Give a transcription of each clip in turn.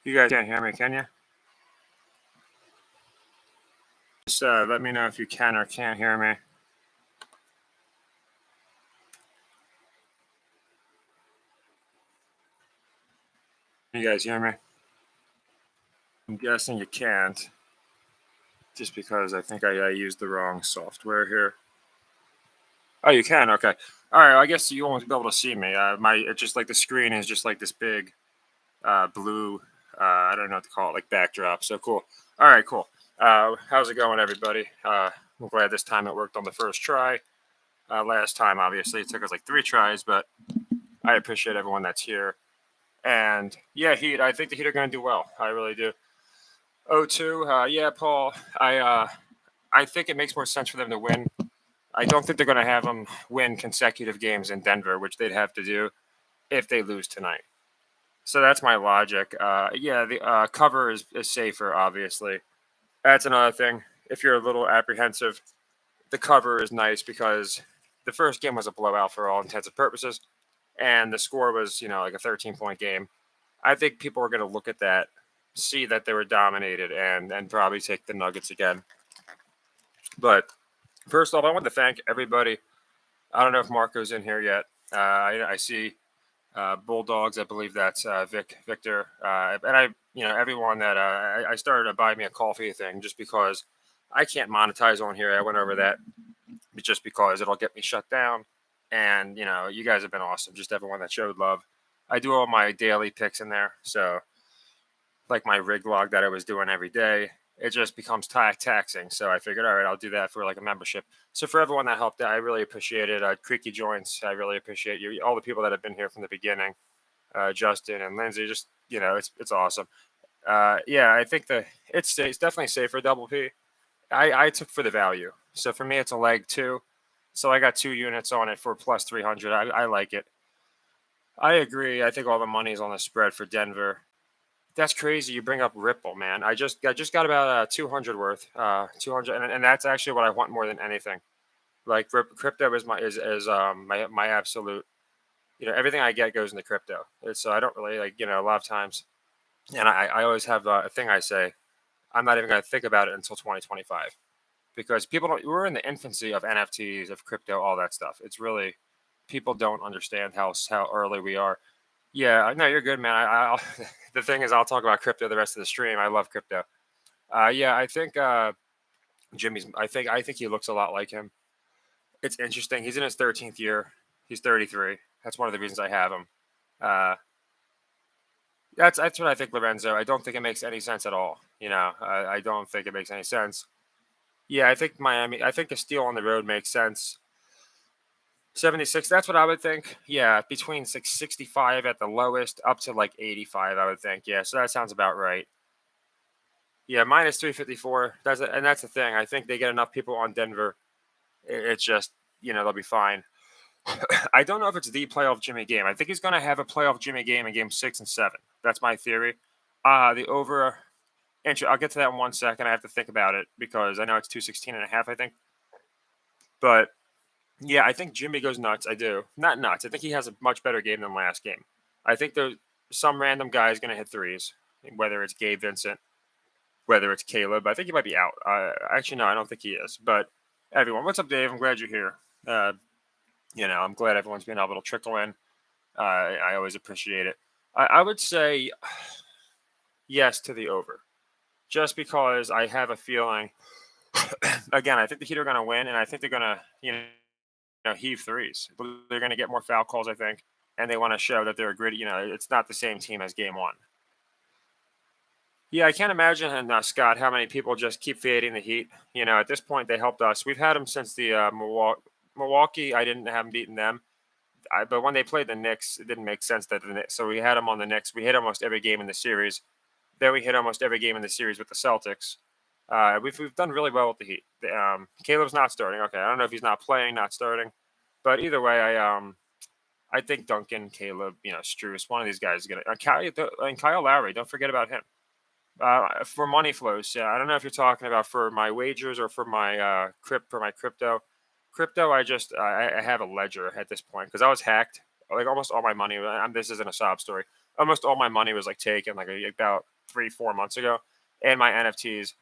You guys can't hear me, can you? Just let me know if you can or can't hear me. You guys hear me? I'm guessing you can't, just because I think I used the wrong software here. Oh, you can. Okay. All right. I guess you won't be able to see me. It's just like the screen is just like this big blue. I don't know what to call it, like backdrop. So cool. All right. Cool. How's it going, everybody? I'm glad this time it worked on the first try. Last time, obviously, it took us like 3 tries, but I appreciate everyone that's here. And yeah, Heat. I think the Heat are going to do well. I really do. 0-2. Yeah, Paul. I think it makes more sense for them to win. I don't think they're going to have them win consecutive games in Denver, which they'd have to do if they lose tonight. So that's my logic. Yeah, the cover is safer, obviously. That's another thing. If you're a little apprehensive, the cover is nice because the first game was a blowout for all intents and purposes, and the score was, like a 13-point game. I think people are going to look at that, see that they were dominated, and probably take the Nuggets again. But first off, I want to thank everybody. I don't know if Marco's in here yet. I see Bulldogs. I believe that's Victor, and everyone that I started a buy me a coffee thing just because I can't monetize on here. I went over that just because it'll get me shut down. And you guys have been awesome. Just everyone that showed love. I do all my daily picks in there, so like my rig log that I was doing every day, it just becomes taxing. So I figured, all right, I'll do that for like a membership. So for everyone that helped out, I really appreciate it. Creaky Joints, I really appreciate you. All the people that have been here from the beginning, Justin and Lindsay, just it's awesome. Yeah, I think it's definitely safe for double P. I took for the value. So for me, it's a leg 2. So I got 2 units on it for plus 300. I like it. I agree. I think all the money's on the spread for Denver. That's crazy. You bring up Ripple, man. I just got about 200 worth, 200, and that's actually what I want more than anything. Like crypto is my absolute. Everything I get goes into crypto. So I don't really like a lot of times, and I always have a thing I say. I'm not even going to think about it until 2025, because people don't. We're in the infancy of NFTs, of crypto, all that stuff. It's really people don't understand how early we are. Yeah, no, you're good, man. The thing is, I'll talk about crypto the rest of the stream. I love crypto. Yeah, I think Jimmy's. I think he looks a lot like him. It's interesting. He's in his 13th year. He's 33. That's one of the reasons I have him. Uh, that's what I think, Lorenzo. I don't think it makes any sense at all. I don't think it makes any sense. Yeah, I think Miami. I think a steal on the road makes sense. 76. That's what I would think. Yeah, between 65 at the lowest, up to like 85. I would think. Yeah, so that sounds about right. Yeah, minus 354. That's the thing. I think they get enough people on Denver. It's just they'll be fine. I don't know if it's the playoff Jimmy game. I think he's going to have a playoff Jimmy game in game 6 and 7. That's my theory. The over. I'll get to that in 1 second. I have to think about it because I know it's 216.5. I think, but yeah, I think Jimmy goes nuts. I do. Not nuts. I think he has a much better game than last game. I think there's some random guy is going to hit threes, whether it's Gabe Vincent, whether it's Caleb. I think he might be out. Actually, no, I don't think he is. But everyone, what's up, Dave? I'm glad you're here. I'm glad everyone's been able to trickle in. I always appreciate it. I would say yes to the over, just because I have a feeling. Again, I think the Heat are going to win, and I think they're going to, heave threes. They're going to get more foul calls, I think, and they want to show that they're a gritty. It's not the same team as Game 1. Yeah, I can't imagine, and Scott, how many people just keep fading the Heat. At this point, they helped us. We've had them since the Milwaukee. I didn't have them beaten them, but when they played the Knicks, it didn't make sense that the Knicks. So we had them on the Knicks. We hit almost every game in the series. Then we hit almost every game in the series with the Celtics. We've done really well with the Heat. Caleb's not starting. Okay, I don't know if he's not playing, not starting, but either way, I think Duncan, Caleb, Strus, one of these guys is gonna. And Kyle Lowry, don't forget about him. For money flows, yeah. I don't know if you're talking about for my wagers or for my crypto. Crypto, I have a ledger at this point because I was hacked. Like almost all my money. This isn't a sob story. Almost all my money was like taken, like about 3-4 months ago, and my NFTs.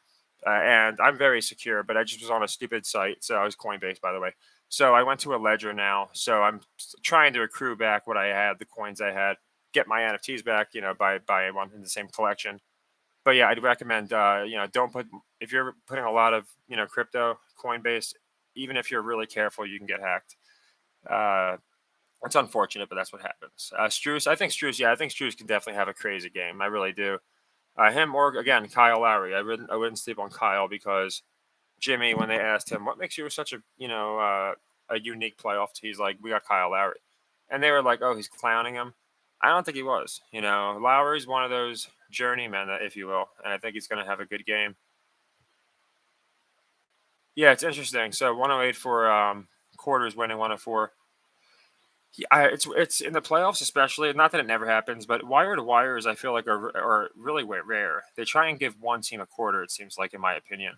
And I'm very secure, but I just was on a stupid site. So I was Coinbase, by the way. So I went to a ledger now. So I'm trying to accrue back what I had, the coins I had, get my NFTs back, by one in the same collection. But yeah, I'd recommend, don't put, if you're putting a lot of, crypto, Coinbase, even if you're really careful, you can get hacked. Uh, it's unfortunate, but that's what happens. Struce, I think Struce can definitely have a crazy game. I really do. Him or again Kyle Lowry. I wouldn't sleep on Kyle because Jimmy, when they asked him what makes you such a unique playoff, he's like, we got Kyle Lowry, and they were like, oh, he's clowning him. I don't think he was. Lowry's one of those journeymen, if you will, and I think he's going to have a good game. Yeah, it's interesting. So 108 for quarters, winning 104. It's in the playoffs, especially. Not that it never happens, but wire to wires, I feel like are really rare. They try and give one team a quarter. It seems like, in my opinion.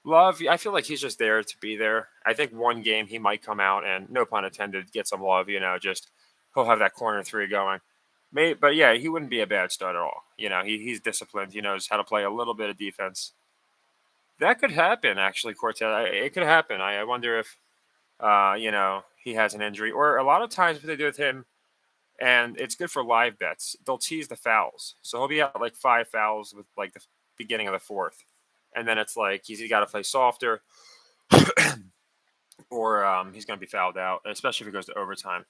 Love, I feel like he's just there to be there. I think one game he might come out and, no pun intended, get some love. Just he'll have that corner three going. But yeah, he wouldn't be a bad start at all. He's disciplined. He knows how to play a little bit of defense. That could happen, actually, Cortez. It could happen. I wonder if he has an injury, or a lot of times what they do with him, and it's good for live bets. They'll tease the fouls, so he'll be at like 5 fouls with like the beginning of the fourth, and then it's like he's got to play softer, or he's going to be fouled out, especially if it goes to overtime.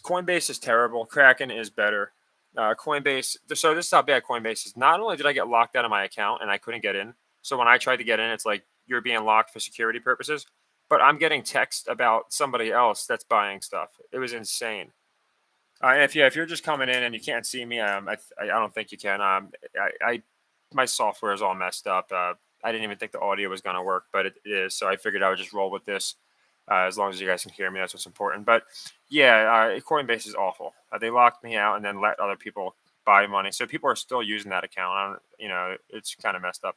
Coinbase is terrible. Kraken is better. Coinbase. So this is how bad Coinbase is. Not only did I get locked out of my account and I couldn't get in, so when I tried to get in, it's like you're being locked for security purposes. But I'm getting text about somebody else that's buying stuff. It was insane. If you're just coming in and you can't see me, I don't think you can. My software is all messed up. I didn't even think the audio was going to work, but it is. So I figured I would just roll with this. As long as you guys can hear me, that's what's important. But yeah, Coinbase is awful. They locked me out and then let other people buy money. So people are still using that account. It's kind of messed up.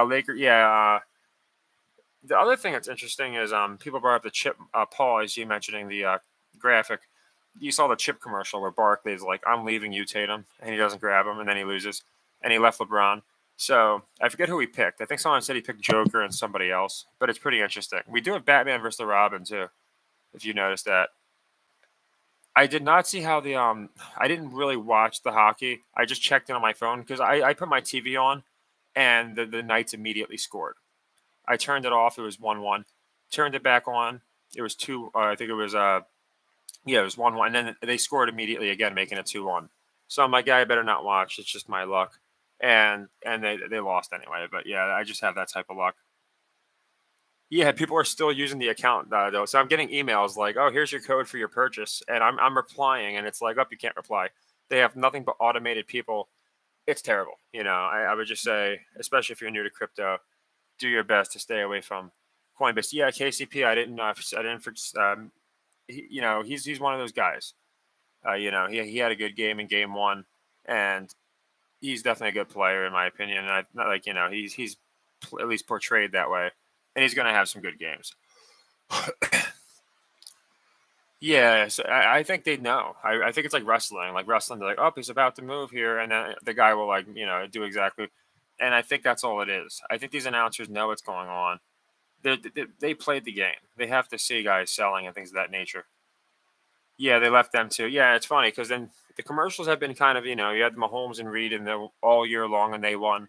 Laker, yeah. The other thing that's interesting is people brought up the chip. Paul, as you mentioning the graphic, you saw the chip commercial where Barkley's like, "I'm leaving you, Tatum," and he doesn't grab him, and then he loses, and he left LeBron. So I forget who he picked. I think someone said he picked Joker and somebody else, but it's pretty interesting. We do have Batman versus the Robin too, if you noticed that. I did not see how I didn't really watch the hockey. I just checked in on my phone because I put my TV on, and the Knights immediately scored. I turned it off. It was 1-1. Turned it back on. It was two. I think it was it was 1-1, and then they scored immediately again, making it 2-1. So I'm like, yeah, I better not watch. It's just my luck, and they lost anyway. But yeah, I just have that type of luck. Yeah, people are still using the account though. So I'm getting emails like, "Oh, here's your code for your purchase," and I'm replying, and it's like, "Oh, you can't reply." They have nothing but automated people. It's terrible. I would just say, especially if you're new to crypto, do your best to stay away from Coinbase. Yeah, KCP. I didn't. He's one of those guys. He had a good game in game one, and he's definitely a good player in my opinion. And I not like he's at least portrayed that way, and he's going to have some good games. Yeah, so I think they know. I think it's like wrestling. Like wrestling, they're like, "Oh, he's about to move here," and then the guy will do exactly. And I think that's all it is. I think these announcers know what's going on. They played the game. They have to see guys selling and things of that nature. Yeah, they left them too. Yeah, it's funny because then the commercials have been kind of you had Mahomes and Reed in the all year long and they won,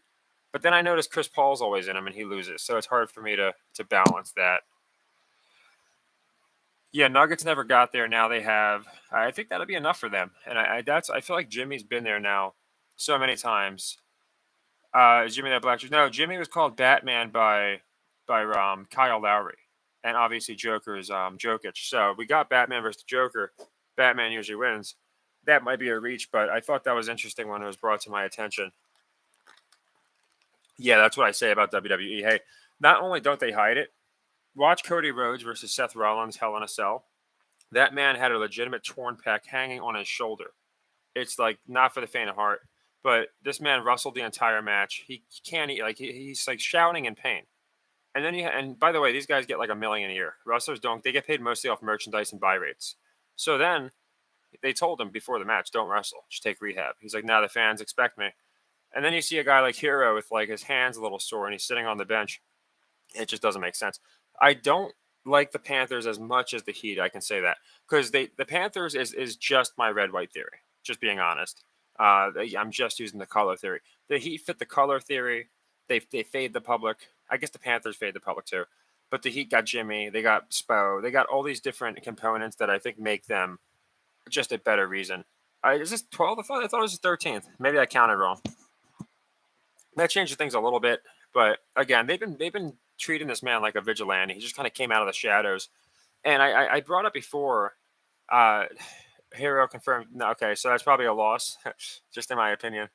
but then I noticed Chris Paul's always in them and he loses, so it's hard for me to balance that. Yeah, Nuggets never got there. Now they have. I think that'll be enough for them, and I feel like Jimmy's been there now so many times. Jimmy that black. No, Jimmy was called Batman by Kyle Lowry, and obviously Joker is Jokic. So we got Batman versus Joker. Batman usually wins. That might be a reach, but I thought that was interesting when it was brought to my attention. Yeah, that's what I say about WWE. Hey, not only don't they hide it, watch Cody Rhodes versus Seth Rollins Hell in a Cell. That man had a legitimate torn pec hanging on his shoulder. It's like not for the faint of heart. But this man wrestled the entire match. He can't eat he's like shouting in pain. And then and by the way, these guys get like $1 million a year. Wrestlers don't. They get paid mostly off merchandise and buy rates. So then They told him before the match, don't wrestle, just take rehab. He's like, now the fans expect me. And then you see a guy like Hero with like his hands a little sore and he's sitting on the bench. It just doesn't make sense. I don't like the Panthers as much as the Heat. I can say that because the Panthers is just my red white theory. Just being honest, I'm just using the color theory. The Heat fit the color theory. They fade the public. I guess the Panthers fade the public too. But the Heat got Jimmy. They got Spo. They got all these different components that I think make them just a better reason. Is this 12? I thought it was the 13th. Maybe I counted wrong. That changes things a little bit, but again, they've been treating this man like a vigilante. He just kind of came out of the shadows, and I brought up before. Uh, Hero confirmed. No, okay, so that's probably a loss, just in my opinion.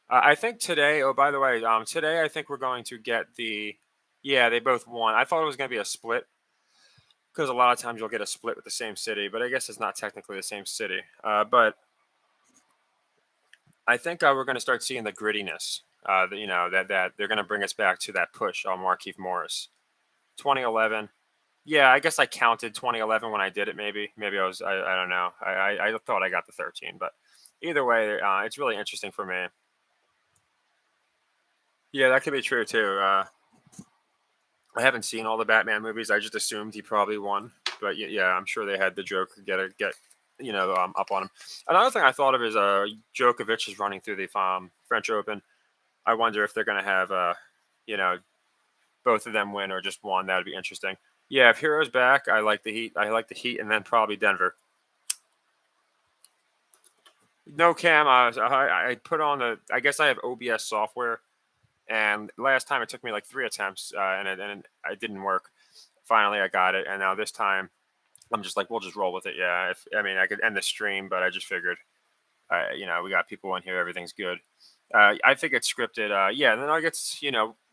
I think today. Oh, by the way, today I think we're going to get the. Yeah, they both won. I thought it was going to be a split because a lot of times you'll get a split with the same city, but I guess it's not technically the same city. But I think we're going to start seeing the grittiness. That they're going to bring us back to that push on Markieff Morris. 2011. Yeah, I guess I counted 2011 when I did it. Maybe I don't know. I thought I got the 13, but either way, it's really interesting for me. Yeah, that could be true too. I haven't seen all the Batman movies. I just assumed he probably won, but yeah, I'm sure they had the Joker get up on him. Another thing I thought of is Djokovic is running through the French Open. I wonder if they're going to have you know both of them win or just one. That would be interesting. Yeah, if Hero's back, I like the Heat. I like the Heat, and then probably Denver. No cam. I put on the. I guess I have OBS software, and last time it took me like 3 attempts, and it didn't work. Finally, I got it, and now this time I'm just like, we'll just roll with it. Yeah, I mean, I could end the stream, but I just figured, we got people in here, everything's good. I think it's scripted. Yeah, the Nuggets,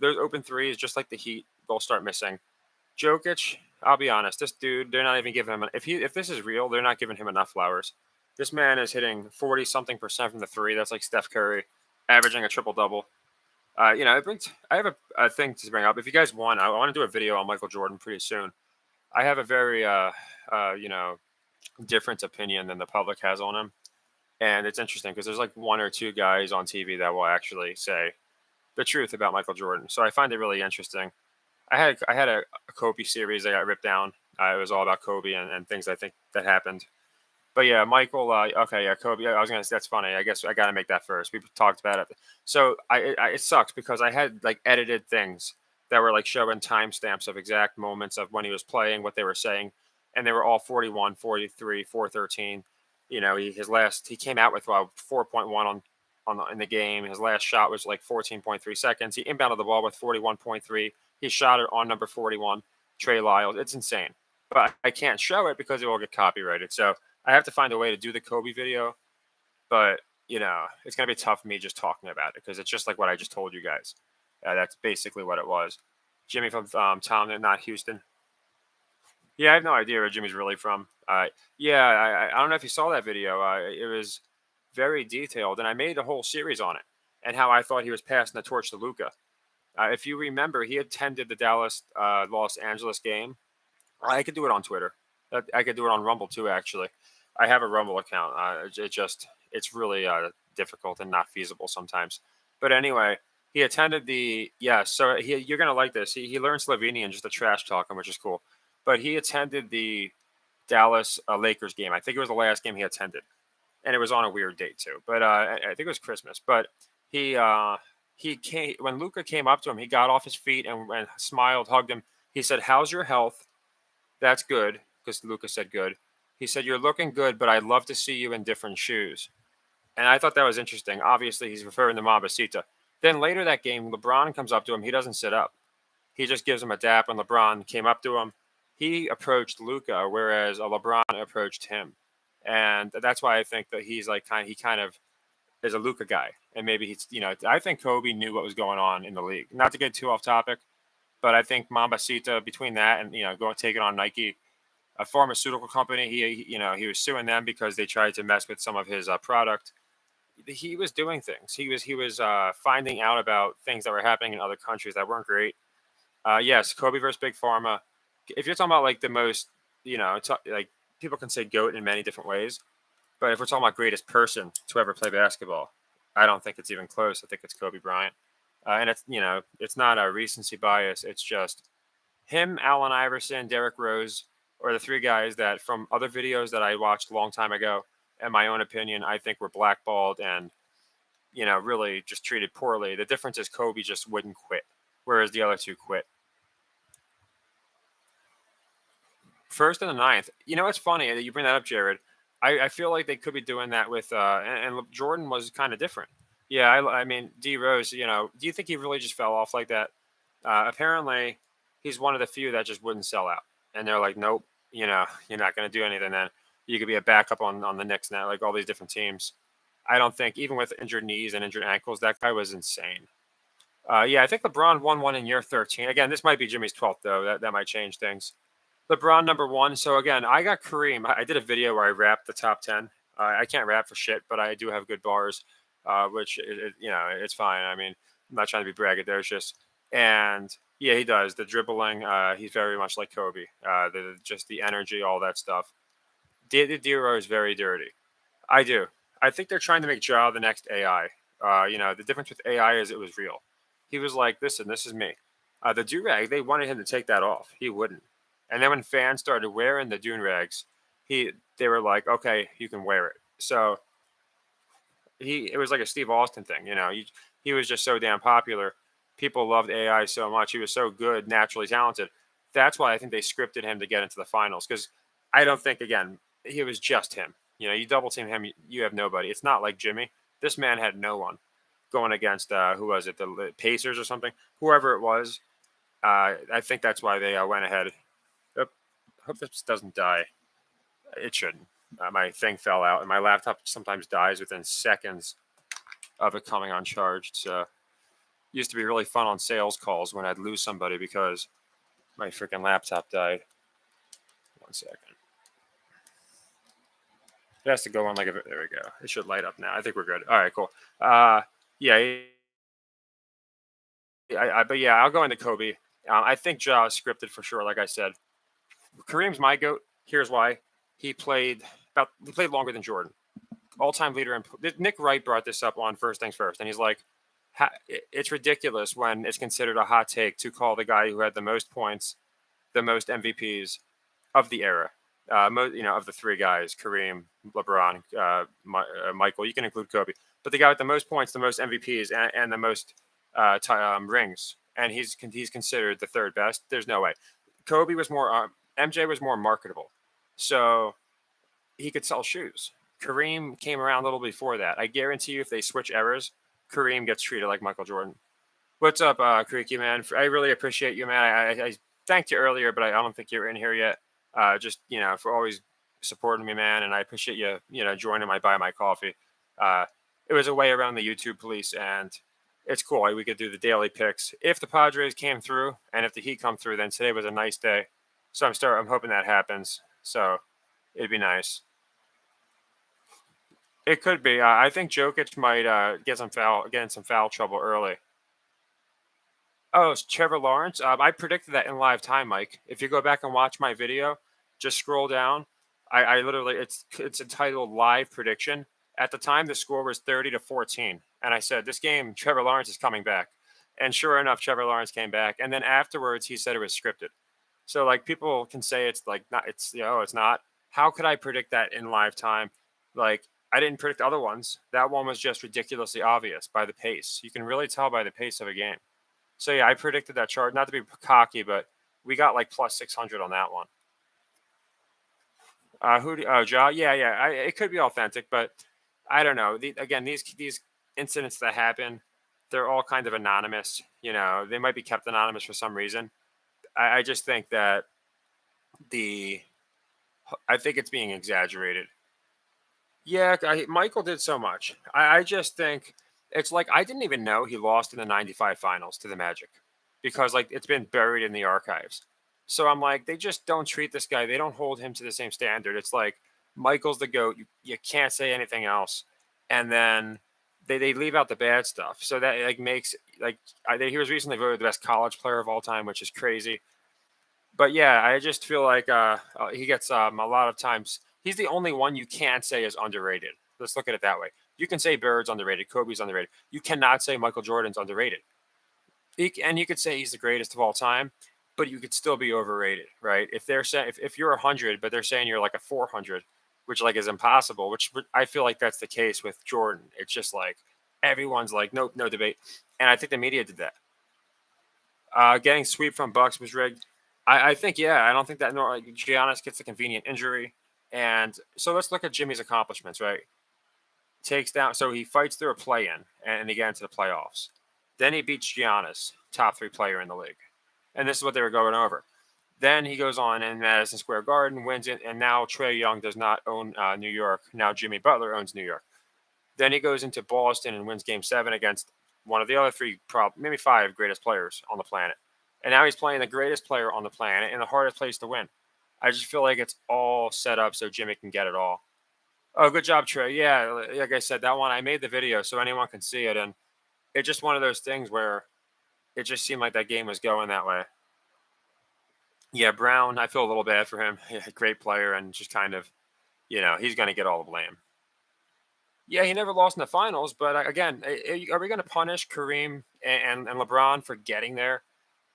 there's open threes, just like the Heat. They'll start missing. Jokic, I'll be honest, this dude, they're not even giving him. If this is real, they're not giving him enough flowers. This man is hitting 40 something percent from the three. That's like Steph Curry, averaging a triple double. It brings. I have a thing to bring up. If you guys want, I want to do a video on Michael Jordan pretty soon. I have a very, different opinion than the public has on him, and it's interesting because there's like one or two guys on TV that will actually say the truth about Michael Jordan. So I find it really interesting. I had a Kobe series that got ripped down. It was all about Kobe and things I think that happened. But yeah, Michael. Okay, yeah, Kobe. I was gonna say that's funny. I guess I gotta make that first. We talked about it. So it sucks because I had like edited things that were like showing timestamps of exact moments of when he was playing, what they were saying, and they were all 41, 43, 413. He came out with 4.1 in the game. His last shot was like 14.3 seconds. He inbounded the ball with 41.3. He shot it on number 41, Trey Lyles. It's insane, but I can't show it because it will get copyrighted. So I have to find a way to do the Kobe video, but it's gonna be tough for me just talking about it because it's just like what I just told you guys. That's basically what it was. Jimmy from Tom, not Houston. Yeah, I have no idea where Jimmy's really from. Yeah, I don't know if you saw that video. It was very detailed, and I made a whole series on it and how I thought he was passing the torch to Luca. If you remember, he attended the Dallas Los Angeles game. I could do it on Twitter. I could do it on Rumble too. Actually, I have a Rumble account. It's really difficult and not feasible sometimes. But anyway, he attended the So you're gonna like this. He learned Slovenian just to trash talk him, which is cool. But he attended the Dallas Lakers game. I think it was the last game he attended, and it was on a weird date too. But I think it was Christmas. But he came when Luca came up to him. He got off his feet and smiled, hugged him. He said, "How's your health?" That's good because Luca said good. He said, "You're looking good, but I'd love to see you in different shoes." And I thought that was interesting. Obviously, he's referring to Mambasita. Then later that game, LeBron comes up to him. He doesn't sit up. He just gives him a dap, and LeBron came up to him. He approached Luca, whereas LeBron approached him. And that's why I think that he kind of is a Luca guy. And maybe I think Kobe knew what was going on in the league. Not to get too off topic, but I think Mambasita, between that and going taking on Nike, a pharmaceutical company, he was suing them because they tried to mess with some of his product. He was doing things. He was finding out about things that were happening in other countries that weren't great. Yes, Kobe versus Big Pharma. If you're talking about like the most, like people can say GOAT in many different ways, but if we're talking about greatest person to ever play basketball, I don't think it's even close. I think it's Kobe Bryant. And it's, it's not a recency bias. It's just him, Allen Iverson, Derrick Rose, or the three guys that from other videos that I watched a long time ago, in my own opinion, I think were blackballed and, really just treated poorly. The difference is Kobe just wouldn't quit, whereas the other two quit. First and the ninth. It's funny that you bring that up, Jared. I feel like they could be doing that with, and Jordan was kind of different. Yeah, I mean, D Rose, do you think he really just fell off like that? Apparently, he's one of the few that just wouldn't sell out. And they're like, nope, you're not going to do anything then. You could be a backup on the Knicks now, like all these different teams. I don't think, even with injured knees and injured ankles, that guy was insane. Yeah, I think LeBron won one in year 13. Again, this might be Jimmy's 12th, though. That might change things. LeBron number one. So again, I got Kareem. I did a video where I rapped the top 10. I can't rap for shit, but I do have good bars, which it's fine. I mean, I'm not trying to be braggadocious. And yeah, he does the dribbling. He's very much like Kobe. Just the energy, all that stuff. Dero is very dirty. I do. I think they're trying to make Ja the next AI. The difference with AI is it was real. He was like, "Listen, this is me." The do rag, they wanted him to take that off. He wouldn't. And then when fans started wearing the dune rags, they were like, "Okay, you can wear it." So it was like a Steve Austin thing. He was just so damn popular. People loved AI so much. He was so good, naturally talented. That's why I think they scripted him to get into the finals because I don't think again he was just him. You double team him, you have nobody. It's not like Jimmy. This man had no one going against who was it, the Pacers or something, whoever it was. I think that's why they went ahead. Oop, hope this doesn't die. It shouldn't. My thing fell out, and my laptop sometimes dies within seconds of it coming uncharged. So, used to be really fun on sales calls when I'd lose somebody because my freaking laptop died. 1 second. It has to go on like a. There we go. It should light up now. I think we're good. All right, cool. Yeah. But yeah, I'll go into Kobe. I think Ja is scripted for sure. Like I said, Kareem's my goat. Here's why: he played longer than Jordan, all-time leader. Nick Wright brought this up on First Things First, and he's like, "It's ridiculous when it's considered a hot take to call the guy who had the most points, the most MVPs of the era, of the three guys: Kareem, LeBron, Michael. You can include Kobe, but the guy with the most points, the most MVPs, and the most rings, and he's considered the third best. There's no way. Kobe was more. MJ was more marketable, so he could sell shoes. Kareem came around a little before that. I guarantee you, if they switch eras, Kareem gets treated like Michael Jordan. What's up, Creaky man? I really appreciate you, man. I thanked you earlier, but I don't think you're in here yet. Just for always supporting me, man, and I appreciate you. Joining my buy my coffee. It was a way around the YouTube police, and it's cool. We could do the daily picks. If the Padres came through, and if the Heat come through, then today was a nice day. So I'm hoping that happens. So it'd be nice. It could be. I think Jokic might get in some foul trouble early. Oh, it's Trevor Lawrence. I predicted that in live time, Mike. If you go back and watch my video, just scroll down. I literally it's entitled Live Prediction. At the time, the score was 30-14, and I said this game, Trevor Lawrence is coming back, and sure enough, Trevor Lawrence came back. And then afterwards, he said it was scripted. So like people can say it's like not, it's not. How could I predict that in live time? Like I didn't predict other ones. That one was just ridiculously obvious by the pace. You can really tell by the pace of a game. So yeah, I predicted that chart. Not to be cocky, but we got like plus 600 on that one. Ja? Yeah, yeah. It could be authentic, but I don't know. Again, these incidents that happen, they're all kind of anonymous. They might be kept anonymous for some reason. I just think that the I think it's being exaggerated. Yeah, Michael did so much. I just think it's like I didn't even know he lost in the '95 finals to the Magic because like it's been buried in the archives. So I'm like, they just don't treat this guy. They don't hold him to the same standard. It's like Michael's the GOAT. You can't say anything else. And then they leave out the bad stuff. So that like makes like he was recently voted the best college player of all time, which is crazy. But yeah, I just feel like he gets a lot of times. He's the only one you can't say is underrated. Let's look at it that way. You can say Bird's underrated, Kobe's underrated. You cannot say Michael Jordan's underrated. And you could say he's the greatest of all time, but you could still be overrated, right? If they're saying if you're 100, but they're saying you're like a 400, which like is impossible. Which I feel like that's the case with Jordan. It's just like everyone's like, nope, no debate. And I think the media did that. Getting sweep from Bucks was rigged. I think yeah. I don't think that like, Giannis gets a convenient injury. And so let's look at Jimmy's accomplishments, right? Takes down, so he fights through a play-in and he gets into the playoffs. Then he beats Giannis, top 3 player in the league, and this is what they were going over. Then he goes on in Madison Square Garden, wins it, and now Trae Young does not own New York. Now Jimmy Butler owns New York. Then he goes into Boston and wins Game 7 against one of the other three, maybe 5 greatest players on the planet. And now he's playing the greatest player on the planet in the hardest place to win. I just feel like it's all set up so Jimmy can get it all. Oh, good job, Trey. Yeah, like I said, that one I made the video so anyone can see it, and it's just one of those things where it just seemed like that game was going that way. Yeah, Brown, I feel a little bad for him. Yeah, great player, and just kind of, he's going to get all the blame. Yeah, he never lost in the finals, but again, are we going to punish Kareem and LeBron for getting there?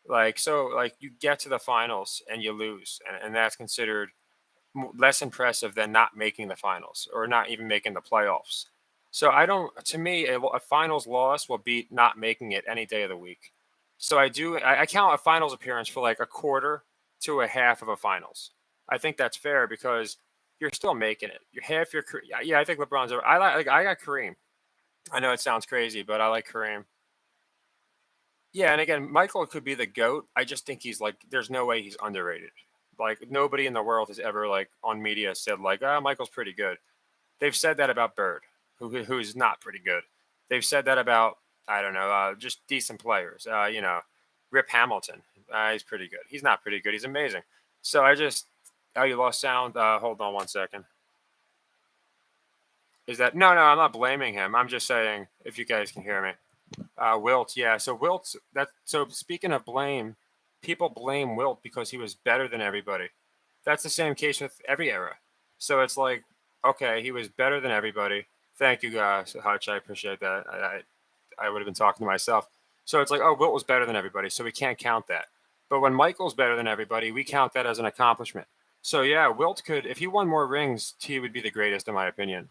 Like, so, like, you get to the finals and you lose, and that's considered less impressive than not making the finals or not even making the playoffs. So I don't. To me, a finals loss will beat not making it any day of the week. So I count a finals appearance for like a quarter to a half of a finals. I think that's fair because you're still making it. You're half your yeah. I think LeBron's. I got Kareem. I know it sounds crazy, but I like Kareem. Yeah, and again, Michael could be the goat. I just think he's like. There's no way he's underrated. Like nobody in the world has ever like on media said like, "Ah, Michael's pretty good." They've said that about Bird, who's not pretty good. They've said that about I don't know, just decent players. Rip Hamilton, he's pretty good. He's not pretty good. He's amazing. So I just oh, you lost sound. Hold on one second. Is that no? I'm not blaming him. I'm just saying if you guys can hear me. Wilt, yeah. So Wilt, that. So speaking of blame, people blame Wilt because he was better than everybody. That's the same case with every era. So it's like, okay, he was better than everybody. Thank you, guys, Hutch. I appreciate that. I would have been talking to myself. So it's like, oh, Wilt was better than everybody, so we can't count that. But when Michael's better than everybody, we count that as an accomplishment. So yeah, Wilt could, if he won more rings, he would be the greatest in my opinion.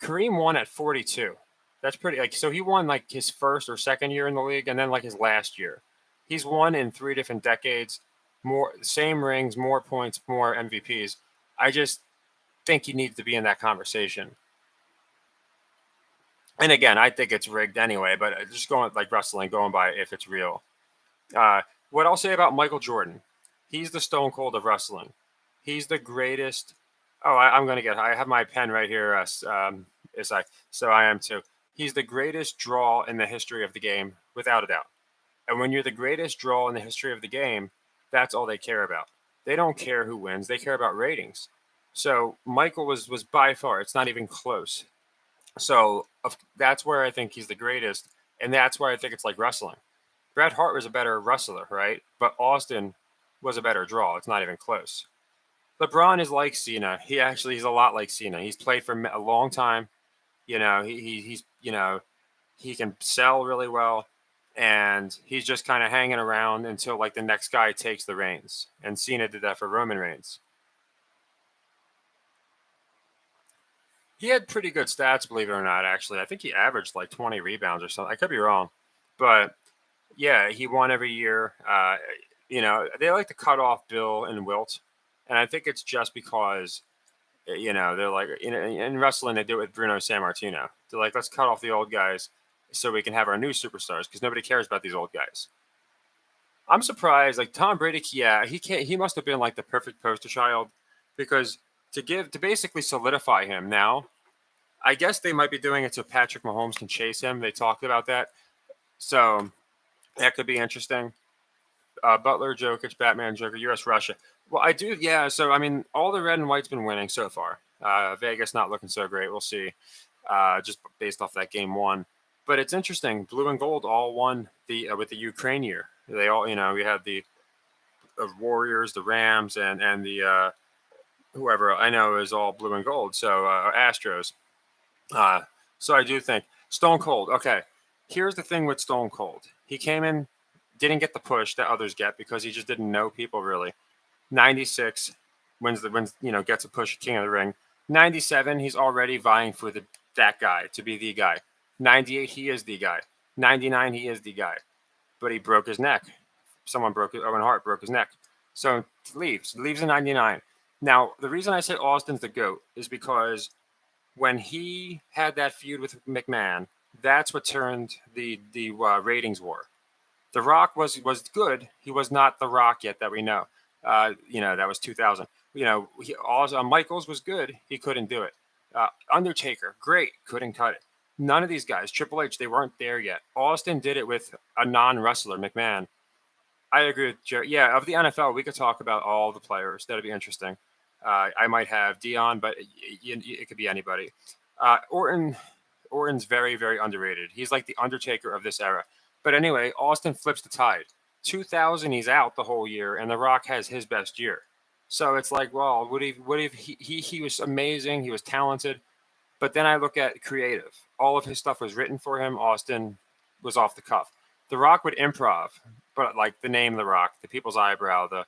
Kareem won at 42. That's pretty like so he won like his first or second year in the league and then like his last year. He's won in 3 different decades, more same rings, more points, more MVPs. I just think he needs to be in that conversation. And again, I think it's rigged anyway, but just going like wrestling, going by if it's real. What I'll say about Michael Jordan, he's the Stone Cold of wrestling. He's the greatest. Oh, I'm gonna get. I have my pen right here. So I am too. He's the greatest draw in the history of the game, without a doubt. And when you're the greatest draw in the history of the game, that's all they care about. They don't care who wins. They care about ratings. So Michael was by far. It's not even close. So that's where I think he's the greatest, and that's why I think it's like wrestling. Bret Hart was a better wrestler, right? But Austin was a better draw. It's not even close. LeBron is like Cena. He's a lot like Cena. He's played for a long time. He's he can sell really well, and he's just kind of hanging around until like the next guy takes the reins. And Cena did that for Roman Reigns. He had pretty good stats, believe it or not. Actually, I think he averaged like 20 rebounds or something. I could be wrong, but yeah, he won every year. They like to cut off Bill and Wilt, and I think it's just because they're like in wrestling they do it with Bruno Sammartino. They're like, let's cut off the old guys so we can have our new superstars because nobody cares about these old guys. I'm surprised. Like Tom Brady, yeah, he can't. He must have been like the perfect poster child because to basically solidify him now. I guess they might be doing it so Patrick Mahomes can chase him. They talked about that, so that could be interesting. Butler, Jokic, Batman, Joker, U.S., Russia. Well, I do, yeah. So I mean, all the red and white's been winning so far. Vegas not looking so great. We'll see. Just based off that game one, but it's interesting. Blue and gold all won the with the Ukraine year. They all, we had the Warriors, the Rams, and the whoever I know is all blue and gold. So Astros. Uh, so I do think Stone Cold. Okay, here's the thing with Stone Cold. He came in, didn't get the push that others get because he just didn't know people really. 96 wins gets a push King of the Ring. 97 he's already vying for that guy to be the guy. 98 he is the guy. 99 he is the guy. But he broke his neck. Owen Hart broke his neck. So leaves in 99. Now, the reason I say Austin's the GOAT is because when he had that feud with McMahon, that's what turned the ratings war. The Rock was good. He was not the Rock yet that we know. That was 2000. Michaels was good. He couldn't do it. Undertaker, great, couldn't cut it. None of these guys, Triple H, they weren't there yet. Austin did it with a non-wrestler, McMahon. I agree with Jerry. Yeah, of the NFL, we could talk about all the players. That'd be interesting. I might have Dion, but it could be anybody. Orton's very, very underrated. He's like the Undertaker of this era. But anyway, Austin flips the tide. 2000, he's out the whole year, and The Rock has his best year. So it's like, well, he was amazing. He was talented. But then I look at creative. All of his stuff was written for him. Austin was off the cuff. The Rock would improv, but like the name The Rock, the people's eyebrow, the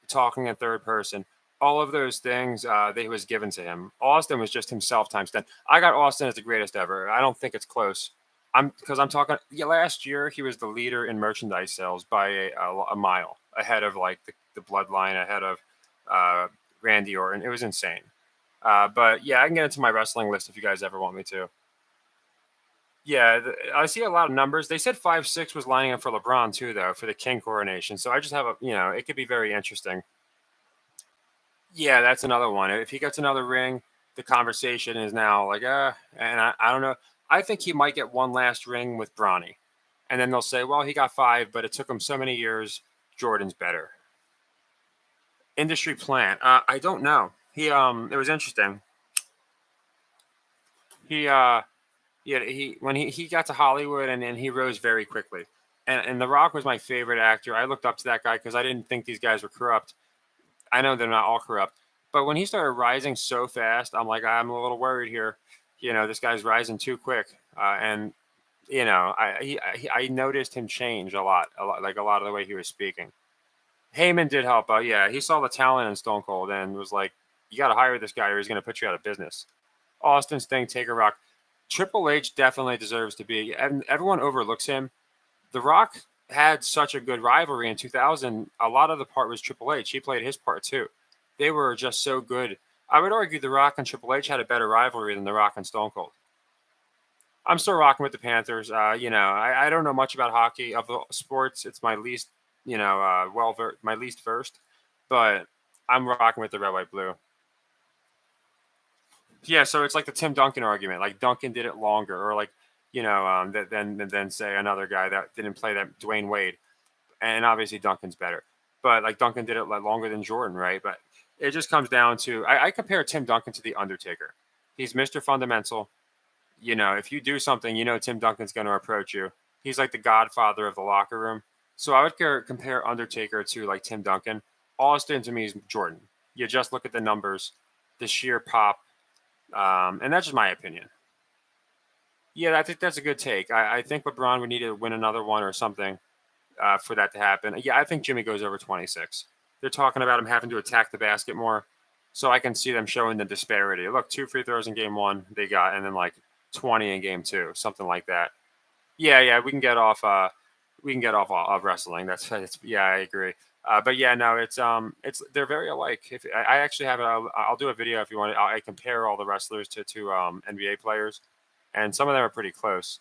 talking in third person, all of those things that was given to him. Austin was just himself times 10. I got Austin as the greatest ever. I don't think it's close. I'm talking. Yeah, last year he was the leader in merchandise sales by a mile, ahead of like the Bloodline, ahead of Randy Orton. It was insane. But yeah, I can get into my wrestling list if you guys ever want me to. Yeah, I see a lot of numbers. They said 5'6" was lining up for LeBron too, though, for the King coronation. So I just have it could be very interesting. Yeah, that's another one. If he gets another ring, the conversation is now like, and I don't know. I think he might get one last ring with Bronny, and then they'll say, well, he got 5, but it took him so many years. Jordan's better. Industry plant. I don't know. It was interesting. He Yeah, he got to Hollywood and he rose very quickly. And The Rock was my favorite actor. I looked up to that guy because I didn't think these guys were corrupt. I know they're not all corrupt, but when he started rising so fast, I'm like, I'm a little worried here. This guy's rising too quick. And I noticed him change like a lot of the way he was speaking. Heyman did help. Yeah, he saw the talent in Stone Cold and was like, you got to hire this guy or he's going to put you out of business. Austin Sting, Taker Rock. Triple H definitely deserves to be. And everyone overlooks him. The Rock had such a good rivalry in 2000. A lot of the part was Triple H. He played his part too. They were just so good. I would argue The Rock and Triple H had a better rivalry than The Rock and Stone Cold. I'm still rocking with the Panthers. I don't know much about hockey. Of the sports, it's my least, my least versed. But I'm rocking with the red, white, blue. Yeah, so it's like the Tim Duncan argument. Like Duncan did it longer, or like than say another guy that didn't play that Dwayne Wade, and obviously Duncan's better. But like Duncan did it like longer than Jordan, right? But it just comes down to I compare Tim Duncan to the Undertaker. He's Mr. Fundamental. If you do something, Tim Duncan's going to approach you. He's like the godfather of the locker room. So I would compare Undertaker to like Tim Duncan. Austin to me is Jordan. You just look at the numbers, the sheer pop. And that's just my opinion. Yeah, I think that's a good take. I think LeBron would need to win another one or something for that to happen. Yeah, I think Jimmy goes over 26. They're talking about him having to attack the basket more. So I can see them showing the disparity. Look, 2 free throws in game 1 they got, and then like 20 in game 2, something like that. Yeah, we can get off. Of wrestling. Yeah, I agree. But yeah, no, it's they're very alike. If I actually have it, I'll do a video if you want. I compare all the wrestlers to NBA players, and some of them are pretty close.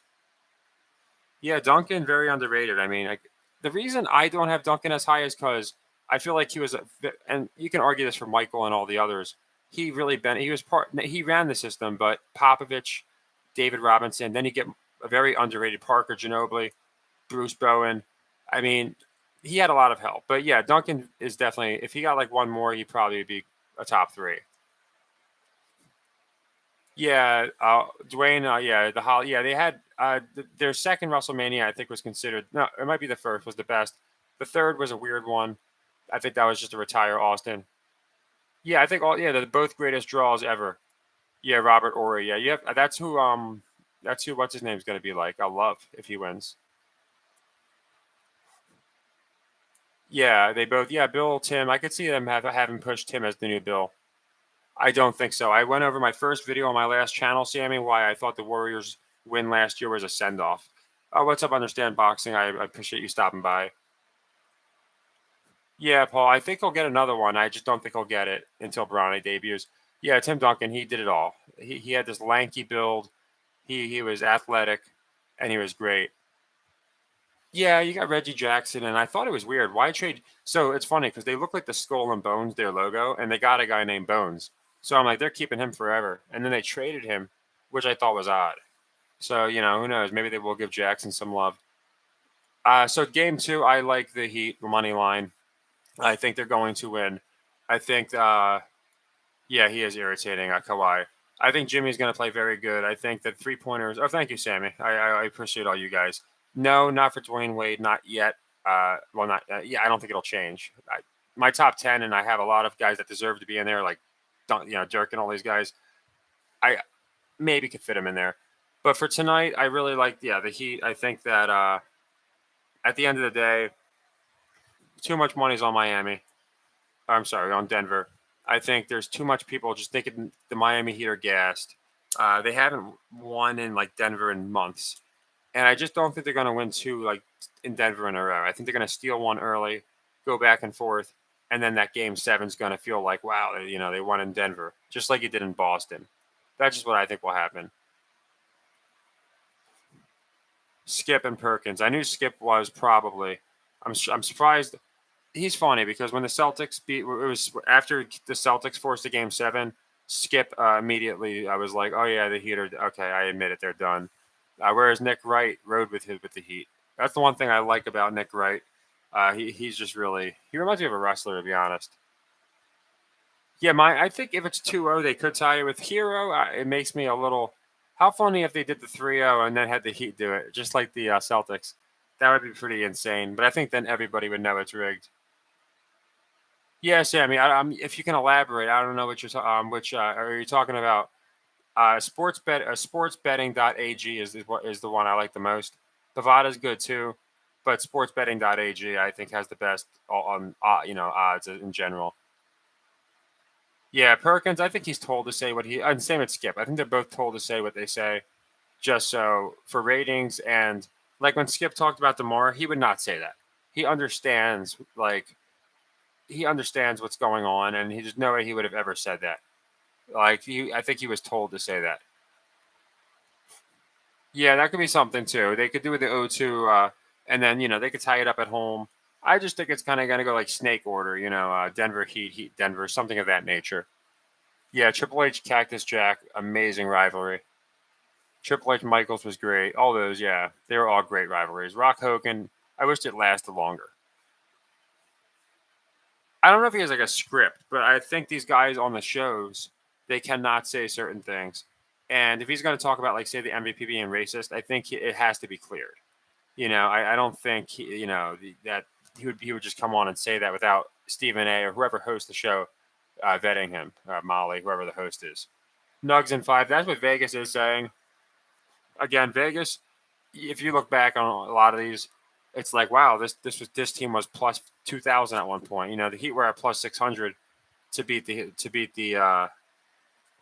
Yeah, Duncan very underrated. I mean, the reason I don't have Duncan as high is because I feel like he was and you can argue this for Michael and all the others. He really been he was part he ran the system, but Popovich, David Robinson, then you get a very underrated Parker Ginobili, Bruce Bowen. I mean, he had a lot of help. But yeah, Duncan is definitely, if he got like one more, he'd probably be a top 3. Yeah, Dwayne. They had their second WrestleMania. I think was considered. No, it might be the first was the best. The third was a weird one. I think that was just to retire Austin. Yeah, I think they're the both greatest draws ever. Yeah, Robert Ory. Yeah, yep. That's who. What's his name's going to be like? I'll love if he wins. Yeah, they both. Yeah, Bill, Tim. I could see them having pushed Tim as the new Bill. I don't think so. I went over my first video on my last channel, Sammy, why I thought the Warriors win last year was a send off. What's up, Understand Boxing? I appreciate you stopping by. Yeah, Paul, I think he'll get another one. I just don't think he'll get it until Bronny debuts. Yeah, Tim Duncan, he did it all. He had this lanky build. He was athletic, and he was great. Yeah, you got Reggie Jackson, and I thought it was weird. Why trade? So it's funny because they look like the Skull and Bones, their logo, and they got a guy named Bones. So I'm like, they're keeping him forever. And then they traded him, which I thought was odd. So, who knows? Maybe they will give Jackson some love. So game two, I like the Heat money line. I think they're going to win. I think, yeah, he is irritating, Kawhi. I think Jimmy's going to play very good. I think that 3-pointers. Oh, thank you, Sammy. I appreciate all you guys. No, not for Dwayne Wade, not yet. Well, not yeah. I don't think it'll change. My top 10, and I have a lot of guys that deserve to be in there, like Dirk and all these guys. I maybe could fit him in there, but for tonight, I really like the Heat. I think that at the end of the day, too much money's on Miami. I'm sorry, on Denver. I think there's too much people just thinking the Miami Heat are gassed. They haven't won in like Denver in months, and I just don't think they're going to win two like in Denver in a row. I think they're going to steal one early, go back and forth, and then that game seven's going to feel like wow, they won in Denver, just like it did in Boston. That's just what I think will happen. Skip and Perkins. I knew Skip was probably. I'm surprised. He's funny because when the Celtics beat, it was after the Celtics forced a game seven. Skip immediately. I was like, oh yeah, the Heat are okay. I admit it, they're done. Whereas Nick Wright rode with the Heat. That's the one thing I like about Nick Wright. He's just really he reminds me of a wrestler to be honest. Yeah, I think if it's 2-0, they could tie it with Hero. It makes me a little. How funny if they did the 3-0 and then had the Heat do it, just like the Celtics. That would be pretty insane. But I think then everybody would know it's rigged. Yes, yeah. I mean, if you can elaborate, I don't know what which are you talking about? Sportsbetting.ag is what is the one I like the most. Bovada is good too, but sportsbetting.ag I think has the best on odds in general. Yeah, Perkins. I think he's told to say what he and same with Skip. I think they're both told to say what they say, just so for ratings and like when Skip talked about Demar, he would not say that. He understands he understands what's going on, and there's no way he would have ever said that. I think he was told to say that. Yeah, that could be something too. They could do with the O2, and then they could tie it up at home. I just think it's kind of gonna go like snake order, Denver Heat, Heat Denver, something of that nature. Yeah, Triple H, Cactus Jack, amazing rivalry. Triple H, Michaels was great. All those, yeah, they were all great rivalries. Rock Hogan, I wished it lasted longer. I don't know if he has like a script, but I think these guys on the shows they cannot say certain things. And if he's going to talk about like say the MVP being racist, I think it has to be cleared. I don't think that he would just come on and say that without Stephen A. or whoever hosts the show vetting him, Molly, whoever the host is. Nugs in five. That's what Vegas is saying. Again, Vegas. If you look back on a lot of these, it's like wow, this team was plus 2,000 at one point. The Heat were at plus 600 to beat the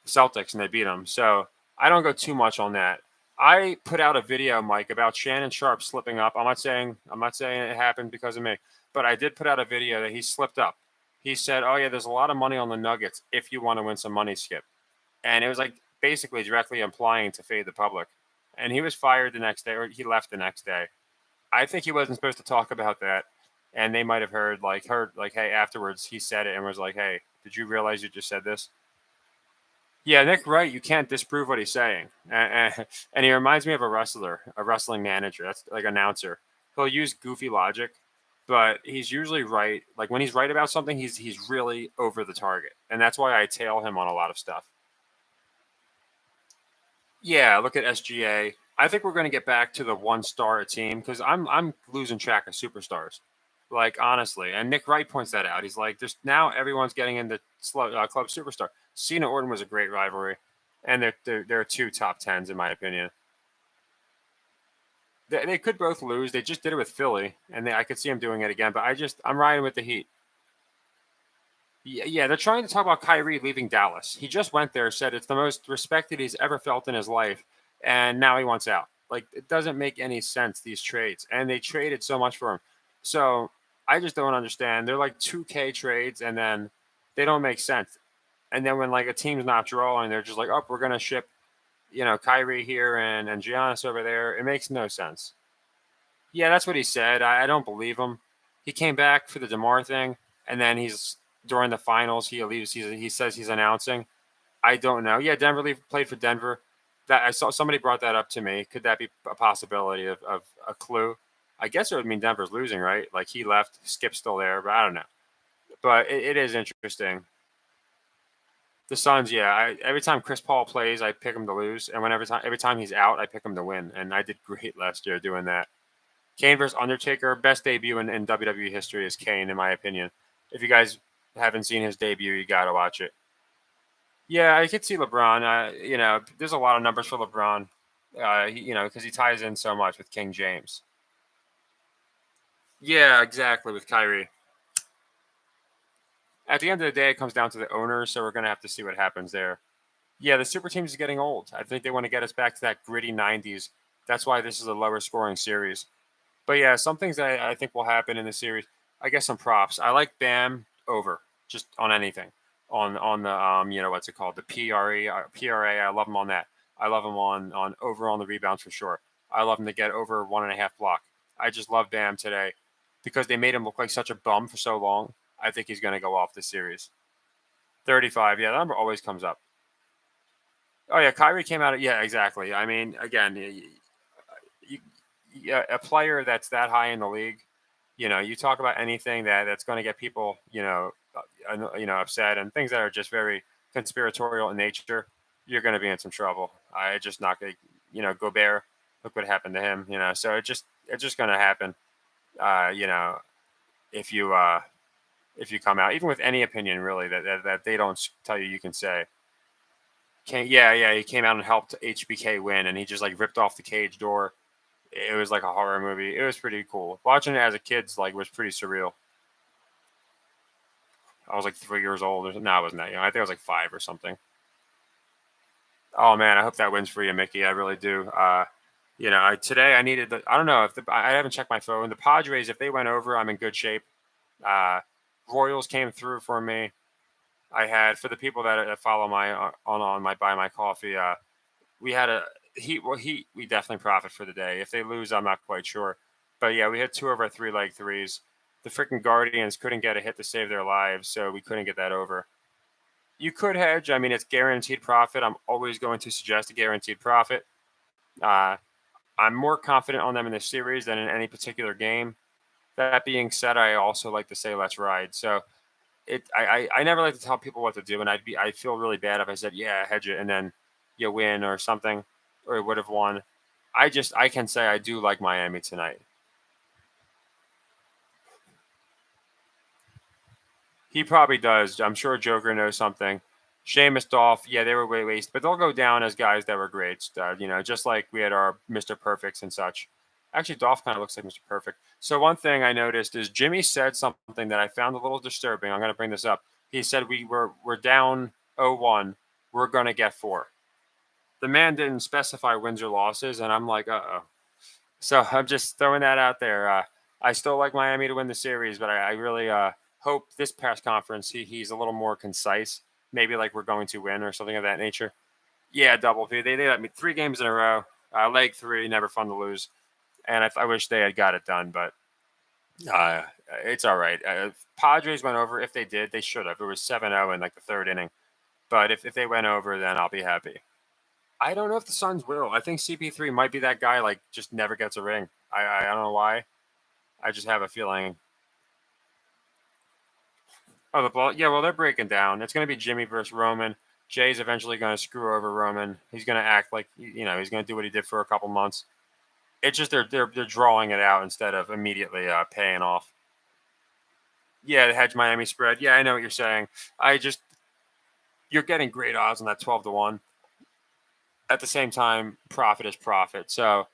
Celtics, and they beat them. So I don't go too much on that. I put out a video, Mike, about Shannon Sharp slipping up. I'm not saying it happened because of me, but I did put out a video that he slipped up. He said, "Oh yeah, there's a lot of money on the Nuggets if you want to win some money, Skip." And it was like basically directly implying to fade the public. And he was fired the next day, or he left the next day. I think he wasn't supposed to talk about that, and they might have heard like, hey, afterwards he said it and was like, hey, did you realize you just said this? Yeah, Nick Wright, you can't disprove what he's saying, and he reminds me of a wrestler, a wrestling manager. That's like announcer. He'll use goofy logic, but he's usually right. Like when he's right about something, he's really over the target, and that's why I tail him on a lot of stuff. Yeah, look at SGA. I think we're going to get back to the one star a team because I'm losing track of superstars. Like honestly, and Nick Wright points that out. He's like, "There's now everyone's getting into Club Superstar." Cena Orton was a great rivalry, and they're two top tens in my opinion. They could both lose. They just did it with Philly, and I could see them doing it again. But I'm riding with the Heat. Yeah, they're trying to talk about Kyrie leaving Dallas. He just went there, said it's the most respected he's ever felt in his life, and now he wants out. Like it doesn't make any sense these trades, and they traded so much for him. So I just don't understand. They're like 2K trades, and then they don't make sense. And then when like a team's not drawing, they're just like, oh, we're gonna ship, Kyrie here and Giannis over there. It makes no sense. Yeah, that's what he said. I don't believe him. He came back for the DeMar thing, and then he's during the finals. He says he's announcing. I don't know. Yeah, played for Denver. That I saw somebody brought that up to me. Could that be a possibility of a clue? I guess it would mean Denver's losing, right? Like he left, Skip's still there, but I don't know. But it is interesting. The Suns, yeah. Every time Chris Paul plays, I pick him to lose, and every time he's out, I pick him to win. And I did great last year doing that. Kane versus Undertaker, best debut in WWE history is Kane, in my opinion. If you guys haven't seen his debut, you got to watch it. Yeah, I could see LeBron. There's a lot of numbers for LeBron. Because he ties in so much with King James. Yeah, exactly. With Kyrie. At the end of the day, it comes down to the owners, so we're gonna have to see what happens there. Yeah, the super teams is getting old. I think they want to get us back to that gritty '90s. That's why this is a lower scoring series. But yeah, some things that I think will happen in the series. I guess some props. I like Bam over just on anything. On the what's it called, the PRA. I love him on that. I love him on over on the rebounds for sure. I love him to get over 1.5 block. I just love Bam today because they made him look like such a bum for so long. I think he's going to go off this series. 35. Yeah, that number always comes up. Oh yeah, Kyrie came out. Yeah, exactly. I mean, again, a player that's that high in the league, you talk about anything that's going to get people, upset and things that are just very conspiratorial in nature, you're going to be in some trouble. I just not going to, Gobert, look what happened to him, so it's just going to happen. Uh, you know, if you, if you come out, even with any opinion really that they don't tell you, you can say, yeah, he came out and helped HBK win, and he just like ripped off the cage door. It was like a horror movie. It was pretty cool. Watching it as a kid's like was pretty surreal. I was like 3 years old. No, I wasn't that young. I think I was like 5 or something. Oh man, I hope that wins for you, Mickey. I really do. Today I needed I don't know if I haven't checked my phone. The Padres, if they went over, I'm in good shape. Uh, Royals came through for me. I had for the people that follow my on my buy my coffee. We had a Heat. Well, Heat. We definitely profit for the day. If they lose, I'm not quite sure. But yeah, we had 2 of our 3 leg threes. The freaking Guardians couldn't get a hit to save their lives, so we couldn't get that over. You could hedge. I mean, it's guaranteed profit. I'm always going to suggest a guaranteed profit. Uh, I'm more confident on them in this series than in any particular game. That being said, I also like to say let's ride. So I never like to tell people what to do, and I feel really bad if I said yeah hedge it and then you win or something or would have won. I can say I do like Miami tonight. He probably does. I'm sure Joker knows something. Sheamus, Dolph, yeah, they were way waste, but they'll go down as guys that were great. Just like we had our Mr. Perfects and such. Actually, Dolph kind of looks like Mr. Perfect. So one thing I noticed is Jimmy said something that I found a little disturbing. I'm going to bring this up. He said we're down 0-1. We're going to get 4. The man didn't specify wins or losses, and I'm like, uh-oh. So I'm just throwing that out there. I still like Miami to win the series, but I really hope this press conference he's a little more concise. Maybe like we're going to win or something of that nature. Yeah, double P. They let me 3 games in a row. Leg 3, never fun to lose. And I wish they had got it done, but uh, it's all right. Padres went over. If they did, they should have. It was 7-0 in like the 3rd inning. But if they went over, then I'll be happy. I don't know if the Suns will. I think CP3 might be that guy, like, just never gets a ring. I don't know why. I just have a feeling. Oh, the ball. Yeah, well, they're breaking down. It's going to be Jimmy versus Roman. Jay's eventually going to screw over Roman. He's going to act like, he's going to do what he did for a couple months. It's just they're drawing it out instead of immediately paying off. Yeah, the hedge Miami spread. Yeah, I know what you're saying. I just you're getting great odds on that 12 to 1. At the same time, profit is profit. So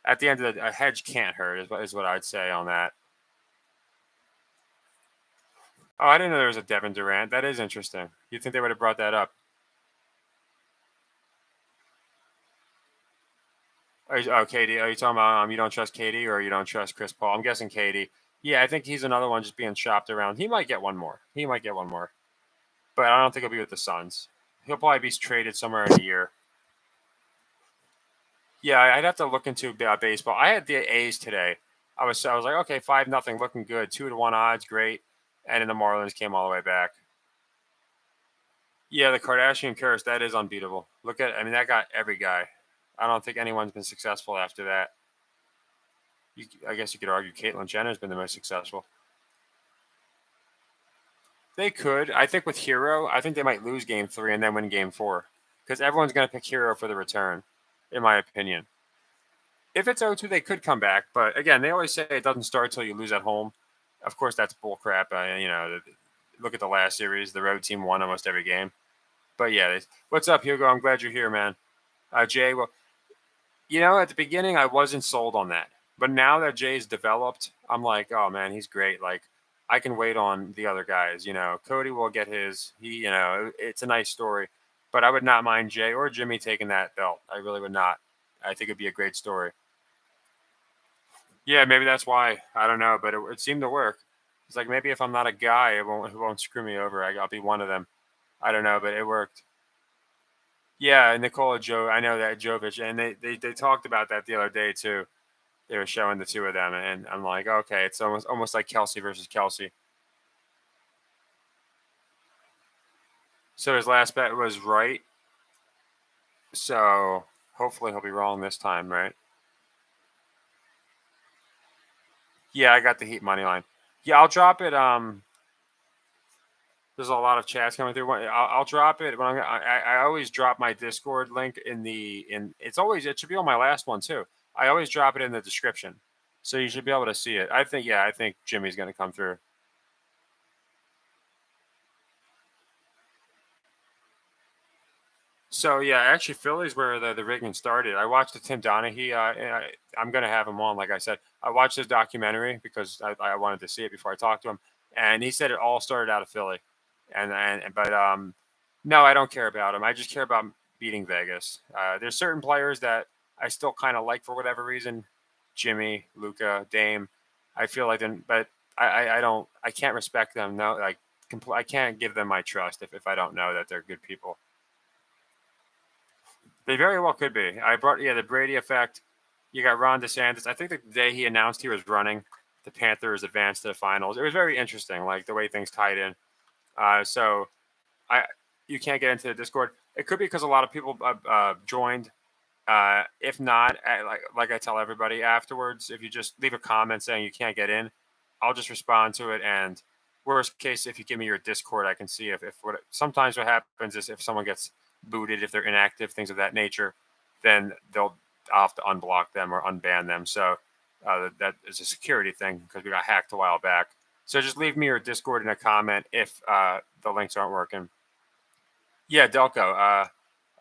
at the end of the a hedge can't hurt is what I'd say on that. Oh, I didn't know there was a Devin Durant. That is interesting. You think they would have brought that up? KD. Are you talking about you don't trust KD or you don't trust Chris Paul? I'm guessing KD. Yeah, I think he's another one just being shopped around. He might get one more. He might get one more, but I don't think he'll be with the Suns. He'll probably be traded somewhere in a year. Yeah, I'd have to look into baseball. I had the A's today. I was like, okay, 5-0, looking good. 2 to 1 odds, great. And then the Marlins came all the way back. Yeah, the Kardashian curse, that is unbeatable. I mean, that got every guy. I don't think anyone's been successful after that. I guess you could argue Caitlyn Jenner's been the most successful. They could. I think with Hero, I think they might lose game 3 and then win game 4. Because everyone's going to pick Hero for the return, in my opinion. If it's 0-2, they could come back. But again, they always say it doesn't start until you lose at home. Of course, that's bullcrap. Look at the last series. The road team won almost every game. But yeah, what's up, Hugo? I'm glad you're here, man. Jay, well, at the beginning, I wasn't sold on that. But now that Jay's developed, I'm like, oh, man, he's great. Like, I can wait on the other guys. Cody will get his. It's a nice story. But I would not mind Jay or Jimmy taking that belt. I really would not. I think it'd be a great story. Yeah, maybe that's why. I don't know, but it seemed to work. It's like maybe if I'm not a guy, it won't screw me over. I'll be one of them. I don't know, but it worked. Yeah, Nikola Joe. I know that Jovic, and they talked about that the other day too. They were showing the two of them, and I'm like, okay, it's almost like Kelsey versus Kelsey. So his last bet was right. So hopefully he'll be wrong this time, right? Yeah, I got the Heat money line. Yeah, I'll drop it. There's a lot of chats coming through. I'll drop it. But I always drop my Discord link it should be on my last one too. I always drop it in the description, so you should be able to see it. I think Jimmy's going to come through. So yeah, actually, Philly's where the rigging started. I watched the Tim Donaghy. I'm going to have him on. Like I said, I watched his documentary because I wanted to see it before I talked to him, and he said it all started out of Philly, but no, I don't care about him. I just care about beating Vegas. There's certain players that I still kind of like for whatever reason, Jimmy, Luca, Dame. I feel like them, but I don't. I can't respect them. No, like I can't give them my trust if I don't know that they're good people. They very well could be. The Brady effect. You got Ron DeSantis. I think the day he announced he was running, the Panthers advanced to the finals. It was very interesting, like the way things tied in. So I you can't get into the Discord. It could be because a lot of people joined. If not, like I tell everybody afterwards, if you just leave a comment saying you can't get in, I'll just respond to it. And worst case, if you give me your Discord, I can see if what. Sometimes what happens is if someone gets booted, if they're inactive, things of that nature, then I'll have to unblock them or unban them. So that is a security thing because we got hacked a while back. So just leave me your Discord in a comment if the links aren't working. Yeah, Delco.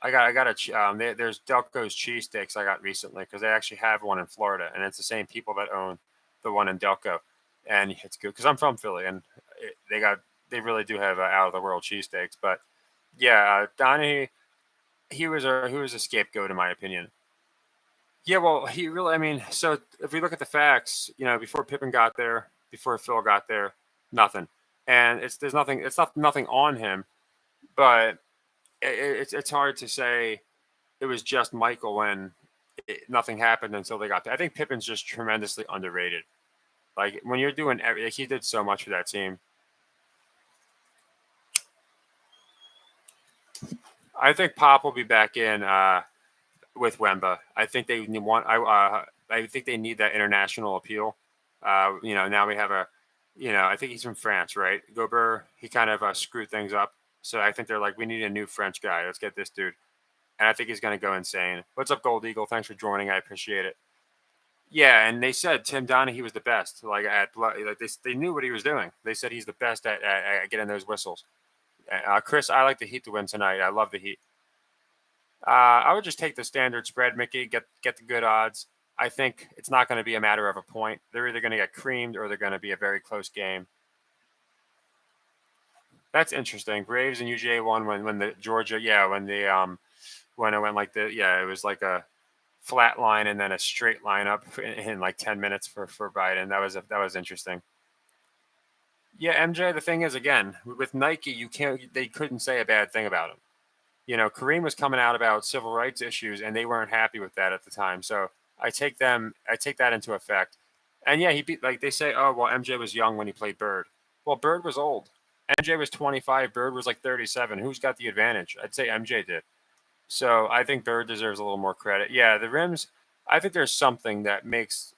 I got there's Delco's cheesesteaks I got recently because they actually have one in Florida, and it's the same people that own the one in Delco, and it's good because I'm from Philly, and they really do have out of the world cheesesteaks. But yeah, Donnie, he was a scapegoat in my opinion. Yeah, well, he really. I mean, so if we look at the facts, before Pippen got there, before Phil got there, nothing, and there's nothing. It's not nothing on him, but it's hard to say it was just Michael when nothing happened until they got there. I think Pippen's just tremendously underrated. Like when you're doing he did so much for that team. I think Pop will be back in with Wemba. I think they want. I think they need that international appeal. Now we have I think he's from France, right? Gobert. He kind of screwed things up. So I think they're like, we need a new French guy. Let's get this dude. And I think he's going to go insane. What's up, Gold Eagle? Thanks for joining. I appreciate it. Yeah, and they said Tim Donaghy was the best. Like like they knew what he was doing. They said he's the best at getting those whistles. Chris, I like the Heat to win tonight. I love the Heat. I would just take the standard spread, Mickey. Get the good odds. I think it's not going to be a matter of a point. They're either going to get creamed or they're going to be a very close game. That's interesting. Braves and UGA won when the Georgia, yeah, when it went like it was like a flat line and then a straight line up in like 10 minutes for Biden. That was interesting. Yeah, MJ. The thing is, again, with Nike, they couldn't say a bad thing about him. Kareem was coming out about civil rights issues, and they weren't happy with that at the time. So I take that into effect. And yeah, he beat like they say, oh well, MJ was young when he played Bird. Well, Bird was old. MJ was 25. Bird was like 37. Who's got the advantage? I'd say MJ did. So I think Bird deserves a little more credit. Yeah, the rims. I think there's something that makes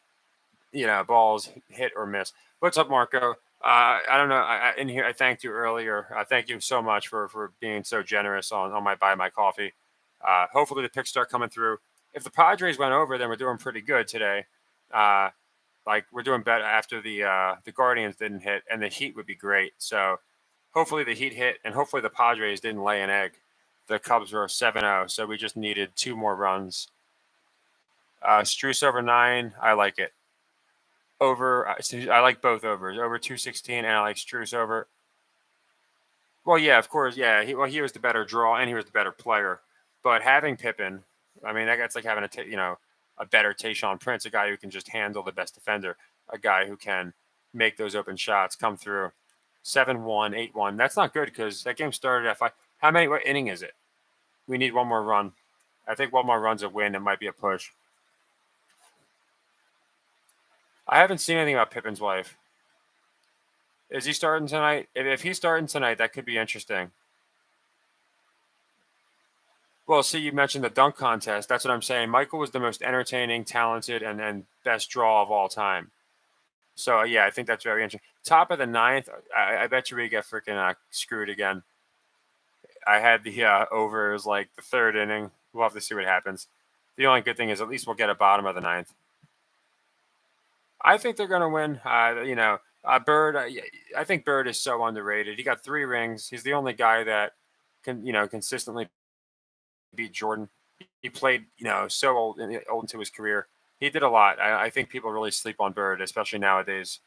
balls hit or miss. What's up, Marco? I don't know. In here, I thanked you earlier. Thank you so much for being so generous on my buy my coffee. Hopefully the picks start coming through. If the Padres went over, then we're doing pretty good today. Uh, like we're doing better after the Guardians didn't hit, and the Heat would be great. So hopefully the Heat hit, and hopefully the Padres didn't lay an egg. The Cubs were 7-0, so we just needed two more runs. Struce over 9, I like it. Over, I like both overs. Over 216, and I like Struce over. Well, yeah, of course, yeah. He was the better draw, and he was the better player. But having Pippen, I mean, that's like having a better Tayshaun Prince, a guy who can just handle the best defender, a guy who can make those open shots come through. 7-1, 8-1. That's not good because that game started at 5. What inning is it? We need one more run. I think one more run's a win. It might be a push. I haven't seen anything about Pippen's wife. Is he starting tonight? If he's starting tonight, that could be interesting. Well, see, you mentioned the dunk contest. That's what I'm saying. Michael was the most entertaining, talented, and best draw of all time. So, yeah, I think that's very interesting. Top of the ninth, I bet you we get freaking screwed again. I had the over. It was like the third inning. We'll have to see what happens. The only good thing is at least we'll get a bottom of the ninth. I think they're going to win. Bird. I think Bird is so underrated. He got 3 rings. He's the only guy that can consistently beat Jordan. He played so old into his career. He did a lot. I think people really sleep on Bird, especially nowadays.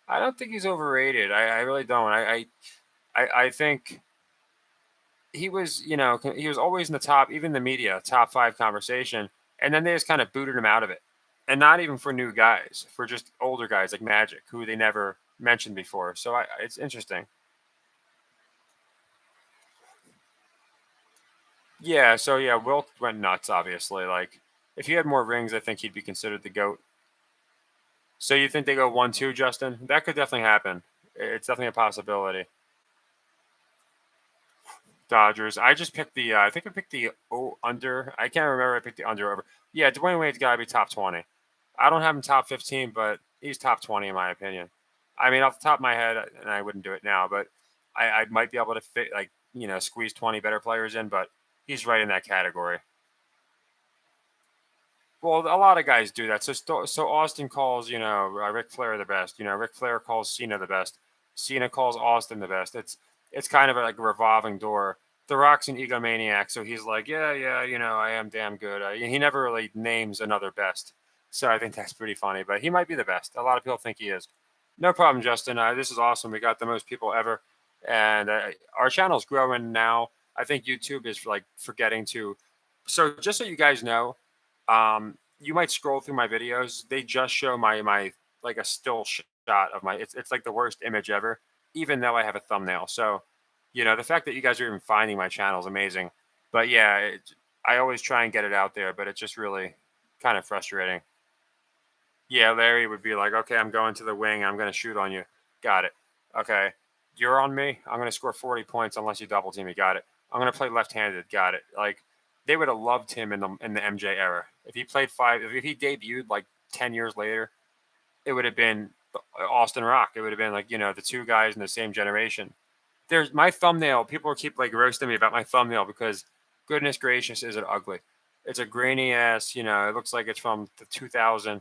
I don't think he's overrated. I really don't. I think he was always in the top, even the media, top 5 conversation, and then they just kind of booted him out of it. And not even for new guys, for just older guys like Magic, who they never mentioned before. So it's interesting. Yeah. So yeah, Wilt went nuts. Obviously, like if he had more rings, I think he'd be considered the goat. So you think they go 1-2, Justin? That could definitely happen. It's definitely a possibility. Dodgers. I just picked the. I think I picked the under. I can't remember. I picked the under over. Yeah, Dwayne Wade's got to be top 20. I don't have him top 15, but he's top 20 in my opinion. I mean, off the top of my head, and I wouldn't do it now, but I might be able to fit squeeze 20 better players in, but he's right in that category. Well, a lot of guys do that. So Austin calls Ric Flair the best. Ric Flair calls Cena the best. Cena calls Austin the best. It's kind of like a revolving door. The Rock's an egomaniac, so he's like, yeah, I am damn good. He never really names another best, so I think that's pretty funny. But he might be the best. A lot of people think he is. No problem, Justin. This is awesome. We got the most people ever, and our channel's growing now. I think YouTube is like forgetting to. So just so you guys know, you might scroll through my videos. They just show my like a still shot of my. It's like the worst image ever, even though I have a thumbnail. So, the fact that you guys are even finding my channel is amazing. But yeah, I always try and get it out there, but it's just really kind of frustrating. Yeah, Larry would be like, okay, I'm going to the wing. I'm going to shoot on you. Got it. Okay. You're on me. I'm going to score 40 points unless you double team me. Got it. I'm going to play left-handed. Got it. Like they would have loved him in the MJ era. If he played if he debuted like 10 years later, it would have been Austin Rock. It would have been like, the two guys in the same generation. There's my thumbnail. People keep like roasting me about my thumbnail because goodness gracious, is it ugly. It's a grainy ass, it looks like it's from the 2000.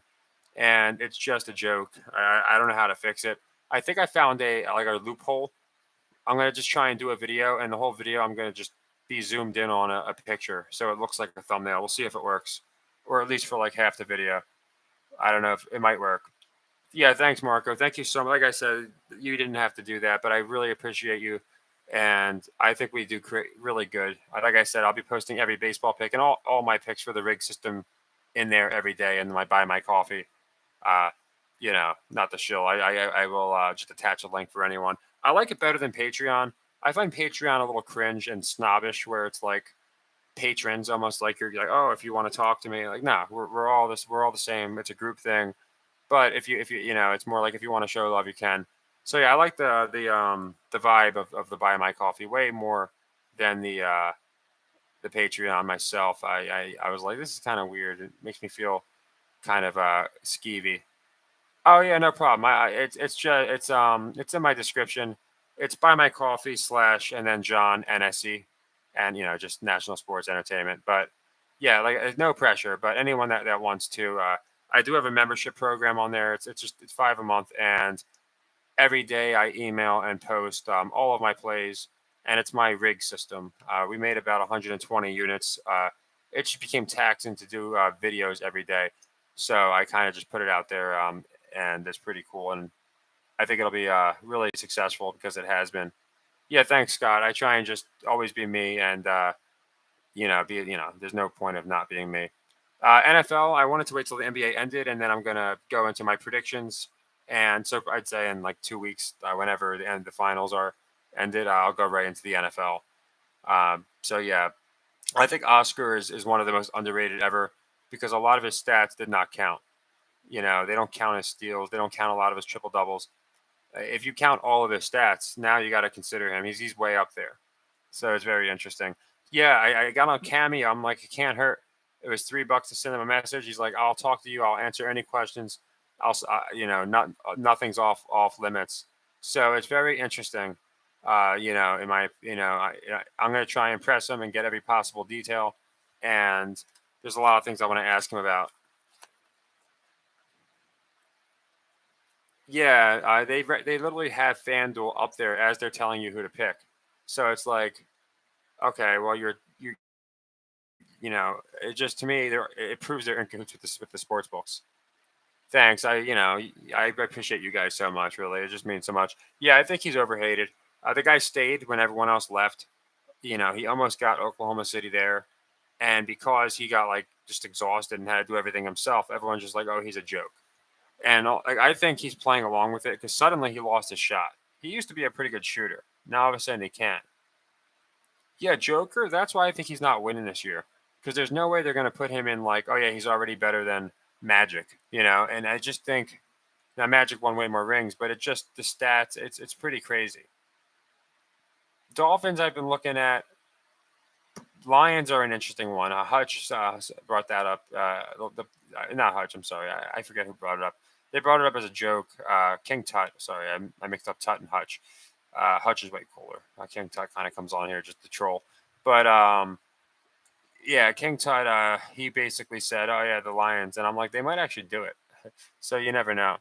and it's just a joke. I don't know how to fix it. I think I found a loophole. I'm gonna just try and do a video, and the whole video I'm gonna just be zoomed in on a picture, so it looks like a thumbnail. We'll see if it works, or at least for like half the video. I don't know if it might work. Yeah, thanks, Marco. Thank you so much. Like I said, you didn't have to do that, but I really appreciate you, and I think we do really good. Like I said, I'll be posting every baseball pick and all my picks for the rig system in there every day, and my buy my coffee. Uh, not the shill. I will just attach a link for anyone. I like it better than Patreon. I find Patreon a little cringe and snobbish, where it's like patrons, almost like you're like, oh, if you want to talk to me, like, nah, we're all the same. It's a group thing. But if you it's more like if you want to show love, you can. So yeah, I like the vibe of the buy my coffee way more than the Patreon myself. I was like, this is kind of weird. It makes me feel kind of skeevy. Oh yeah, no problem. It's just it's in my description. It's buy my coffee slash and then John NSE, and just National Sports Entertainment. But yeah, like no pressure. But anyone that wants to, I do have a membership program on there. It's $5 a month, and every day I email and post all of my plays, and it's my rig system. We made about 120 units. It just became taxing to do videos every day, so I kind of just put it out there, and it's pretty cool. And I think it'll be really successful because it has been. Yeah, thanks, Scott. I try and just always be me, and there's no point of not being me. NFL, I wanted to wait till the NBA ended, and then I'm gonna go into my predictions. And so I'd say in like 2 weeks, whenever the end the finals are ended, I'll go right into the NFL. So yeah, I think Oscar is one of the most underrated ever because a lot of his stats did not count. They don't count his steals, they don't count a lot of his triple doubles. If you count all of his stats, now you got to consider him. He's way up there. So it's very interesting. Yeah, I got on Cameo. I'm like, it can't hurt. It was $3 to send him a message. He's like, I'll talk to you. I'll answer any questions. Nothing's off limits. So it's very interesting. In my, I'm gonna try and press him and get every possible detail. And there's a lot of things I want to ask him about. Yeah, they literally have FanDuel up there as they're telling you who to pick. So it's like, okay, well it just to me it proves they're in cahoots with the sports books. Thanks. I appreciate you guys so much. Really, it just means so much. Yeah, I think he's overhated. The guy stayed when everyone else left. He almost got Oklahoma City there, and because he got like just exhausted and had to do everything himself, everyone's just like, oh, he's a joke. And like I think he's playing along with it because suddenly he lost his shot. He used to be a pretty good shooter. Now all of a sudden he can't. Yeah, Joker. That's why I think he's not winning this year because there's no way they're going to put him in like, oh yeah, he's already better than Magic, And I just think now Magic won way more rings, but it just the stats. It's pretty crazy. Dolphins. I've been looking at. Lions are an interesting one. Hutch brought that up. Not Hutch. I'm sorry. I forget who brought it up. They brought it up as a joke. King Tut. Sorry, I mixed up Tut and Hutch. Hutch is way cooler. King Tut kind of comes on here just to troll. But yeah, King Tut. He basically said, "Oh yeah, the Lions," and I'm like, they might actually do it. So you never know.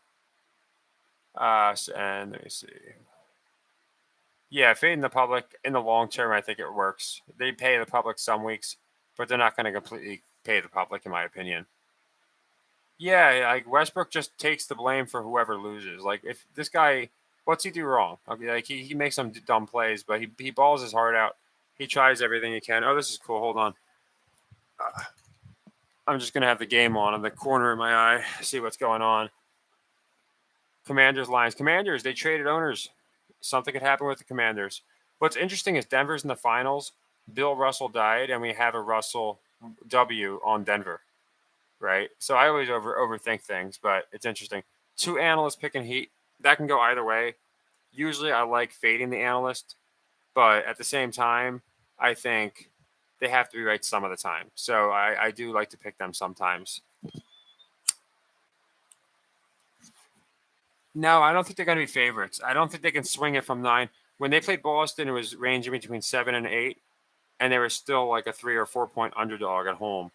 And let me see. Yeah, fading the public in the long term, I think it works. They pay the public some weeks, but they're not going to completely pay the public, in my opinion. Yeah, like Westbrook just takes the blame for whoever loses. Like if this guy, what's he do wrong? Okay, like he makes some dumb plays, but he balls his heart out. He tries everything he can. Oh, this is cool. Hold on. I'm just gonna have the game on in the corner of my eye. See what's going on. Commanders, Lions, Commanders. They traded owners. Something could happen with the Commanders. What's interesting is Denver's in the finals. Bill Russell died, and we have a Russell W on Denver, right? So I always overthink things, but it's interesting. Two analysts picking Heat. That can go either way. Usually, I like fading the analyst, but at the same time, I think they have to be right some of the time. So I do like to pick them sometimes. No, I don't think they're going to be favorites. I don't think they can swing it from 9. When they played Boston, it was ranging between 7 and 8, and they were still like a 3 or 4 point underdog at home.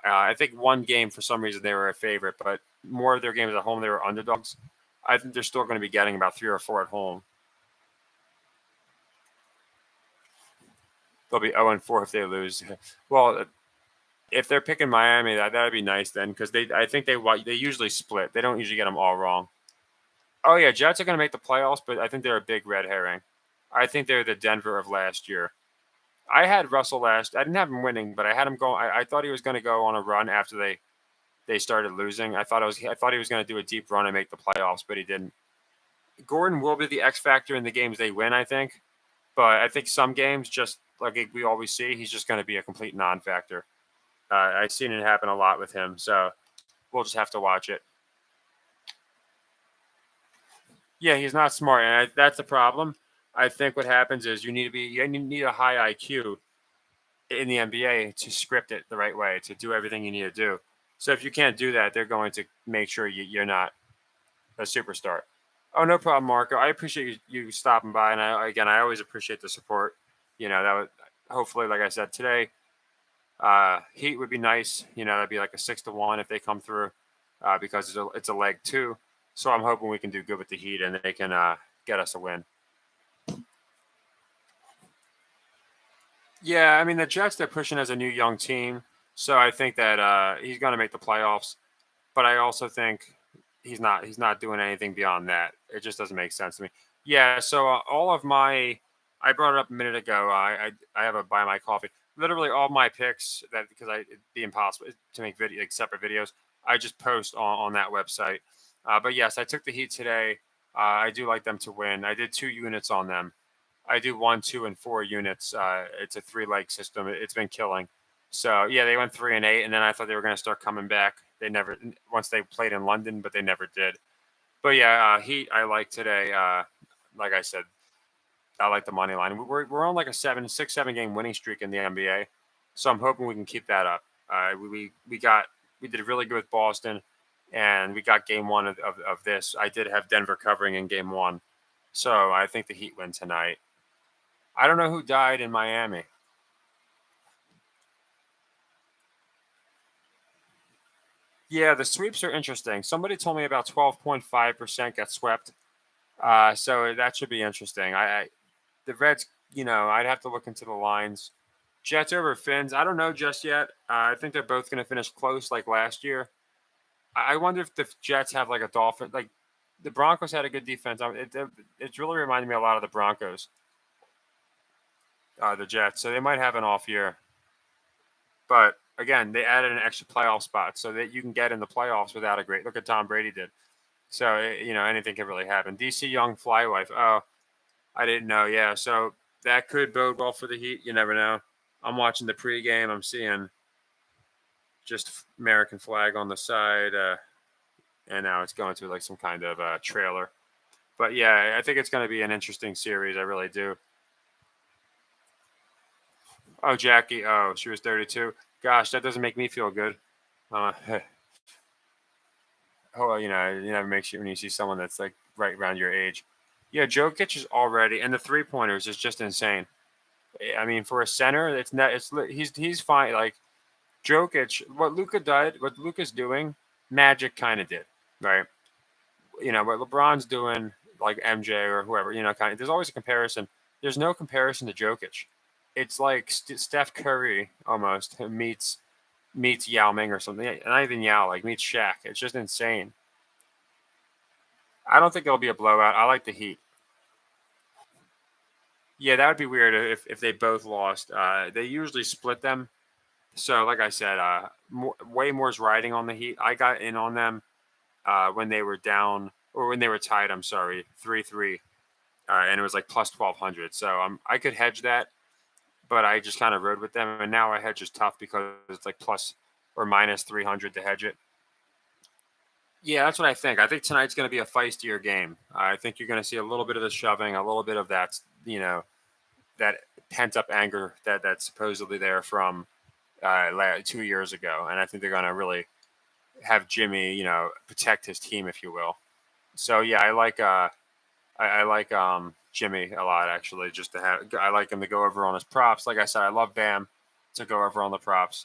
I think one game for some reason they were a favorite, but more of their games at home they were underdogs. I think they're still going to be getting about 3 or 4 at home. They'll be 0-4 if they lose. Well, if they're picking Miami, that'd be nice then, because I think they usually split. They don't usually get them all wrong. Oh yeah, Jets are going to make the playoffs, but I think they're a big red herring. I think they're the Denver of last year. I had Russell last. I didn't have him winning, but I had him go. I thought he was going to go on a run after they started losing. I thought he was going to do a deep run and make the playoffs, but he didn't. Gordon will be the X factor in the games they win, I think. But I think some games, just like we always see, he's just going to be a complete non-factor. I've seen it happen a lot with him, so we'll just have to watch it. Yeah, he's not smart, and that's the problem. I think what happens is you need a high IQ in the NBA to script it the right way, to do everything you need to do. So if you can't do that, they're going to make sure you're not a superstar. Oh, no problem, Marco. I appreciate you stopping by, and I always appreciate the support. That would hopefully, like I said today, Heat would be nice. That'd be like a 6-1 if they come through, because it's a leg too. So I'm hoping we can do good with the Heat and they can get us a win. Yeah, I mean the Jets they're pushing as a new young team, so I think that he's going to make the playoffs. But I also think he's not doing anything beyond that. It just doesn't make sense to me. Yeah, so all of my I brought it up a minute ago. I have a buy my coffee. Literally all my picks that because it'd be impossible to make like separate videos. I just post on that website. But yes, I took the Heat today. I do like them to win. I did 2 units on them. I do 1, 2, and 4 units. It's a 3-leg system. It's been killing. So yeah, they went 3-8, and then I thought they were going to start coming back. They never once they played in London, but they never did. But yeah, Heat I like today. Like I said, I like the money line. We're on like a 7 game winning streak in the NBA, so I'm hoping we can keep that up. We did really good with Boston, and we got game one of this. I did have Denver covering in game one, so I think the Heat win tonight. I don't know who died in Miami. Yeah, the sweeps are interesting. Somebody told me about 12.5% got swept. So that should be interesting. The Reds, I'd have to look into the lines. Jets over Finns. I don't know just yet. I think they're both going to finish close like last year. I wonder if the Jets have like a Dolphin. Like the Broncos had a good defense. It's really reminded me a lot of the Broncos, the Jets. So they might have an off year. But again, they added an extra playoff spot so that you can get in the playoffs without a great look at Tom Brady did. So anything can really happen. DC Young Flywife. Oh, I didn't know. Yeah, so that could bode well for the Heat. You never know. I'm watching the pregame. I'm seeing just American flag on the side, and now it's going to like some kind of trailer. But yeah, I think it's going to be an interesting series. I really do. Oh, Jackie. Oh, she was 32. Gosh, that doesn't make me feel good. Uh, oh, it never makes you when you see someone that's like right around your age. Yeah, Jokic is already, and the 3 pointers is just insane. I mean, for a center, it's not. He's fine. Like Jokic, what Luka's doing, Magic kind of did, right? What LeBron's doing, like MJ or whoever, kind of. There's always a comparison. There's no comparison to Jokic. It's like Steph Curry almost meets Yao Ming or something. Not even Yao, like meets Shaq. It's just insane. I don't think it'll be a blowout. I like the Heat. Yeah, that would be weird if they both lost. They usually split them. So, like I said, way more's riding on the Heat. I got in on them when they were down or when they were tied. I'm sorry, 3-3, and it was like plus 1200. So I could hedge that, but I just kind of rode with them. And now I hedge is tough because it's like plus or minus 300 to hedge it. Yeah, that's what I think. I think tonight's going to be a feistier game. I think you're going to see a little bit of the shoving, a little bit of that, that pent up anger that's supposedly there from 2 years ago, and I think they're going to really have Jimmy, protect his team, if you will. So yeah, I like Jimmy a lot actually. I like him to go over on his props. Like I said, I love Bam to go over on the props.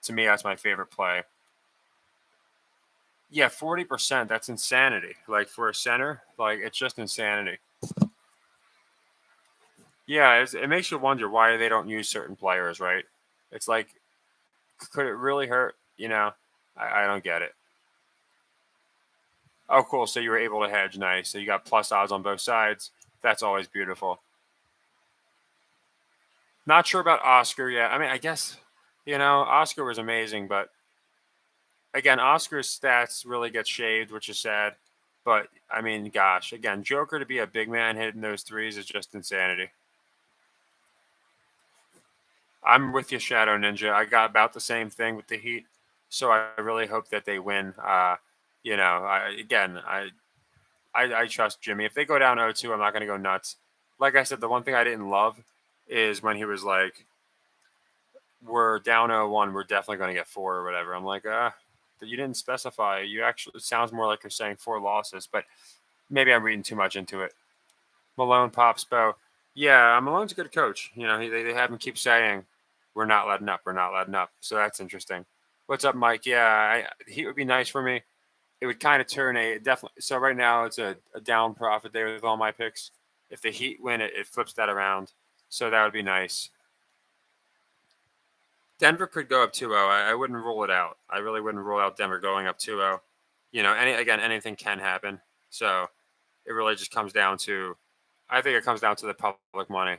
To me, that's my favorite play. Yeah, 40%. That's insanity. Like for a center, like it's just insanity. Yeah, it makes you wonder why they don't use certain players, right? It's like, could it really hurt? I don't get it. Oh, cool. So you were able to hedge. Nice. So you got plus odds on both sides. That's always beautiful. Not sure about Oscar yet. I mean, I guess, Oscar was amazing, but again, Oscar's stats really get shaved, which is sad. But I mean, gosh, again, Joker to be a big man hitting those threes is just insanity. I'm with you, Shadow Ninja. I got about the same thing with the Heat, so I really hope that they win. I trust Jimmy. If they go down 0-2, I'm not going to go nuts. Like I said, the one thing I didn't love is when he was like, "We're down 0-1. We're definitely going to get four or whatever." I'm like, you didn't specify. You actually, it sounds more like you're saying four losses, but maybe I'm reading too much into it. Malone pops Bo. Yeah, Malone's a good coach. They have him keep saying, "We're not letting up. We're not letting up." So that's interesting. What's up, Mike? Yeah, he would be nice for me. It would kind of turn a definitely. So right now it's a down profit there with all my picks. If the Heat win it, it flips that around. So that would be nice. Denver could go up 2-0. I wouldn't rule it out. I really wouldn't rule out Denver going up 2-0. Anything can happen. So it really just comes down to, I think it comes down to the public money.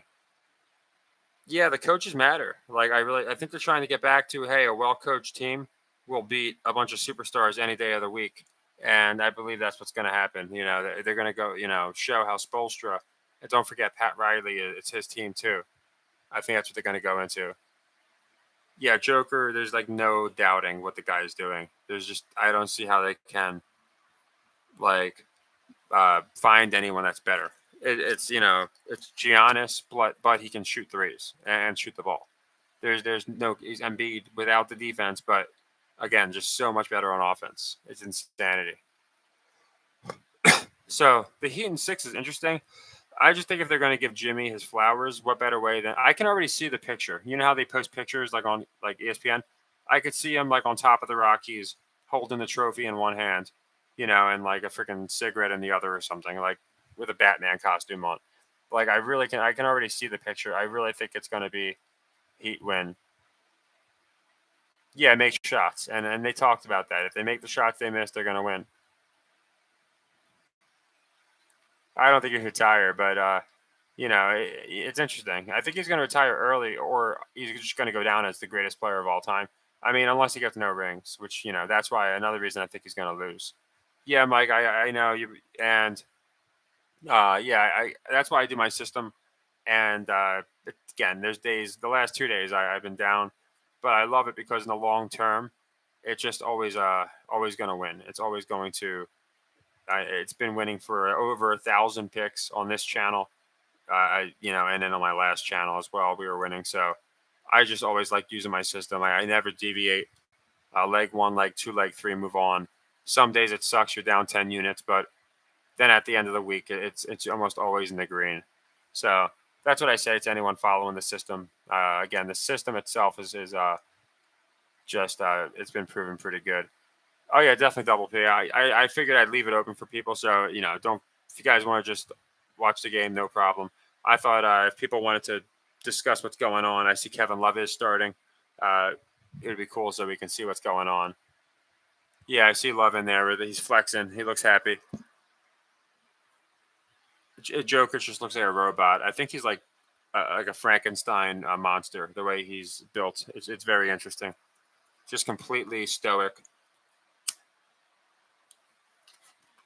Yeah, the coaches matter. Like I think they're trying to get back to, hey, a well-coached team will beat a bunch of superstars any day of the week, and I believe that's what's going to happen. They're going to go, show how Spoelstra, and don't forget Pat Riley, it's his team too. I think that's what they're going to go into. Yeah, Joker. There's like no doubting what the guy is doing. I don't see how they can like find anyone that's better. It's Giannis, but he can shoot threes and shoot the ball. He's Embiid without the defense, but again, just so much better on offense. It's insanity. So the Heat in 6 is interesting. I just think if they're going to give Jimmy his flowers, what better way than, I can already see the picture. You know how they post pictures like on like ESPN? I could see him like on top of the Rockies holding the trophy in one hand, and like a freaking cigarette in the other or something, like with a Batman costume on. Like I can already see the picture. I really think it's going to be Heat win. Yeah, make shots. And they talked about that. If they make the shots they miss, they're going to win. I don't think he'll retire, but it's interesting. I think he's going to retire early, or he's just going to go down as the greatest player of all time. I mean, unless he gets no rings, which that's why another reason I think he's going to lose. Yeah, Mike, I know you, and yeah, I that's why I do my system. And again, there's days, the last 2 days I've been down, but I love it because in the long term, it's just always going to win. It's always going to. It's been winning for over 1,000 picks on this channel, and then on my last channel as well, we were winning. So I just always like using my system. I never deviate. Leg one, leg two, leg three, move on. Some days it sucks. You're down 10 units, but then at the end of the week, it's almost always in the green. So that's what I say to anyone following the system. Again, the system itself is just it's been proven pretty good. Oh yeah, definitely double P. I figured I'd leave it open for people, so don't, if you guys want to just watch the game, no problem. I thought if people wanted to discuss what's going on, I see Kevin Love is starting. It would be cool so we can see what's going on. Yeah, I see Love in there. He's flexing. He looks happy. Joker just looks like a robot. I think he's like a Frankenstein monster. The way he's built, it's very interesting. Just completely stoic.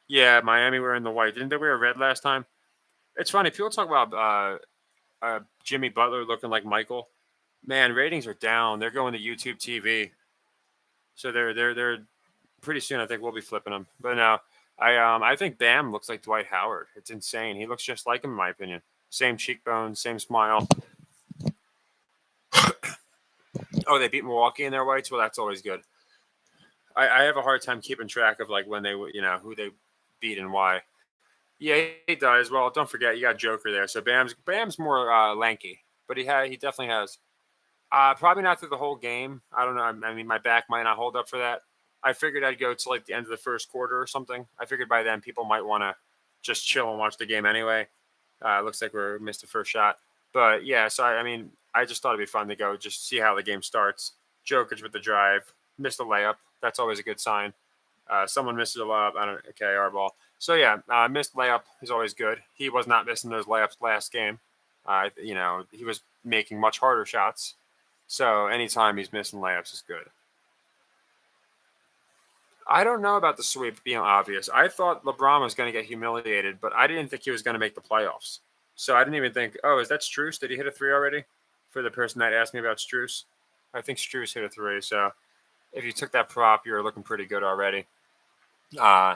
Yeah, Miami were in the white. Didn't they wear red last time? It's funny. People talk about Jimmy Butler looking like Michael. Man, ratings are down. They're going to YouTube TV, so they're pretty soon. I think we'll be flipping them. But no, I think Bam looks like Dwight Howard. It's insane. He looks just like him in my opinion. Same cheekbones, same smile. Oh, they beat Milwaukee in their whites. Well, that's always good. I have a hard time keeping track of like when they who they beat and why. Yeah, he does. Well, don't forget you got Joker there. So Bam's more lanky, but he definitely has. Probably not through the whole game. I don't know. I mean, my back might not hold up for that. I figured I'd go to like the end of the first quarter or something. I figured by then people might want to just chill and watch the game anyway. Looks like we missed the first shot, but yeah. So I mean, I just thought it'd be fun to go just see how the game starts. Jokic with the drive, missed a layup. That's always a good sign. Someone misses a layup. I don't. Okay, our ball. So yeah, missed layup is always good. He was not missing those layups last game. He was making much harder shots. So anytime he's missing layups is good. I don't know about the sweep being obvious. I thought LeBron was going to get humiliated, but I didn't think he was going to make the playoffs. So I didn't even think, oh, is that Struce? Did he hit a three already? For the person that asked me about Struce, I think Struce hit a three. So if you took that prop, you're looking pretty good already. Uh,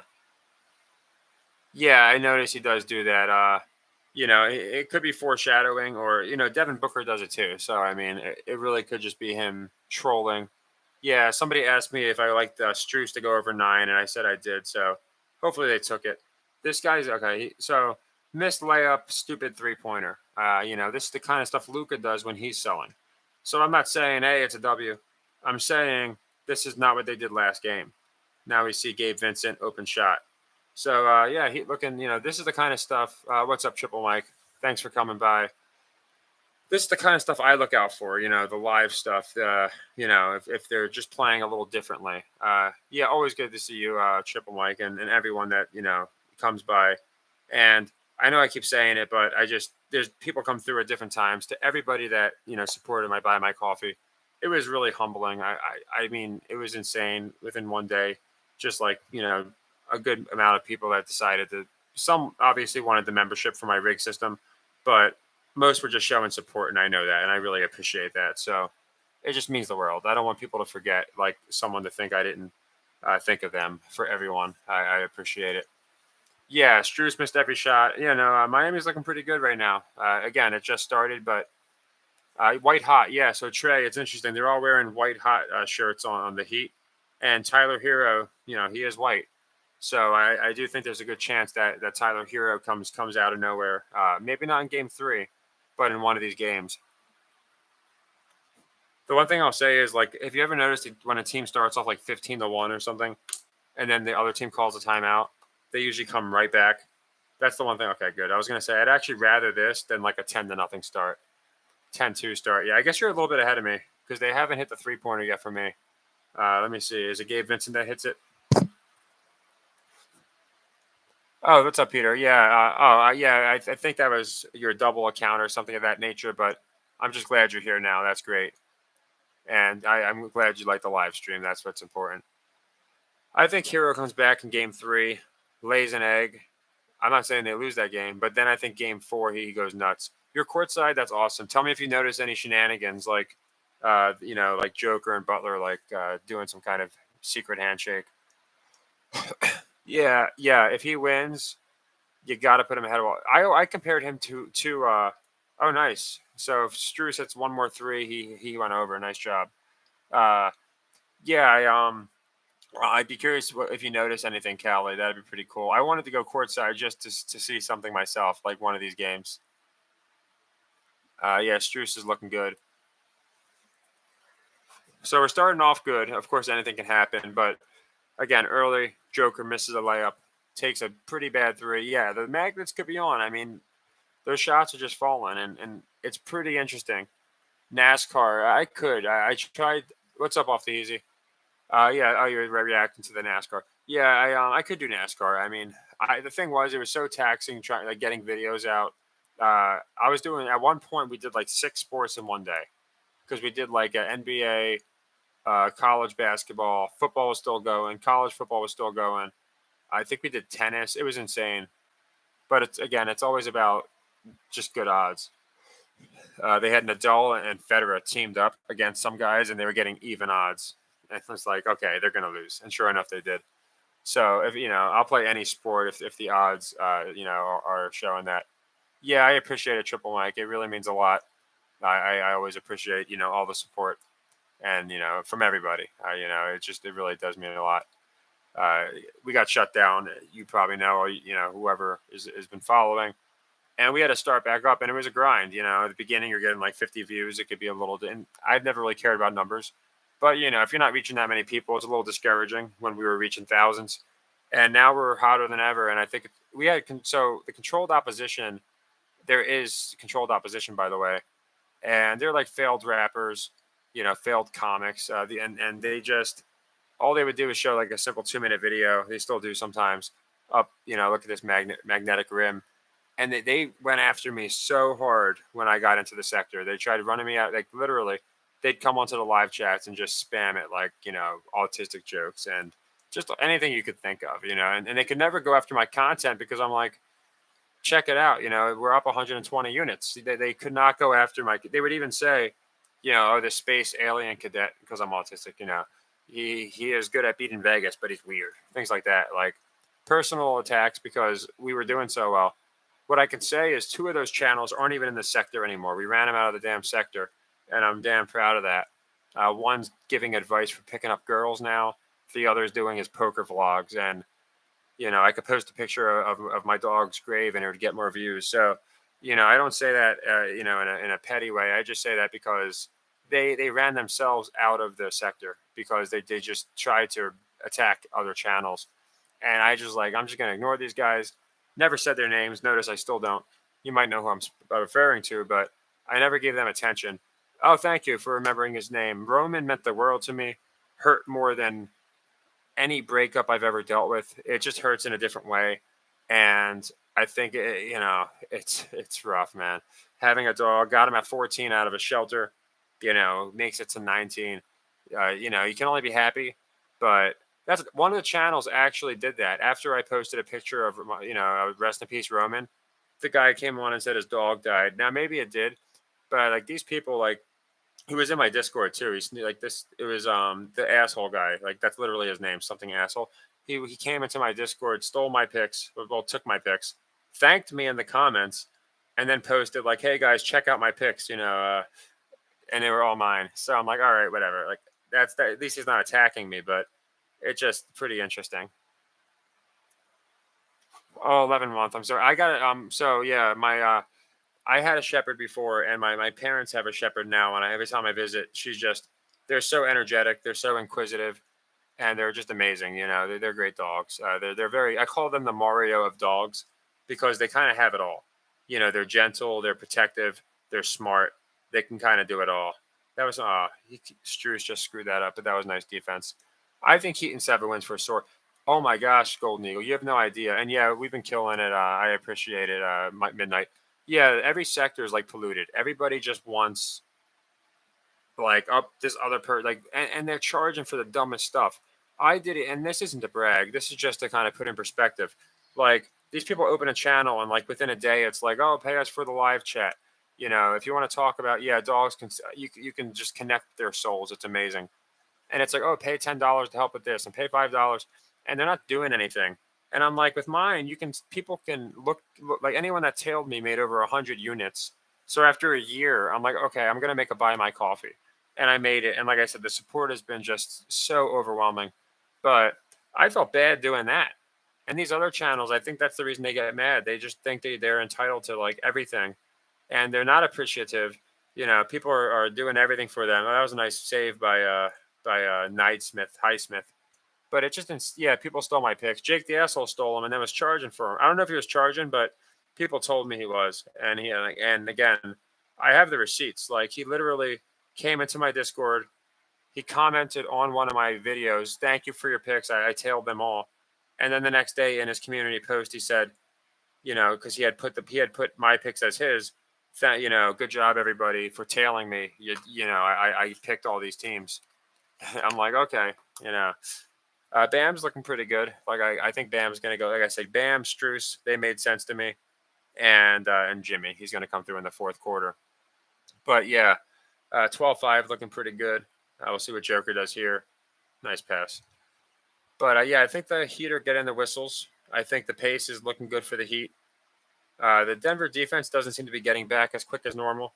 yeah, I noticed he does do that. It could be foreshadowing, or Devin Booker does it too. So I mean, it really could just be him trolling. Yeah, somebody asked me if I liked Struce to go over 9, and I said I did. So hopefully they took it. This guy's okay. So missed layup, stupid 3-pointer. This is the kind of stuff Luca does when he's selling. So I'm not saying, hey, it's a W. I'm saying this is not what they did last game. Now we see Gabe Vincent open shot. So yeah, he looking. This is the kind of stuff. What's up, Triple Mike? Thanks for coming by. This is the kind of stuff I look out for. The live stuff. If they're just playing a little differently. Yeah, always good to see you, Triple Mike, and everyone that comes by. And I know I keep saying it, but there's people come through at different times. To everybody that supported my buy my coffee, it was really humbling. I mean, it was insane within one day. Just like a good amount of people that decided to. Some obviously wanted the membership for my rig system, but most were just showing support, and I know that, and I really appreciate that. So it just means the world. I don't want people to forget, like someone to think I didn't think of them. For everyone, I appreciate it. Yeah, Struce missed every shot. Miami's looking pretty good right now. Again, it just started, but white hot. Yeah, so Trey, it's interesting. They're all wearing white hot shirts on the Heat, and Tyler Hero, he is white. So I do think there's a good chance that Tyler Hero comes out of nowhere. Maybe not in Game 3, but in one of these games. The one thing I'll say is, like, if you ever noticed when a team starts off like 15-1 or something, and then the other team calls a timeout, they usually come right back. That's the one thing. Okay, good. I was gonna say I'd actually rather this than like a 10-0 start, 10-2 start. Yeah, I guess you're a little bit ahead of me because they haven't hit the 3-pointer yet for me. Let me see. Is it Gabe Vincent that hits it? Oh, what's up, Peter? Yeah. Yeah. I think that was your double account or something of that nature. But I'm just glad you're here now. That's great, and I'm glad you like the live stream. That's what's important. I think Hero comes back in Game 3, lays an egg. I'm not saying they lose that game, but then I think Game 4 he goes nuts. Your courtside, that's awesome. Tell me if you notice any shenanigans, like like Joker and Butler, like doing some kind of secret handshake. Yeah, yeah. If he wins, you got to put him ahead of all. I compared him to. Oh, nice. So if Struce hits one more three, he went over. Nice job. Uh, yeah. I'd be curious if you notice anything, Callie. That'd be pretty cool. I wanted to go courtside just to see something myself, like one of these games. Yeah, Struce is looking good. So we're starting off good. Of course, anything can happen, but again, early Joker misses a layup, takes a pretty bad three. Yeah, the magnets could be on. I mean, those shots are just falling, and it's pretty interesting. NASCAR, I could. I tried. What's up off the easy? Yeah. Oh, you're reacting to the NASCAR. Yeah, I could do NASCAR. I mean, the thing was, it was so taxing trying like getting videos out. I was doing at one point we did like 6 sports in one day because we did like NBA, college basketball, football was still going, college football was still going. I think we did tennis. It was insane. But it's always about just good odds. They had Nadal and Federer teamed up against some guys, and they were getting even odds. And it was like, okay, they're going to lose, and sure enough, they did. So if I'll play any sport if the odds are showing that. Yeah, I appreciate it, Triple Mike. It really means a lot. I always appreciate all the support and from everybody. It really does mean a lot. We got shut down. You probably know, or whoever has been following. and we had to start back up, and it was a grind. At the beginning, you're getting like 50 views. It could be a little, and I've never really cared about numbers, but if you're not reaching that many people, it's a little discouraging when we were reaching thousands, and now we're hotter than ever. And I think we had so the controlled opposition. There is controlled opposition, by the way, and they're like failed rappers, failed comics. And they just all they would do is show like a simple 2 minute video. They still do sometimes. Up, look at this magnetic rim, and they went after me so hard when I got into the sector. They tried running me out, like literally. They'd come onto the live chats and just spam it like autistic jokes and just anything you could think of, and they could never go after my content because I'm like, check it out. We're up 120 units. They could not go after my. They would even say, oh, the space alien cadet because I'm autistic. He is good at beating Vegas, but he's weird. Things like that, like personal attacks because we were doing so well. What I can say is 2 of those channels aren't even in the sector anymore. We ran them out of the damn sector, and I'm damn proud of that. One's giving advice for picking up girls now. The other's doing his poker vlogs, and I could post a picture of my dog's grave and it would get more views. So, I don't say that, in a petty way. I just say that because they ran themselves out of the sector because they just tried to attack other channels. And I'm just going to ignore these guys. Never said their names. Notice I still don't. You might know who I'm referring to, but I never gave them attention. Oh, thank you for remembering his name. Roman meant the world to me. Hurt more than any breakup I've ever dealt with. It just hurts in a different way, and I think it's rough, man. Having a dog, got him at 14 out of a shelter, makes it to 19. You can only be happy, but that's one of the channels actually did that after I posted a picture of rest in peace Roman. The guy came on and said his dog died. Now maybe it did, but like these people like he was in my Discord too. He's like this. It was the asshole guy. Like that's literally his name. Something asshole. He came into my Discord, stole my pics. Well, took my pics, thanked me in the comments, and then posted like, "Hey guys, check out my pics." And they were all mine. So I'm like, all right, whatever. Like that's that. At least he's not attacking me, but it's just pretty interesting. Oh, 11 month. I'm sorry. I got it. So yeah, my I had a shepherd before, and my parents have a shepherd now. And every time I visit, they're so energetic, they're so inquisitive, and they're just amazing. They're great dogs. They're very. I call them the Mario of dogs because they kind of have it all. They're gentle, they're protective, they're smart. They can kind of do it all. That was Struce just screwed that up, but that was nice defense. I think Heaton 7 wins for sure. Oh my gosh, Golden Eagle, you have no idea. And yeah, we've been killing it. I appreciate it. Midnight. Yeah, every sector is like polluted. Everybody just wants like up this other like, and they're charging for the dumbest stuff. I did it, and this isn't to brag. This is just to kind of put in perspective. Like these people open a channel, and like within a day, it's like, oh, pay us for the live chat. If you want to talk about, yeah, dogs can you can just connect their souls. It's amazing. And it's like, oh, pay $10 to help with this and pay $5, and they're not doing anything. And I'm like, with mine, people can look like anyone that tailed me made over 100 units. So after a year, I'm like, okay, I'm gonna make a buy my coffee, and I made it. And like I said, the support has been just so overwhelming. But I felt bad doing that. And these other channels, I think that's the reason they get mad. They just think they're entitled to like everything, and they're not appreciative. People are doing everything for them. That was a nice save by Highsmith. But it just didn't. Yeah, people stole my picks. Jake the asshole stole them and then was charging for them. I don't know if he was charging, but people told me he was. And again, I have the receipts. Like he literally came into my Discord. He commented on one of my videos. Thank you for your picks. I tailed them all. And then the next day in his community post, he said, because he had put my picks as his. Good job everybody for tailing me. I picked all these teams. I'm like, okay, Bam's looking pretty good. Like I think Bam's gonna go. Like I said, Bam, Struce, they made sense to me, and Jimmy, he's gonna come through in the fourth quarter. But yeah, 12-5 looking pretty good. We'll see what Joker does here. Nice pass. But yeah, I think the Heat are getting the whistles. I think the pace is looking good for the Heat. The Denver defense doesn't seem to be getting back as quick as normal.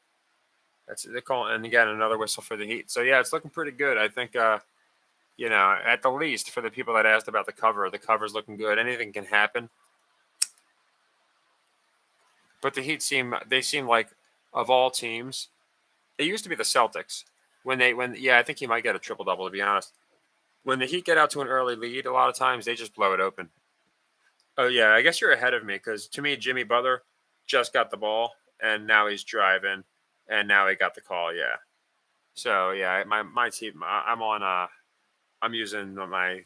They're calling, and again another whistle for the Heat. So yeah, it's looking pretty good. I think at the least for the people that asked about the cover's looking good. Anything can happen. But the Heat seem like, of all teams, it used to be the Celtics when yeah, I think he might get a triple double, to be honest. When the Heat get out to an early lead, a lot of times they just blow it open. Oh yeah, I guess you're ahead of me because to me, Jimmy Butler just got the ball and now he's driving, and now he got the call. Yeah. So yeah, my team, I'm on. I'm using my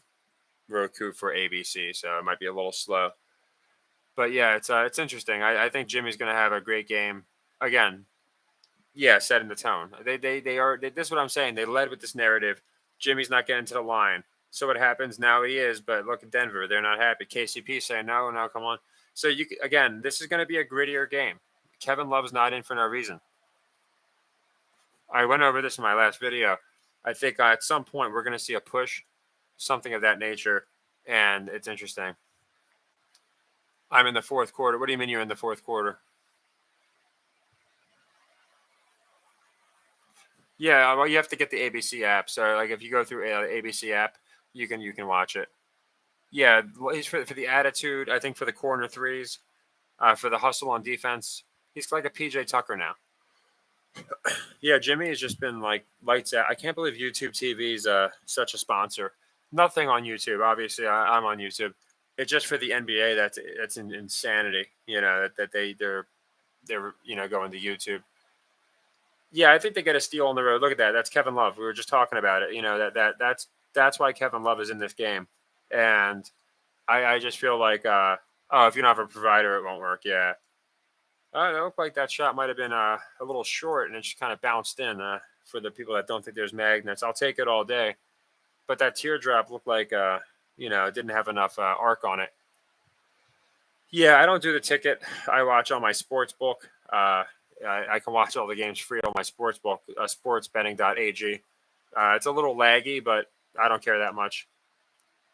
Roku for ABC, so it might be a little slow. But yeah, it's interesting. I think Jimmy's going to have a great game again. Yeah, setting the tone. This is what I'm saying. They led with this narrative. Jimmy's not getting to the line. So what happens now? He is, but look at Denver. They're not happy. KCP saying no, no, come on. So again, this is going to be a grittier game. Kevin Love's not in for no reason. I went over this in my last video. I think at some point we're going to see a push, something of that nature, and it's interesting. I'm in the fourth quarter. What do you mean you're in the fourth quarter? Yeah, well, you have to get the ABC app. So, like, if you go through the ABC app, you can watch it. Yeah, he's for the attitude. I think for the corner threes, for the hustle on defense, he's like a PJ Tucker now. Yeah, Jimmy has just been like lights out. I can't believe YouTube TV is such a sponsor. Nothing on YouTube. Obviously, I'm on YouTube. It's just for the NBA. That's insanity. That they're going to YouTube. Yeah, I think they get a steal on the road. Look at that. That's Kevin Love. We were just talking about it. That's why Kevin Love is in this game. And I just feel like if you don't have a provider, it won't work. Yeah. It looked like that shot might have been a little short, and it just kind of bounced in. For the people that don't think there's magnets, I'll take it all day. But that teardrop looked like it didn't have enough arc on it. Yeah, I don't do the ticket. I watch on my sports book. I can watch all the games free on my sports book, sportsbetting.ag. It's a little laggy, but I don't care that much.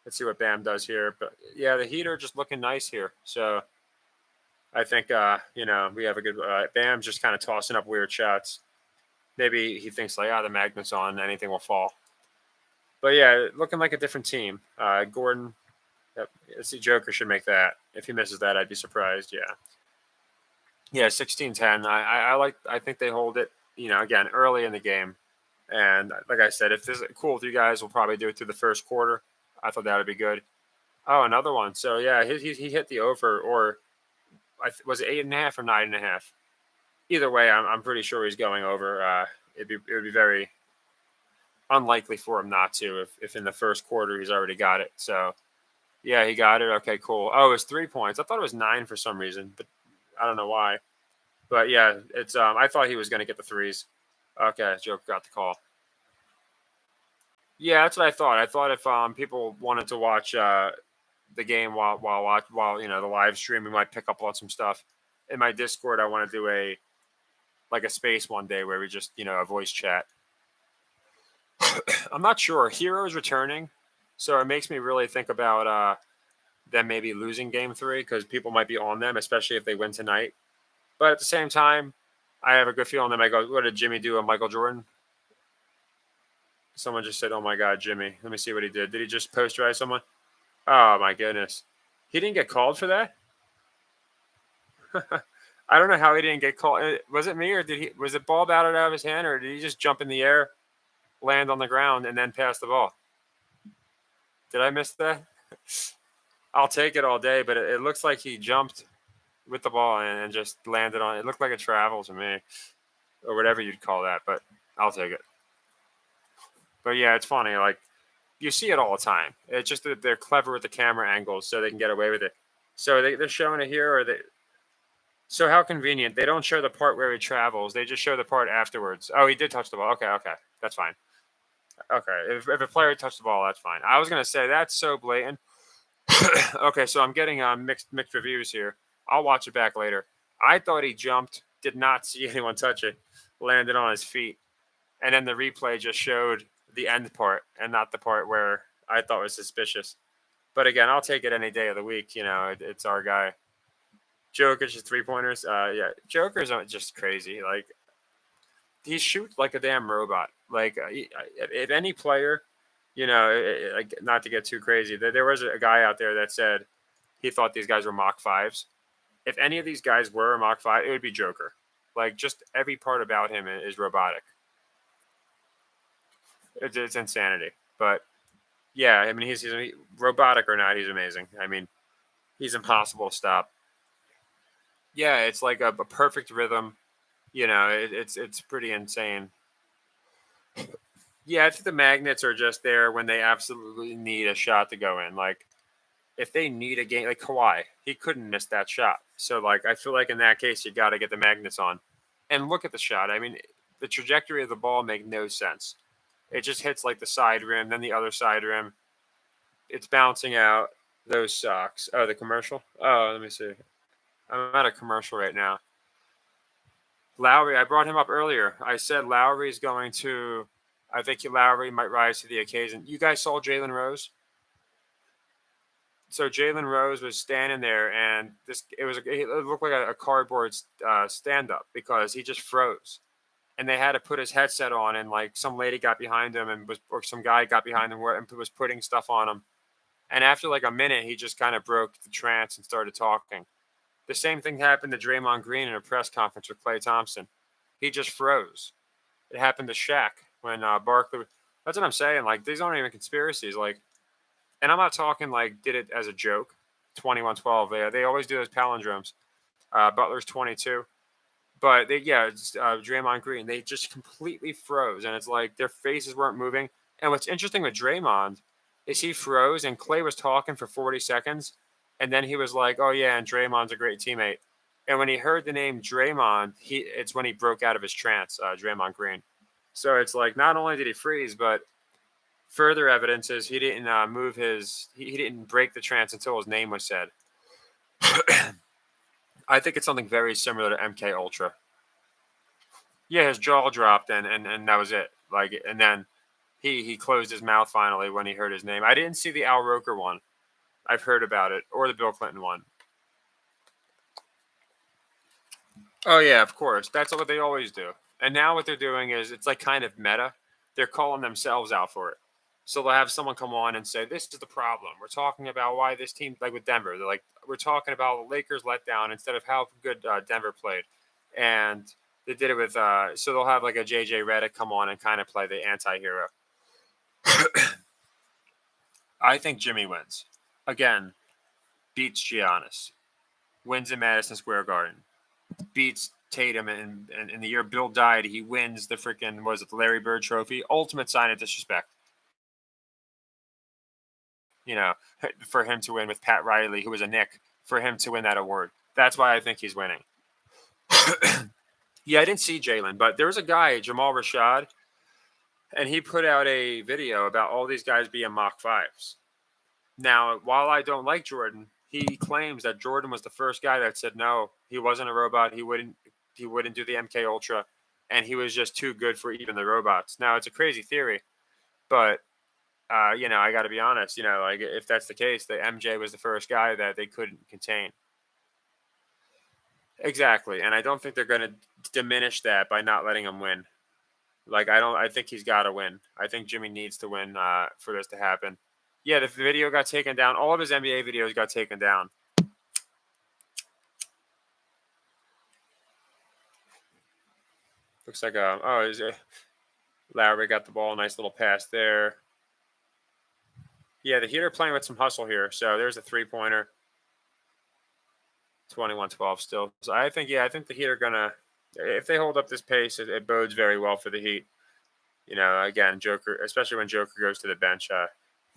Let's see what Bam does here. But yeah, the Heat are just looking nice here. So I think we have a good. Bam's just kind of tossing up weird shots. Maybe he thinks like, the magnet's on, anything will fall. But yeah, looking like a different team. Gordon, yep, let's see, Joker should make that. If he misses that, I'd be surprised. Yeah. Yeah, 16-10. I think they hold it, again, early in the game. And like I said, if this is cool with you guys, we'll probably do it through the first quarter. I thought that would be good. Oh, another one. So yeah, he hit the over, or was it 8.5 or 9.5? Either way, I'm pretty sure he's going over. It would be very unlikely for him not to if in the first quarter he's already got it. So yeah, he got it. Okay, cool. Oh, it was 3 points. I thought it was 9 for some reason, but I don't know why. But yeah, it's I thought he was going to get the threes. Okay, Joker got the call. Yeah, that's what I thought. I thought if people wanted to watch the game while the live stream, we might pick up on some stuff. In my Discord, I want to do a space one day where we just a voice chat. I'm not sure. Hero's returning, so it makes me really think about them maybe losing Game 3 because people might be on them, especially if they win tonight. But at the same time, I have a good feeling they might go, what did Jimmy do on Michael Jordan? Someone just said, oh my God, Jimmy. Let me see what he did. Did he just posterize someone? Oh my goodness. He didn't get called for that? I don't know how he didn't get called. Was it me, or was it ball batted out of his hand, or did he just jump in the air, land on the ground, and then pass the ball? Did I miss that? I'll take it all day, but it looks like he jumped with the ball and just landed on it. It looked like a travel to me, or whatever you'd call that, but I'll take it. But yeah, it's funny. Like, you see it all the time. It's just that they're clever with the camera angles so they can get away with it. So they're showing it here, or so how convenient. They don't show the part where he travels. They just show the part afterwards. Oh, he did touch the ball. Okay, that's fine. Okay, if a player touched the ball, that's fine. I was gonna say that's so blatant. Okay, so I'm getting mixed reviews here. I'll watch it back later. I thought he jumped, did not see anyone touch it, landed on his feet, and then the replay just showed the end part and not the part where I thought was suspicious. But again, I'll take it any day of the week. It's our guy. Joker's just 3-pointers. Yeah, Joker's just crazy. Like, he shoots like a damn robot. Like, if any player, like, not to get too crazy, there was a guy out there that said he thought these guys were Mach 5s. If any of these guys were a Mach 5, it would be Joker. Like, just every part about him is robotic. It's insanity. But yeah, I mean, he's robotic or not, he's amazing. I mean, he's impossible to stop. Yeah, it's like a perfect rhythm. It's pretty insane. Yeah, I think the magnets are just there when they absolutely need a shot to go in. Like, if they need a game, like Kawhi, he couldn't miss that shot. So, like, I feel like in that case, you got to get the magnets on. And look at the shot. I mean, the trajectory of the ball make no sense. It just hits like the side rim, then the other side rim. It's bouncing out. Those socks. Oh, the commercial. Oh, let me see. I'm at a commercial right now. Lowry, I brought him up earlier. I said Lowry's going to. I think Lowry might rise to the occasion. You guys saw Jalen Rose? So Jalen Rose was standing there, and it looked like a cardboard stand up because he just froze, and they had to put his headset on, and like some lady got behind him or some guy got behind him and was putting stuff on him, and after like a minute, he just kind of broke the trance and started talking. The same thing happened to Draymond Green in a press conference with Klay Thompson. He just froze. It happened to Shaq when Barkley. That's what I'm saying. Like, these aren't even conspiracies. Like, and I'm not talking like did it as a joke. 21-12. They always do those palindromes. Butler's 22. But it's Draymond Green. They just completely froze, and it's like their faces weren't moving. And what's interesting with Draymond is he froze, and Klay was talking for 40 seconds, and then he was like, "Oh yeah, and Draymond's a great teammate." And when he heard the name Draymond, it's when he broke out of his trance. Draymond Green. So it's like not only did he freeze, but further evidence is he didn't move he didn't break the trance until his name was said. I think it's something very similar to MK Ultra. Yeah, his jaw dropped and that was it. Like, and then he closed his mouth finally when he heard his name. I didn't see the Al Roker one. I've heard about it, or the Bill Clinton one. Oh yeah, of course. That's what they always do. And now what they're doing is it's like kind of meta. They're calling themselves out for it. So they'll have someone come on and say, "This is the problem. We're talking about why this team, like with Denver, they're like, we're talking about the Lakers letdown instead of how good Denver played." And they did it with, so they'll have like a JJ Redick come on and kind of play the anti-hero. I think Jimmy wins. Again, beats Giannis. Wins in Madison Square Garden. Beats Tatum, and in the year Bill died, he wins the freaking, was it the Larry Bird Trophy? Ultimate sign of disrespect. You know, for him to win with Pat Riley, who was a Knick, for him to win that award. That's why I think he's winning. Yeah, I didn't see Jalen, but there was a guy, Jamal Rashad, and he put out a video about all these guys being Mach 5s. Now, while I don't like Jordan, he claims that Jordan was the first guy that said no, he wasn't a robot. He wouldn't do the MK Ultra, and he was just too good for even the robots. Now, it's a crazy theory, but I got to be honest. Like if that's the case, the MJ was the first guy that they couldn't contain. Exactly, and I don't think they're going to diminish that by not letting him win. Like I don't. I think he's got to win. I think Jimmy needs to win for this to happen. Yeah, the video got taken down. All of his NBA videos got taken down. Looks like Lowry got the ball. Nice little pass there. Yeah, the Heat are playing with some hustle here. So there's a 3-pointer. 21-12 still. So I think the Heat are gonna, if they hold up this pace, it bodes very well for the Heat. Again, Joker, especially when Joker goes to the bench,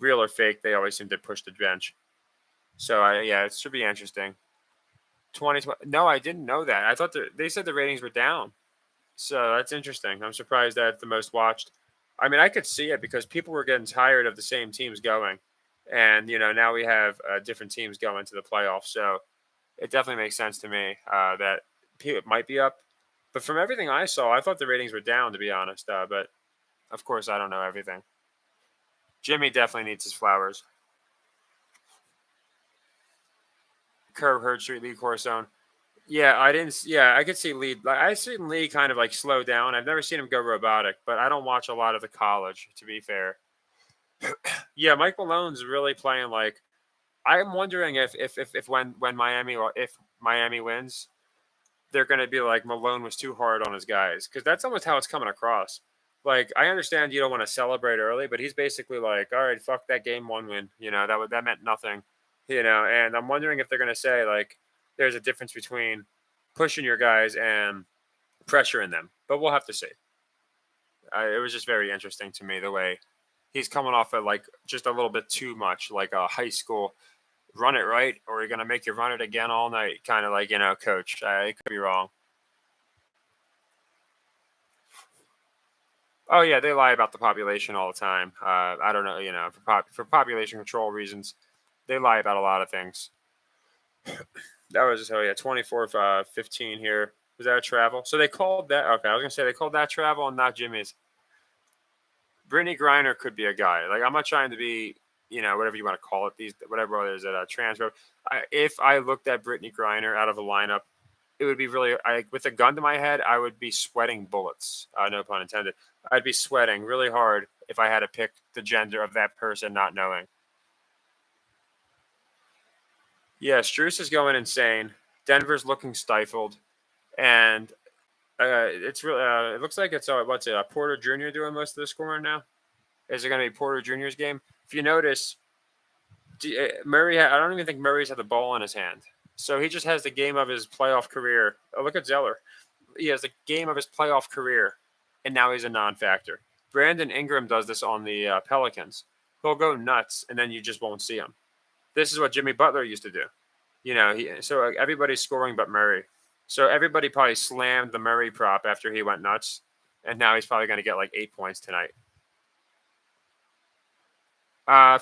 real or fake, they always seem to push the bench. So it should be interesting. 2020. No, I didn't know that. I thought they said the ratings were down. So that's interesting. I'm surprised that's the most watched. I mean, I could see it because people were getting tired of the same teams going, and now we have different teams going to the playoffs. So it definitely makes sense to me that it might be up. But from everything I saw, I thought the ratings were down, to be honest. But of course, I don't know everything. Jimmy definitely needs his flowers. Curve, Hurd Street, Lee Corazon. Yeah, I didn't. Yeah, I could see Lee. I seen Lee kind of like slow down. I've never seen him go robotic, but I don't watch a lot of the college. To be fair, yeah, Mike Malone's really playing like. I'm wondering if when Miami or if Miami wins, they're going to be like Malone was too hard on his guys, because that's almost how it's coming across. Like, I understand you don't want to celebrate early, but he's basically like, all right, fuck that game one win. That meant nothing. And I'm wondering if they're going to say like there's a difference between pushing your guys and pressuring them, but we'll have to see. It was just very interesting to me the way he's coming off of like just a little bit too much like a high school run it right, or you're gonna make you run it again all night, kind of like coach. I could be wrong. Oh yeah, they lie about the population all the time. I don't know, for population control reasons, they lie about a lot of things. That was 24 15 here. Was that a travel? So they called that. Okay, I was gonna say they called that travel and not Jimmy's. Brittany Griner could be a guy. Like, I'm not trying to be, whatever you want to call it, these whatever others that transfer. If I looked at Brittany Griner out of a lineup, it would be really with a gun to my head, I would be sweating bullets. No pun intended. I'd be sweating really hard if I had to pick the gender of that person, not knowing. Yeah, Strus is going insane. Denver's looking stifled, and it's really. It looks like it's what's it? Porter Jr. doing most of the scoring now. Is it going to be Porter Jr.'s game? If you notice, Murray. I don't even think Murray's had the ball in his hand, so he just has the game of his playoff career. Oh, look at Zeller. He has the game of his playoff career, and now he's a non-factor. Brandon Ingram does this on the Pelicans. He'll go nuts, and then you just won't see him. This is what Jimmy Butler used to do. So everybody's scoring but Murray. So everybody probably slammed the Murray prop after he went nuts, and now he's probably going to get like 8 points tonight.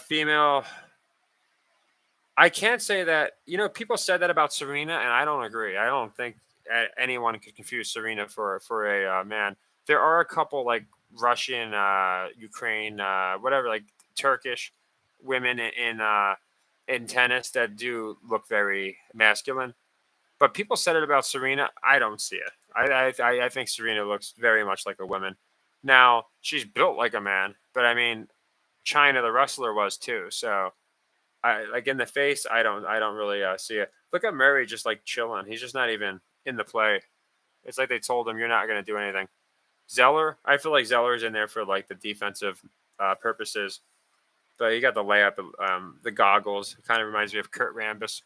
Female. I can't say that. People said that about Serena, and I don't agree. I don't think anyone could confuse Serena for a man. There are a couple like Russian, Ukraine, whatever, like Turkish women in tennis that do look very masculine. But people said it about Serena. I don't see it. I think Serena looks very much like a woman. Now she's built like a man, but I mean, China the wrestler was too. So I like in the face. I don't really see it. Look at Murray just like chilling. He's just not even in the play. It's like they told him you're not going to do anything. Zeller, I feel like Zeller's in there for like the defensive purposes, but you got the layup, the goggles. It kind of reminds me of Kurt Rambis.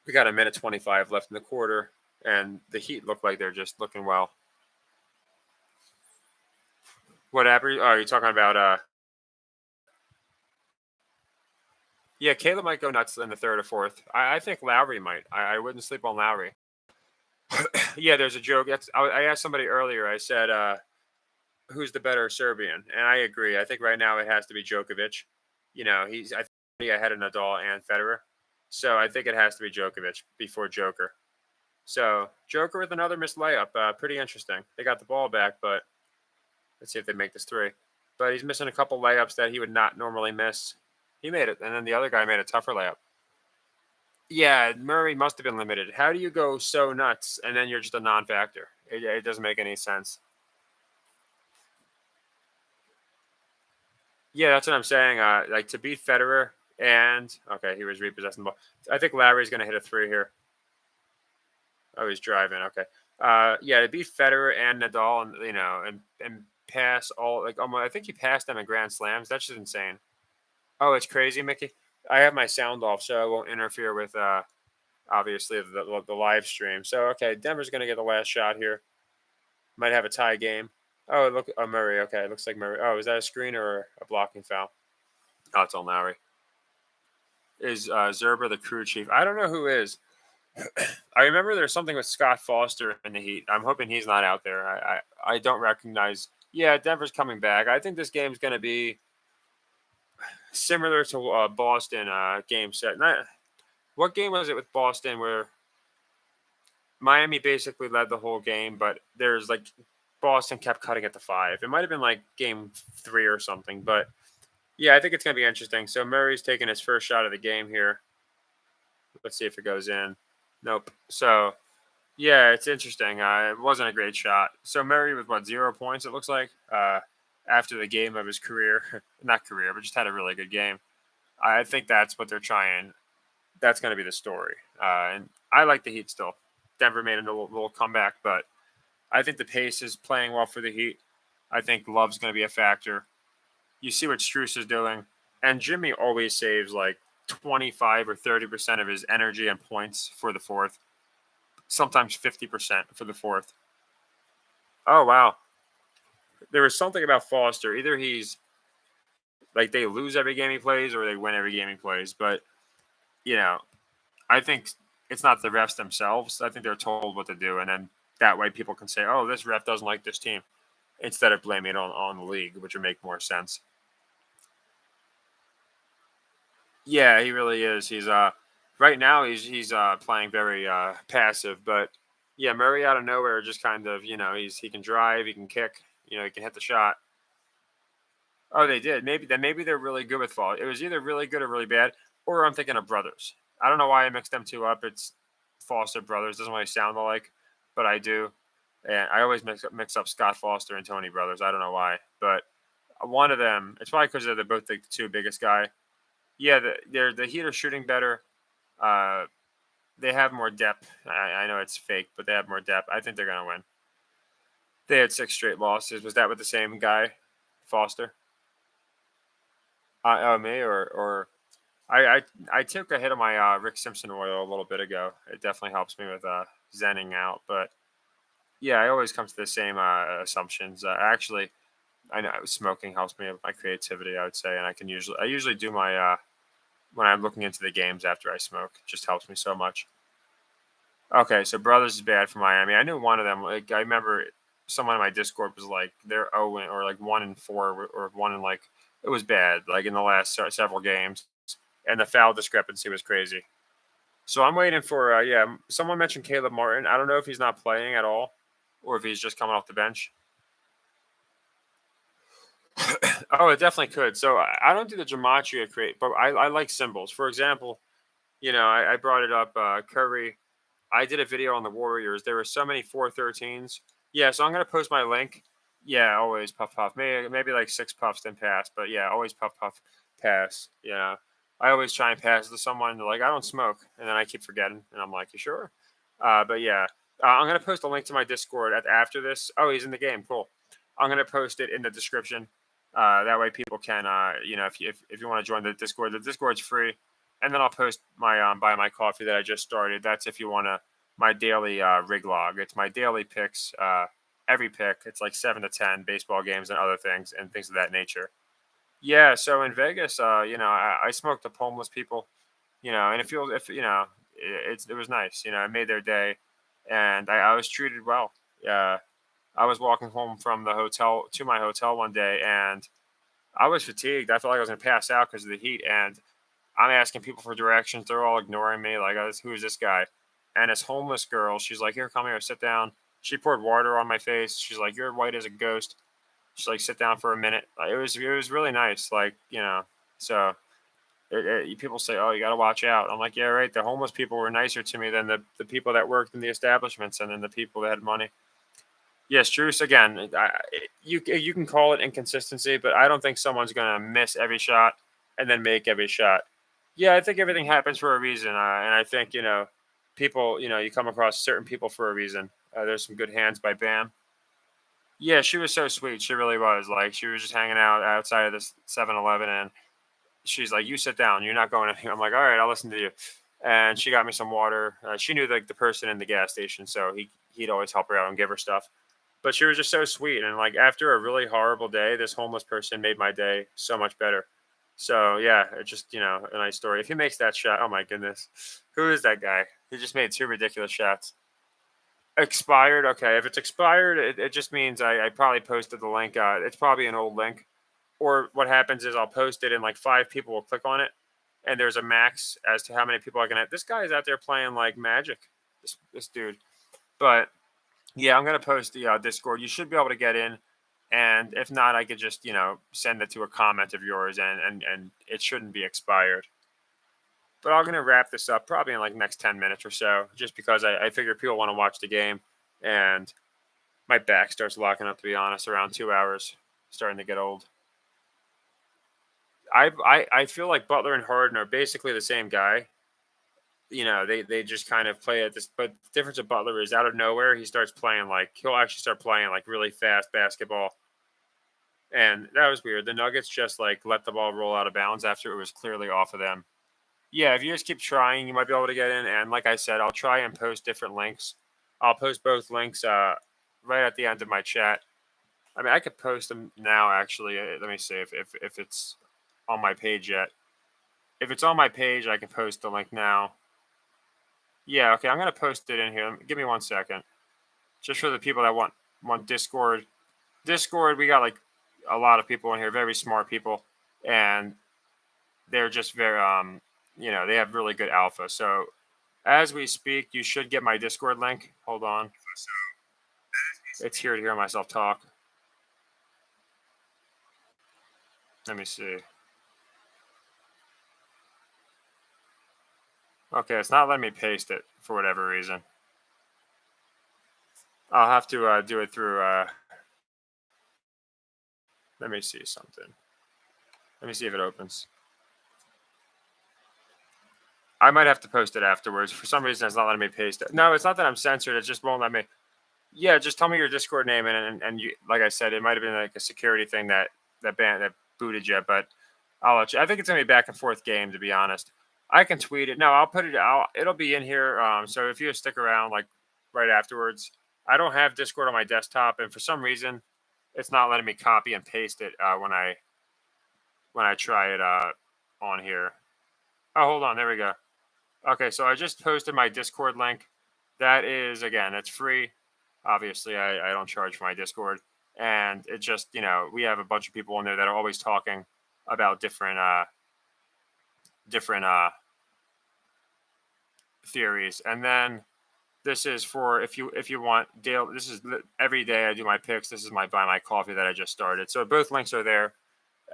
We got a minute 25 left in the quarter, and the Heat look like they're just looking well. Whatever. Oh, you're talking about yeah, Caleb might go nuts in the third or fourth. I think Lowry might. I wouldn't sleep on Lowry. Yeah, there's a joke. I asked somebody earlier. I said, "Who's the better Serbian?" And I agree. I think right now it has to be Djokovic. I think ahead of Nadal and Federer. So I think it has to be Djokovic before Joker. So Joker with another missed layup. Pretty interesting. They got the ball back, but let's see if they make this three. But he's missing a couple layups that he would not normally miss. He made it, and then the other guy made a tougher layup. Yeah, Murray must have been limited. How do you go so nuts and then you're just a non-factor? It doesn't make any sense. Yeah, that's what I'm saying. Like to beat Federer and okay, he was repossessing the ball. I think Lowry's going to hit a three here. Oh, he's driving. Okay. Yeah, to beat Federer and Nadal, and and pass all like almost. I think he passed them in Grand Slams. That's just insane. Oh, it's crazy, Mickey. I have my sound off, so I won't interfere with obviously the live stream. So okay, Denver's going to get the last shot here. Might have a tie game. Oh, look, Murray. Okay, it looks like Murray. Oh, is that a screen or a blocking foul? Oh, it's on Lowry. Is Zerber the crew chief? I don't know who is. I remember there's something with Scott Foster in the Heat. I'm hoping he's not out there. I don't recognize. Yeah, Denver's coming back. I think this game's going to be similar to Boston game set. What game was it with Boston where Miami basically led the whole game, but there's like Boston kept cutting it to 5. It might have been like game 3 or something, but yeah, I think it's going to be interesting. So Murray's taking his first shot of the game here. Let's see if it goes in. Nope. So yeah, it's interesting. It wasn't a great shot. So Murray with 0 points, it looks like, after the game of his career. Not career, but just had a really good game. I think that's what they're trying that's going to be the story. And I like the Heat still. Denver made a little comeback, but I think the pace is playing well for the Heat. I think Love's going to be a factor. You see what Strus is doing, and Jimmy always saves like 25 or 30% of his energy and points for the fourth. Sometimes 50% for the fourth. Oh wow, there was something about Foster. Either he's like they lose every game he plays, or they win every game he plays. But you know, I think it's not the refs themselves. I think they're told what to do, and then that way people can say, "Oh, this ref doesn't like this team," instead of blaming it on the league, which would make more sense. Yeah, he really is. He's right now he's playing very passive, but yeah, Murray out of nowhere just kind of he can drive, he can kick, he can hit the shot. Oh, they did. Maybe they're really good with fall. It was either really good or really bad, or I'm thinking of brothers. I don't know why I mixed them two up. It's Foster brothers. Doesn't really sound alike, but I do. And I always mix up Scott Foster and Tony brothers. I don't know why, but one of them. It's probably because they're both the two biggest guy. Yeah, the Heat are shooting better. Uh, they have more depth. I know it's fake, but they have more depth. I think they're gonna win. They had 6 straight losses. Was that with the same guy, Foster? Me or I took a hit of my Rick Simpson oil a little bit ago. It definitely helps me with zenning out. But yeah, I always come to the same assumptions. Actually, I know smoking helps me with my creativity. I would say, and I usually do my when I'm looking into the games after I smoke. It just helps me so much. Okay, so Brothers is bad for Miami. I knew one of them. Like I remember someone in my Discord was like they're 0 or like 1-4 or one in like it was bad like in the last several games, and the foul discrepancy was crazy. So I'm waiting for yeah. Someone mentioned Caleb Martin. I don't know if he's not playing at all, or if he's just coming off the bench. Oh, it definitely could. So I don't do the gematria create, but I like symbols. For example, I brought it up. Curry. I did a video on the Warriors. There were so many 413s. Yeah, so I'm gonna post my link. Yeah, always puff puff. Maybe like 6 puffs then pass, but yeah, always puff puff pass. I always try and pass to someone. They're like, I don't smoke, and then I keep forgetting, and I'm like, you sure? But yeah, I'm gonna post a link to my Discord after this. Oh, he's in the game. Cool. I'm gonna post it in the description. That way people can, if you want to join the Discord's free, and then I'll post my buy my coffee that I just started. That's if you want to my daily rig log. It's my daily picks. Every pick, it's like 7 to 10 baseball games and other things and things of that nature. Yeah, so in Vegas, I smoked up homeless people, and it feels if it was nice. I made their day, and I was treated well. I was walking home from the hotel to my hotel one day, and I was fatigued. I felt like I was gonna pass out because of the heat, and I'm asking people for directions. They're all ignoring me. Like, who is this guy? And this homeless girl, she's like, here, come here, sit down. She poured water on my face. She's like, you're white as a ghost. She's like, sit down for a minute. Like, it was really nice. Like, so people say, oh, you got to watch out. I'm like, yeah, right. The homeless people were nicer to me than the people that worked in the establishments and then the people that had money. Yes, Truce again. You can call it inconsistency, but I don't think someone's gonna miss every shot and then make every shot. Yeah, I think everything happens for a reason, and I think people. You come across certain people for a reason. There's some good hands by Bam. Yeah, she was so sweet. She really was. Like she was just hanging out outside of this 7-Eleven, and she's like, "You sit down. You're not going." I'm like, "All right, I'll listen to you." And she got me some water. She knew the person in the gas station, so he'd always help her out and give her stuff. But she was just so sweet, and like after a really horrible day, this homeless person made my day so much better. So yeah, it's just a nice story. If he makes that shot, oh my goodness, who is that guy? He just made 2 ridiculous shots. Expired. Okay, if it's expired, it just means I probably posted the link. It's probably an old link. Or what happens is I'll post it and like 5 people will click on it, and there's a max as to how many people I can have. This guy is out there playing like magic. This dude. But yeah, I'm gonna post the Discord. You should be able to get in, and if not, I could just send it to a comment of yours, and it shouldn't be expired. But I'm gonna wrap this up probably in like next 10 minutes or so, just because I figure people want to watch the game, and my back starts locking up. To be honest, around 2 hours, starting to get old. I feel like Butler and Harden are basically the same guy, they just kind of play at this. But the difference of Butler is out of nowhere he starts playing like he'll actually start playing like really fast basketball, and that was weird. The Nuggets just like let the ball roll out of bounds after it was clearly off of them. Yeah, if you just keep trying, you might be able to get in. And like I said, I'll try and post different links. I'll post both links right at the end of my chat. I mean, I could post them now. Actually, let me see if it's on my page yet. If it's on my page, I can post the link now. Yeah, okay. I'm gonna post it in here. Give me 1 second, just for the people that want Discord. Discord, we got like a lot of people in here, very smart people, and they're just very they have really good alpha. So as we speak, you should get my Discord link. Hold on, it's here to hear myself talk. Let me see. Okay, it's not letting me paste it for whatever reason. I'll have to do it through. Let me see something. Let me see if it opens. I might have to post it afterwards. For some reason, it's not letting me paste it. No, it's not that I'm censored. It just won't let me. Yeah, just tell me your Discord name, and you, like I said, it might have been like a security thing that booted you, but I'll let you. I think it's gonna be a back and forth game, to be honest. I can tweet it. No, I'll put it out. It'll be in here. So if you stick around, like right afterwards, I don't have Discord on my desktop, and for some reason, it's not letting me copy and paste it when I try it on here. Oh, hold on. There we go. Okay, so I just posted my Discord link. That is, again, it's free. Obviously, I don't charge for my Discord. And it just, we have a bunch of people in there that are always talking about different theories. And then this is for if you want Dale. This is every day I do my picks. This is my buy my coffee that I just started. So both links are there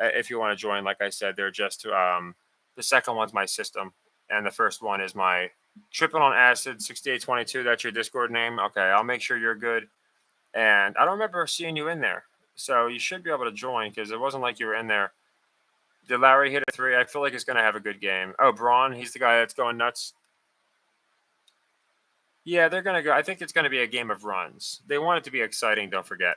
if you want to join. Like I said, they're just the second one's my system, and the first one is my tripping on acid 6822. That's your Discord name. Okay, I'll make sure you're good. And I don't remember seeing you in there, so you should be able to join because it wasn't like you were in there. Did Larry hit a three? I feel like he's going to have a good game. Oh, Braun, he's the guy that's going nuts. Yeah, they're going to go. I think it's going to be a game of runs. They want it to be exciting. Don't forget.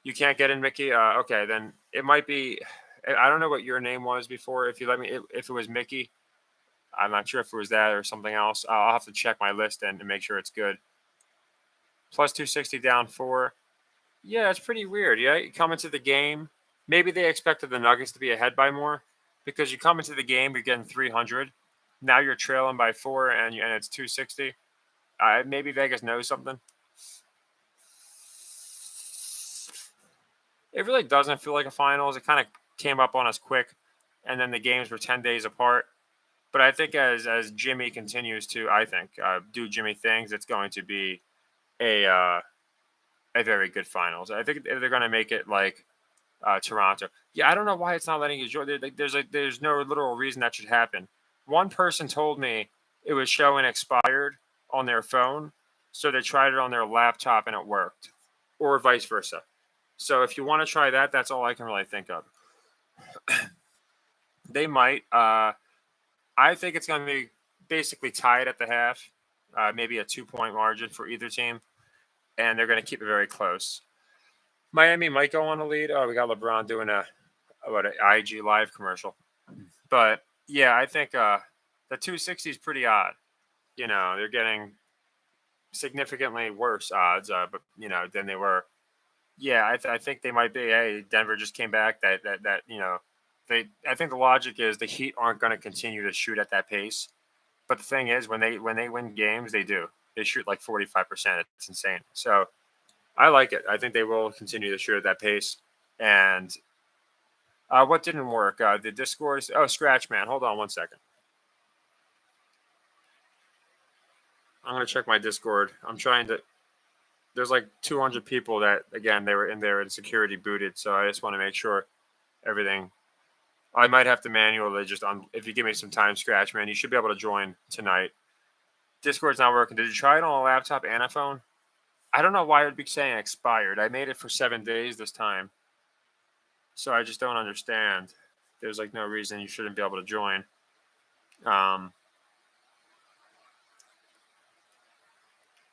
You can't get in, Mickey. Okay, then it might be. I don't know what your name was before. If you let me, if it was Mickey, I'm not sure if it was that or something else. I'll have to check my list and make sure it's good. Plus 260 down four. Yeah, it's pretty weird. Yeah, you come into the game. Maybe they expected the Nuggets to be ahead by more because you come into the game, you're getting 300. Now you're trailing by four, and it's 260. Maybe Vegas knows something. It really doesn't feel like a finals. It kind of came up on us quick, and then the games were 10 days apart. But I think as Jimmy continues to, do Jimmy things, it's going to be a very good finals. I think they're going to make it like Toronto. Yeah, I don't know why it's not letting you join. There's no literal reason that should happen. One person told me it was showing expired on their phone, so they tried it on their laptop and it worked, or vice versa. So if you want to try that, that's all I can really think of. They might. I think it's going to be basically tied at the half, maybe a 2 point margin for either team, and they're going to keep it very close. Miami might go on a lead. Oh, we got LeBron doing an IG live commercial, but yeah, I think the 260 is pretty odd. They're getting significantly worse odds, but than they were. Yeah, I think they might be. Hey, Denver just came back. That I think the logic is the Heat aren't going to continue to shoot at that pace. But the thing is, when they win games, they do. They shoot like 45%. It's insane. So I like it. I think they will continue to shoot at that pace. And what didn't work? The Discord. Oh, Scratch Man. Hold on 1 second. I'm gonna check my Discord. I'm trying to. There's like 200 people that again they were in there and security booted. So I just want to make sure everything. I might have to manually just if you give me some time, Scratch Man, you should be able to join tonight. Discord's not working. Did you try it on a laptop and a phone? I don't know why it would be saying expired. I made it for 7 days this time. So I just don't understand. There's like no reason you shouldn't be able to join.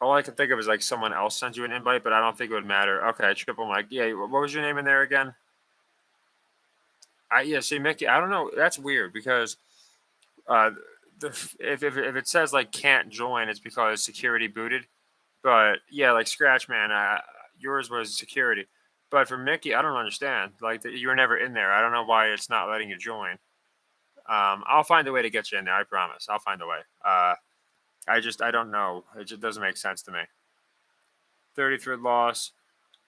All I can think of is like someone else sent you an invite, but I don't think it would matter. Okay, triple mic. Yeah, what was your name in there again? Yeah, see Mickey. I don't know. That's weird because uh, if it says like can't join, it's because security booted. But yeah, like Scratch Man, yours was security. But for Mickey, I don't understand. Like you were never in there. I don't know why it's not letting you join. I'll find a way to get you in there. I promise. I'll find a way. I don't know. It just doesn't make sense to me. 33 loss.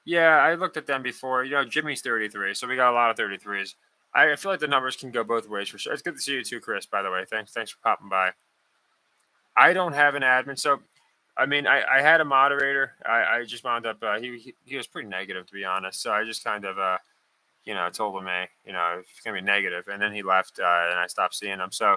Yeah, I looked at them before. Jimmy's 33, so we got a lot of 33s. I feel like the numbers can go both ways for sure. It's good to see you too, Chris. By the way, thanks for popping by. I don't have an admin, so I mean, I had a moderator. I just wound up. He was pretty negative, to be honest. So I just kind of told him, hey, it's gonna be negative, and then he left, and I stopped seeing him. So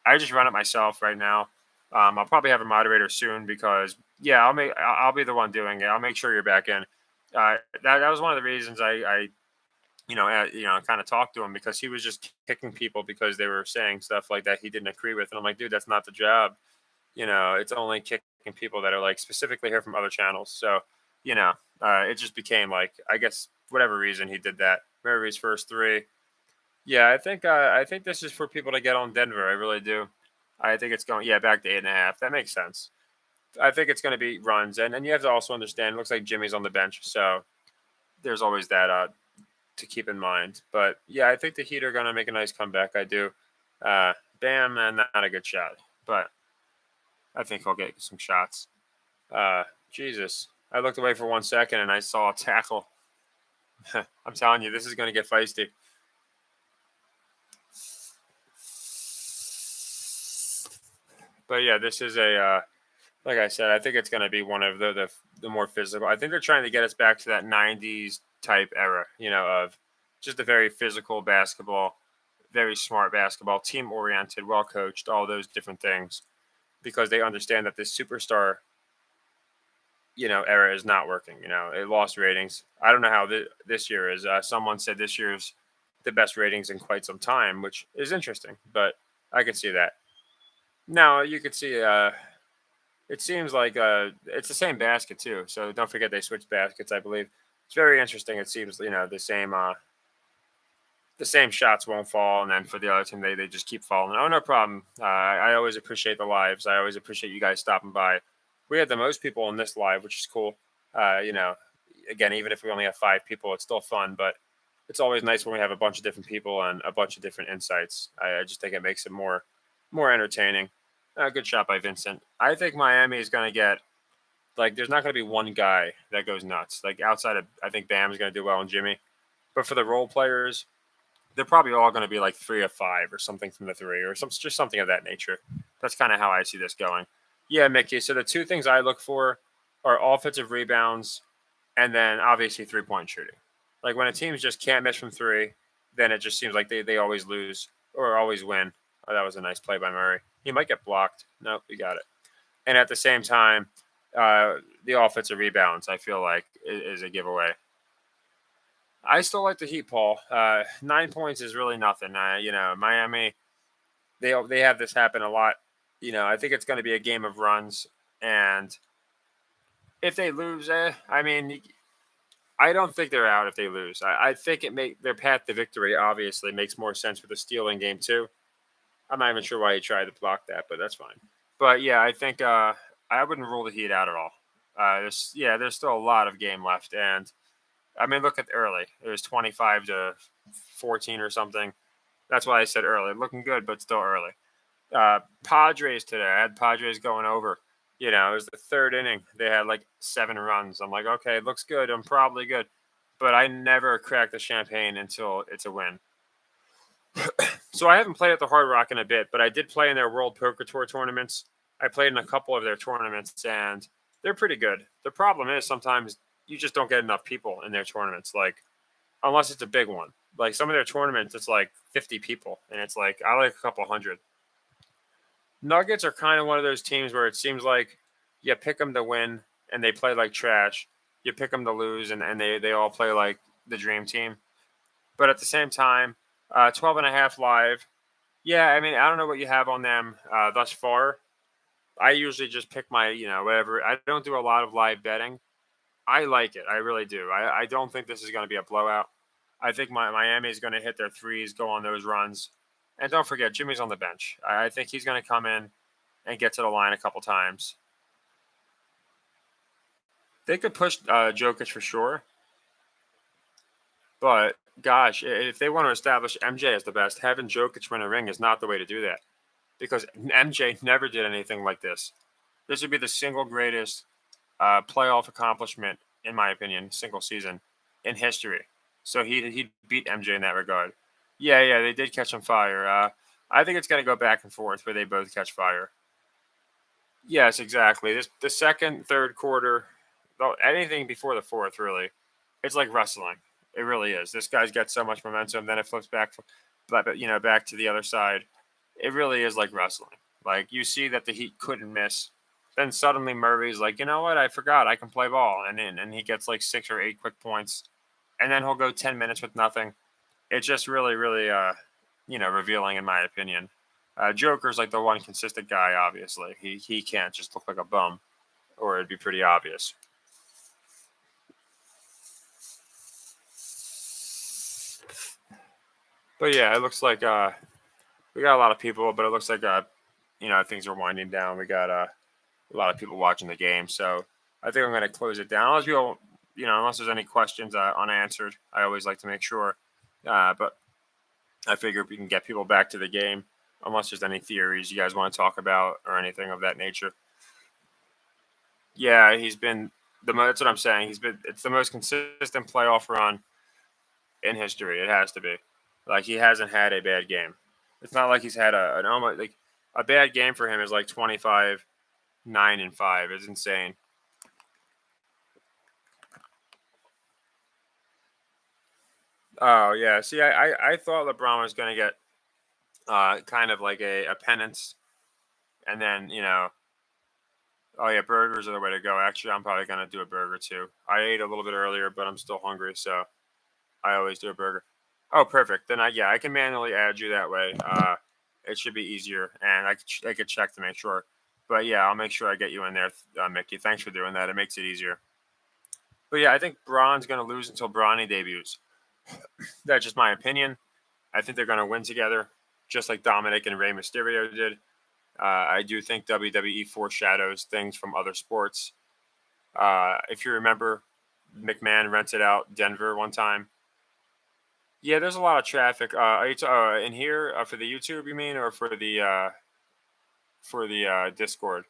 I just run it myself right now. I'll probably have a moderator soon because yeah, I'll be the one doing it. I'll make sure you're back in. That was one of the reasons I kind of talked to him because he was just kicking people because they were saying stuff like that he didn't agree with, and I'm like, dude, that's not the job. It's only kicking people that are like specifically here from other channels. So, it just became like, I guess, whatever reason he did that. Mary's first three. Yeah, I think this is for people to get on Denver. I really do. I think it's going, yeah, back to 8.5. That makes sense. I think it's going to be runs, and you have to also understand. It looks like Jimmy's on the bench, so there's always that to keep in mind. But yeah, I think the Heat are going to make a nice comeback. I do. Bam, and not a good shot, but I think he'll get some shots. Jesus. I looked away for 1 second and I saw a tackle. I'm telling you, this is going to get feisty. But yeah, this is like I said, I think it's going to be one of the more physical. I think they're trying to get us back to that 90s type era, of just a very physical basketball, very smart basketball, team oriented, well coached, all those different things, because they understand that this superstar era is not working. It lost ratings. I don't know how this year is. Someone said this year's the best ratings in quite some time, which is interesting, but I can see that. Now you could see. It seems like it's the same basket too. So don't forget they switched baskets. I believe it's very interesting. It seems the same shots won't fall, and then for the other team they just keep falling. Oh, no problem. I always appreciate the lives. I always appreciate you guys stopping by. We had the most people on this live, which is cool. Again, even if we only have 5 people, it's still fun. But it's always nice when we have a bunch of different people and a bunch of different insights. I just think it makes it more entertaining. Good shot by Vincent. I think Miami is going to get like there's not going to be one guy that goes nuts. Like outside of I think Bam's going to do well and Jimmy, but for the role players, they're probably all going to be like 3 of 5 or something from the three or just something of that nature. That's kind of how I see this going. Yeah, Mickey. So the two things I look for are offensive rebounds and then obviously 3-point shooting. Like when a team just can't miss from three, then it just seems like they always lose or always win. Oh, that was a nice play by Murray. He might get blocked. Nope, we got it. And at the same time, the offensive rebounds, I feel like, is a giveaway. I still like the Heat, Paul. 9 points is really nothing. Miami, they have this happen a lot. I think it's going to be a game of runs, and if they lose, I mean, I don't think they're out if they lose. I think their path to victory obviously makes more sense with the stealing game too. I'm not even sure why he tried to block that, but that's fine. But yeah, I think I wouldn't rule the Heat out at all. There's still a lot of game left, and I mean, look at early. It was 25-14 or something. That's why I said early. Looking good, but still early. Padres today. I had Padres going over. It was the third inning. They had like 7 runs. I'm like, okay, it looks good. I'm probably good. But I never crack the champagne until it's a win. So I haven't played at the Hard Rock in a bit, but I did play in their World Poker Tour tournaments. I played in a couple of their tournaments, and they're pretty good. The problem is sometimes you just don't get enough people in their tournaments, like unless it's a big one. Like some of their tournaments, it's like 50 people, and it's like I like a couple hundred. Nuggets are kind of one of those teams where it seems like you pick them to win, and they play like trash. You pick them to lose, and they all play like the dream team. But at the same time, 12.5 live. Yeah, I mean, I don't know what you have on them thus far. I usually just pick my, whatever. I don't do a lot of live betting. I like it. I really do. I don't think this is going to be a blowout. I think Miami is going to hit their threes, go on those runs. And don't forget, Jimmy's on the bench. I think he's going to come in and get to the line a couple times. They could push Jokic for sure. But gosh, if they want to establish MJ as the best, having Jokic win a ring is not the way to do that. Because MJ never did anything like this. This would be the single greatest playoff accomplishment, in my opinion, single season in history. So he beat MJ in that regard. Yeah, yeah, they did catch on fire. I think it's going to go back and forth where they both catch fire. Yes, exactly. The second, third quarter, anything before the fourth, really, it's like wrestling. It really is. This guy's got so much momentum, then it flips back, back to the other side. It really is like wrestling. Like you see that the Heat couldn't miss, then suddenly Murray's like, you know what? I forgot I can play ball, and he gets like 6 or 8 quick points, and then he'll go 10 minutes with nothing. It's just really, really, revealing in my opinion. Joker's like the one consistent guy. Obviously, he can't just look like a bum, or it'd be pretty obvious. But yeah, it looks like we got a lot of people, but it looks like things are winding down. We got a lot of people watching the game, so I think I'm going to close it down. Unless people, unless there's any questions unanswered, I always like to make sure. But I figure if we can get people back to the game, unless there's any theories you guys want to talk about or anything of that nature. Yeah, he's been that's what I'm saying. It's the most consistent playoff run in history. It has to be. Like he hasn't had a bad game. It's not like he's had an almost like a bad game for him is like 25, 9-5. It's insane. Oh yeah. See, I thought LeBron was going to get kind of like a penance, and then oh yeah, burgers are the way to go. Actually, I'm probably going to do a burger too. I ate a little bit earlier, but I'm still hungry, so I always do a burger. Oh, perfect. Then I can manually add you that way. It should be easier, and I could check to make sure. But yeah, I'll make sure I get you in there, Mickey. Thanks for doing that. It makes it easier. But yeah, I think Braun's going to lose until Bronny debuts. That's just my opinion. I think they're going to win together, just like Dominic and Rey Mysterio did. I do think WWE foreshadows things from other sports. If you remember, McMahon rented out Denver one time. Yeah, there's a lot of traffic. Are you in here for the YouTube? You mean, or for the Discord?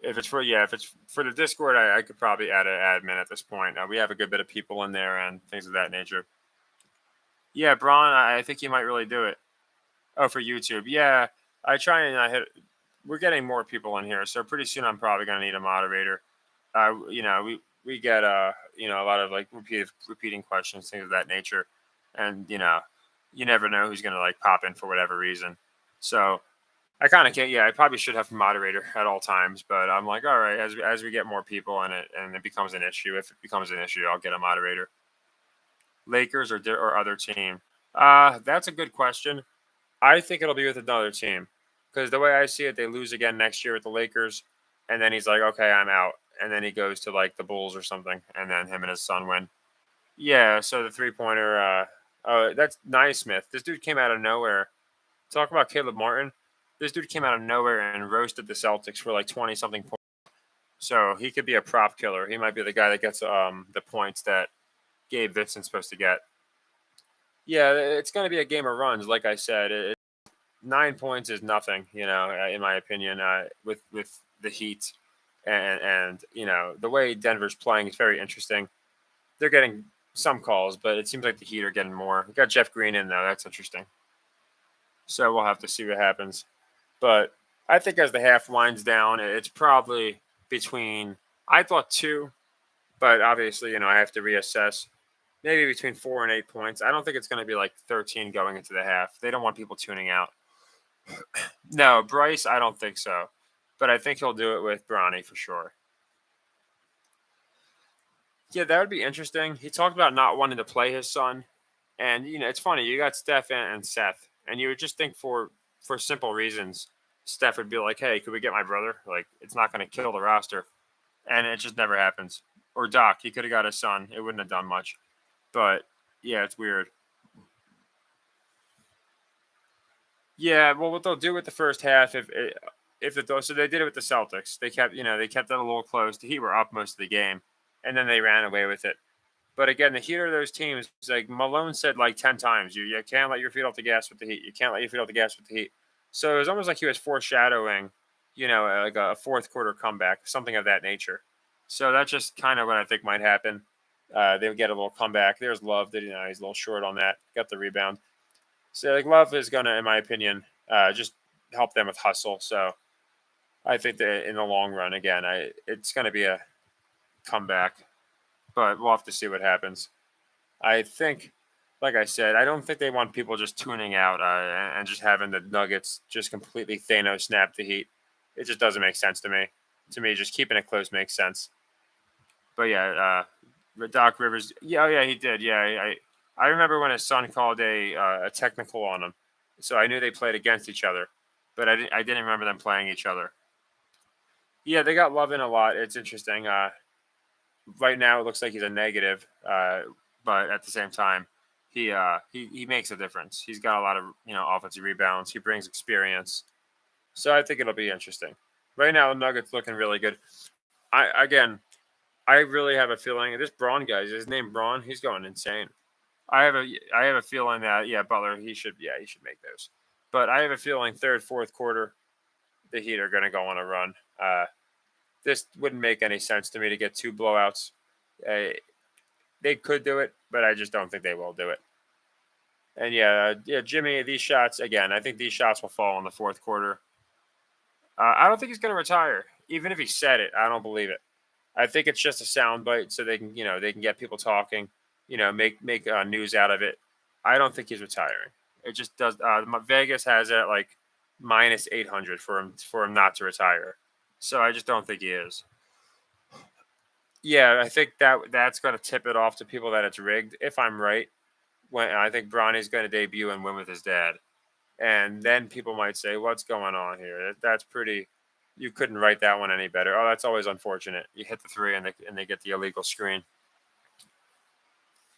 If it's for the Discord, I could probably add an admin at this point. We have a good bit of people in there and things of that nature. Yeah, Braun, I think he might really do it. Oh, for YouTube, yeah. I try and I hit. We're getting more people in here, so pretty soon I'm probably gonna need a moderator. We get a lot of like repeating questions, things of that nature, and you never know who's gonna like pop in for whatever reason. So I kind of can't. Yeah, I probably should have a moderator at all times, but I'm like, all right, as we get more people in it, and it becomes an issue. If it becomes an issue, I'll get a moderator. Lakers or other team? That's a good question. I think it'll be with another team because the way I see it, they lose again next year with the Lakers, and then he's like, okay, I'm out, and then he goes to like the Bulls or something, and then him and his son win. Yeah, so the 3 pointer. Oh, that's Naismith. This dude came out of nowhere. Talk about Caleb Martin. This dude came out of nowhere and roasted the Celtics for like 20 something points. So he could be a prop killer. He might be the guy that gets the points that Gabe Vincent's supposed to get. Yeah, it's going to be a game of runs. Like I said, 9 points is nothing, in my opinion, with the Heat, and the way Denver's playing is very interesting. They're getting some calls, but it seems like the Heat are getting more. We got Jeff Green in though. That's interesting. So we'll have to see what happens. But I think as the half winds down, it's probably between. I thought 2, but obviously, I have to reassess. Maybe between 4 and 8 points. I don't think it's going to be like 13 going into the half. They don't want people tuning out. No, Bryce, I don't think so. But I think he'll do it with Bronny for sure. Yeah, that would be interesting. He talked about not wanting to play his son. And, it's funny. You got Steph and Seth. And you would just think for simple reasons, Steph would be like, "Hey, could we get my brother?" Like, it's not going to kill the roster, and it just never happens. Or Doc, he could have got his son. It wouldn't have done much. But yeah, it's weird. Yeah, well, what they'll do with the first half, if it so they did it with the Celtics. They kept it a little close. The Heat were up most of the game, and then they ran away with it. But again, the Heat are those teams. Like Malone said, like 10 times, you can't let your feet off the gas with the Heat. You can't let your feet off the gas with the Heat. So it was almost like he was foreshadowing, like a fourth quarter comeback, something of that nature. So that's just kind of what I think might happen. They'll get a little comeback. There's Love that he's a little short on that. Got the rebound. So like Love is gonna, in my opinion, just help them with hustle. So I think that in the long run, again, it's gonna be a comeback, but we'll have to see what happens. I think, like I said, I don't think they want people just tuning out and just having the Nuggets just completely Thanos snap the Heat. It just doesn't make sense to me. To me, just keeping it close makes sense. But yeah, Doc Rivers. Yeah, oh yeah, he did. Yeah, I remember when his son called a technical on him, so I knew they played against each other, but I didn't remember them playing each other. Yeah, they got Love in a lot. It's interesting. Right now, it looks like he's a negative, but at the same time, he makes a difference. He's got a lot of offensive rebounds. He brings experience, so I think it'll be interesting. Right now, the Nuggets looking really good. I really have a feeling this Braun guy, his name Braun, he's going insane. I have a feeling that Butler he should make those, but I have a feeling third fourth quarter the Heat are going to go on a run. This wouldn't make any sense to me to get two blowouts. Uh, they could do it, but I just don't think they will do it. And Jimmy, these shots again. I think these shots will fall in the fourth quarter. I don't think he's going to retire. Even if he said it, I don't believe it. I think it's just a soundbite so they can get people talking, make news out of it. I don't think he's retiring. It just does. Vegas has it at like minus 800 for him not to retire. So I just don't think he is. Yeah, I think that's going to tip it off to people that it's rigged. If I'm right, when I think Bronny's going to debut and win with his dad, and then people might say, "What's going on here?" That's pretty. You couldn't write that one any better. Oh, that's always unfortunate. You hit the three and they get the illegal screen.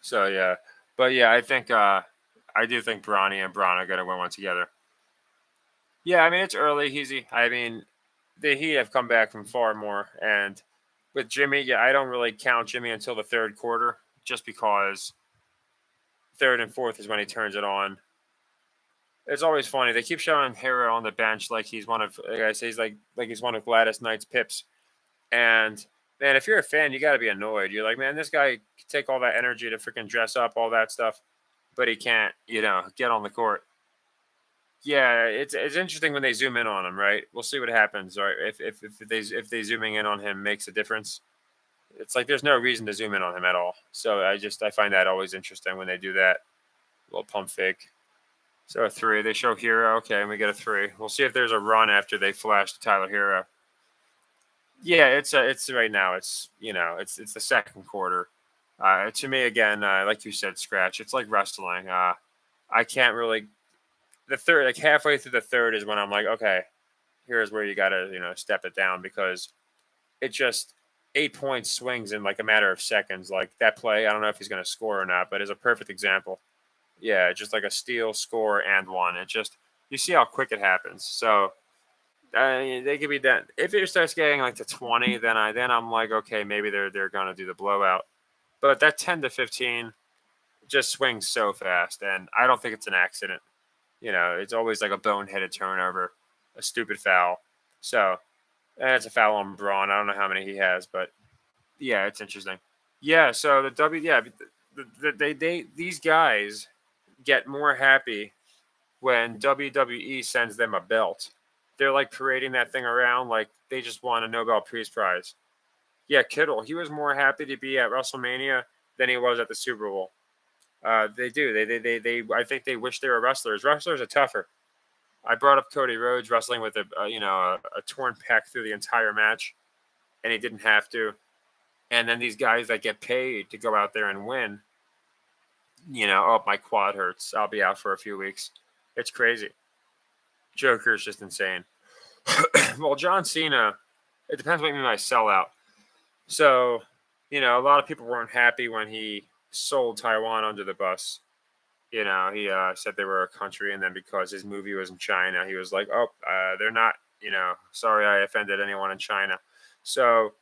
So yeah, but yeah, I do think Bronny and Braun are going to win one together. Yeah, I mean it's early, easy. I mean the Heat have come back from far more, and with Jimmy, yeah, I don't really count Jimmy until the third quarter, just because third and fourth is when he turns it on. It's always funny. They keep showing Hero on the bench like he's one of, like I say, he's like he's one of Gladys Knight's pips. And man, if you're a fan, you got to be annoyed. You're like, man, this guy can take all that energy to freaking dress up, all that stuff, but he can't, get on the court. Yeah, it's interesting when they zoom in on him, right? We'll see what happens. Right, if they zooming in on him makes a difference. It's like there's no reason to zoom in on him at all. So I find that always interesting when they do that little pump fake. So a three, they show Hero. Okay, and we get a three. We'll see if there's a run after they flash to Tyler Hero. Yeah, it's right now. It's the second quarter. To me, again, like you said, scratch. It's like wrestling. I can't really. The third, like halfway through the third, is when I'm like, okay, here's where you gotta step it down, because it just 8 point swings in like a matter of seconds. Like that play, I don't know if he's gonna score or not, but it's a perfect example. Yeah, just like a steal, score, and one. It just you see how quick it happens. So they could be that. If it starts getting like to 20, then I'm like, okay, maybe they're gonna do the blowout. But that 10 to 15 just swings so fast, and I don't think it's an accident. It's always like a boneheaded turnover, a stupid foul. So and it's a foul on Braun. I don't know how many he has, but yeah, it's interesting. Yeah, so these guys get more happy when WWE sends them a belt. They're like parading that thing around like they just won a Nobel Peace Prize. Yeah, Kittle, he was more happy to be at WrestleMania than he was at the Super Bowl. They do. I think they wish they were wrestlers. Wrestlers are tougher. I brought up Cody Rhodes wrestling with a torn pec through the entire match, and he didn't have to. And then these guys that get paid to go out there and win, oh, my quad hurts. I'll be out for a few weeks. It's crazy. Joker's just insane. Well, John Cena, it depends what you mean by sellout. So, a lot of people weren't happy when he sold Taiwan under the bus. He said they were a country, and then because his movie was in China, he was like, "Oh, they're not." Sorry, I offended anyone in China. So,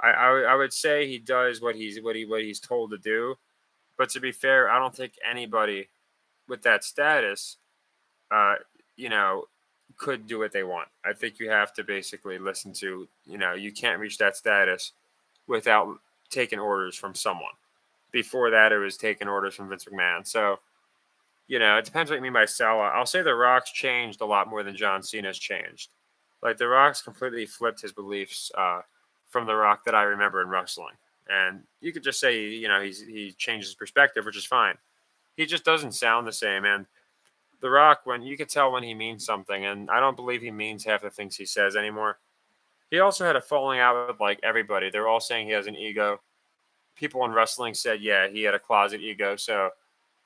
I would say he does what he's told to do. But to be fair, I don't think anybody with that status, uh, you know, could do what they want. I think you have to basically listen to. You can't reach that status without taking orders from someone. Before that, it was taking orders from Vince McMahon. So it depends what you mean by sell. I'll say The Rock's changed a lot more than John Cena's changed. Like The Rock's completely flipped his beliefs from The Rock that I remember in wrestling. And you could just say, he changed his perspective, which is fine. He just doesn't sound the same. And The Rock, when you could tell when he means something, and I don't believe he means half the things he says anymore. He also had a falling out with like everybody. They're all saying he has an ego. People in wrestling said, yeah, he had a closet ego. So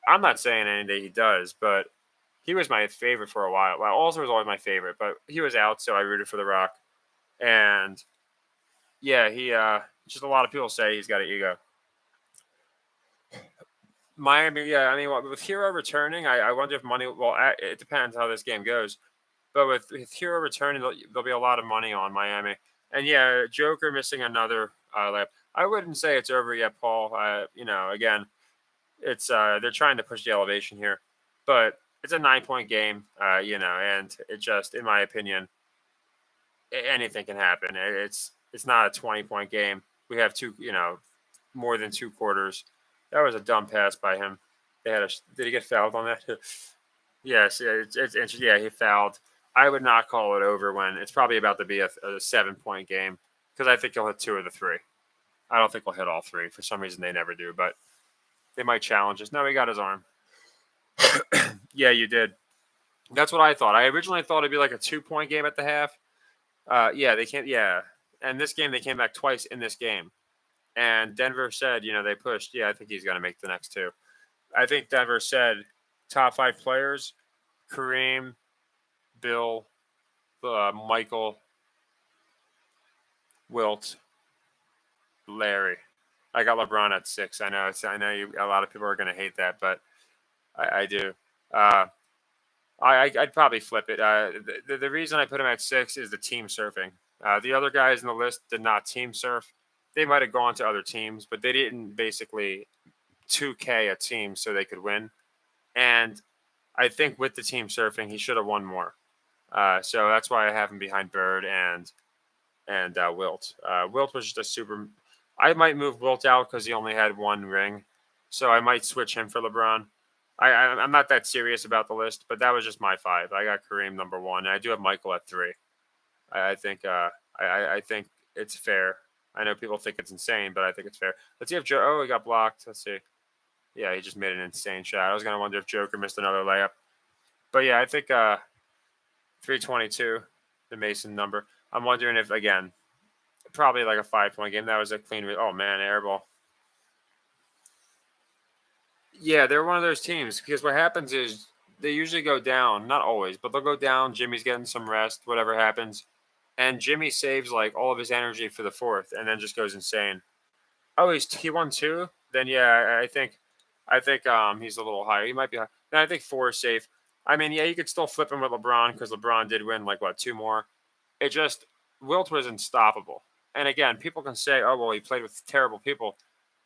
I'm not saying anything he does, but he was my favorite for a while. Well, also was always my favorite, but he was out, so I rooted for The Rock. And yeah, he just a lot of people say he's got an ego. Miami, yeah, I mean, with Hero returning, I wonder if money. Well, it depends how this game goes, but with Hero returning, there'll be a lot of money on Miami. And yeah, Joker missing another lap. I wouldn't say it's over yet, Paul. Again, it's they're trying to push the elevation here, but it's a 9-point game, and it just, in my opinion, anything can happen. It's not a 20-point game. We have more than two quarters. That was a dumb pass by him. Did he get fouled on that? Yes, yeah, it's yeah, he fouled. I would not call it over when it's probably about to be a 7-point game because I think he'll hit two of the three. I don't think he'll hit all three. For some reason, they never do, but they might challenge us. No, he got his arm. Yeah, you did. That's what I thought. I originally thought it'd be like a 2-point game at the half. Yeah, they can't. Yeah, and this game they came back twice in this game, and Denver said, they pushed. Yeah, I think he's going to make the next two. I think Denver said top 5 players: Kareem, Bill, Michael, Wilt, Larry. I got LeBron at 6. I know. I know a lot of people are going to hate that, but I do. Uh, I'd probably flip it. The reason I put him at 6 is the team surfing. The other guys in the list did not team surf. They might have gone to other teams, but they didn't basically 2K a team so they could win. And I think with the team surfing, he should have won more. So that's why I have him behind Bird and Wilt. Wilt was just a super. I might move Wilt out because he only had one ring, so I might switch him for LeBron. I'm not that serious about the list, but that was just my 5. I got Kareem number 1, and I do have Michael at 3. I think I think it's fair. I know people think it's insane, but I think it's fair. Let's see if Joe. Oh, he got blocked. Let's see. Yeah, he just made an insane shot. I was gonna wonder if Joker missed another layup, but yeah, I think 322, the Mason number. I'm wondering if again, probably like a 5-point game. That was a clean. Oh man, airball. Yeah, they're one of those teams because what happens is they usually go down. Not always, but they'll go down. Jimmy's getting some rest. Whatever happens, and Jimmy saves like all of his energy for the fourth, and then just goes insane. Oh, he won 2. Then yeah, I think he's a little higher. He might be high. Then I think 4 is safe. I mean, yeah, you could still flip him with LeBron because LeBron did win like what 2 more. It just Wilt was unstoppable. And again, people can say, "Oh, well, he played with terrible people."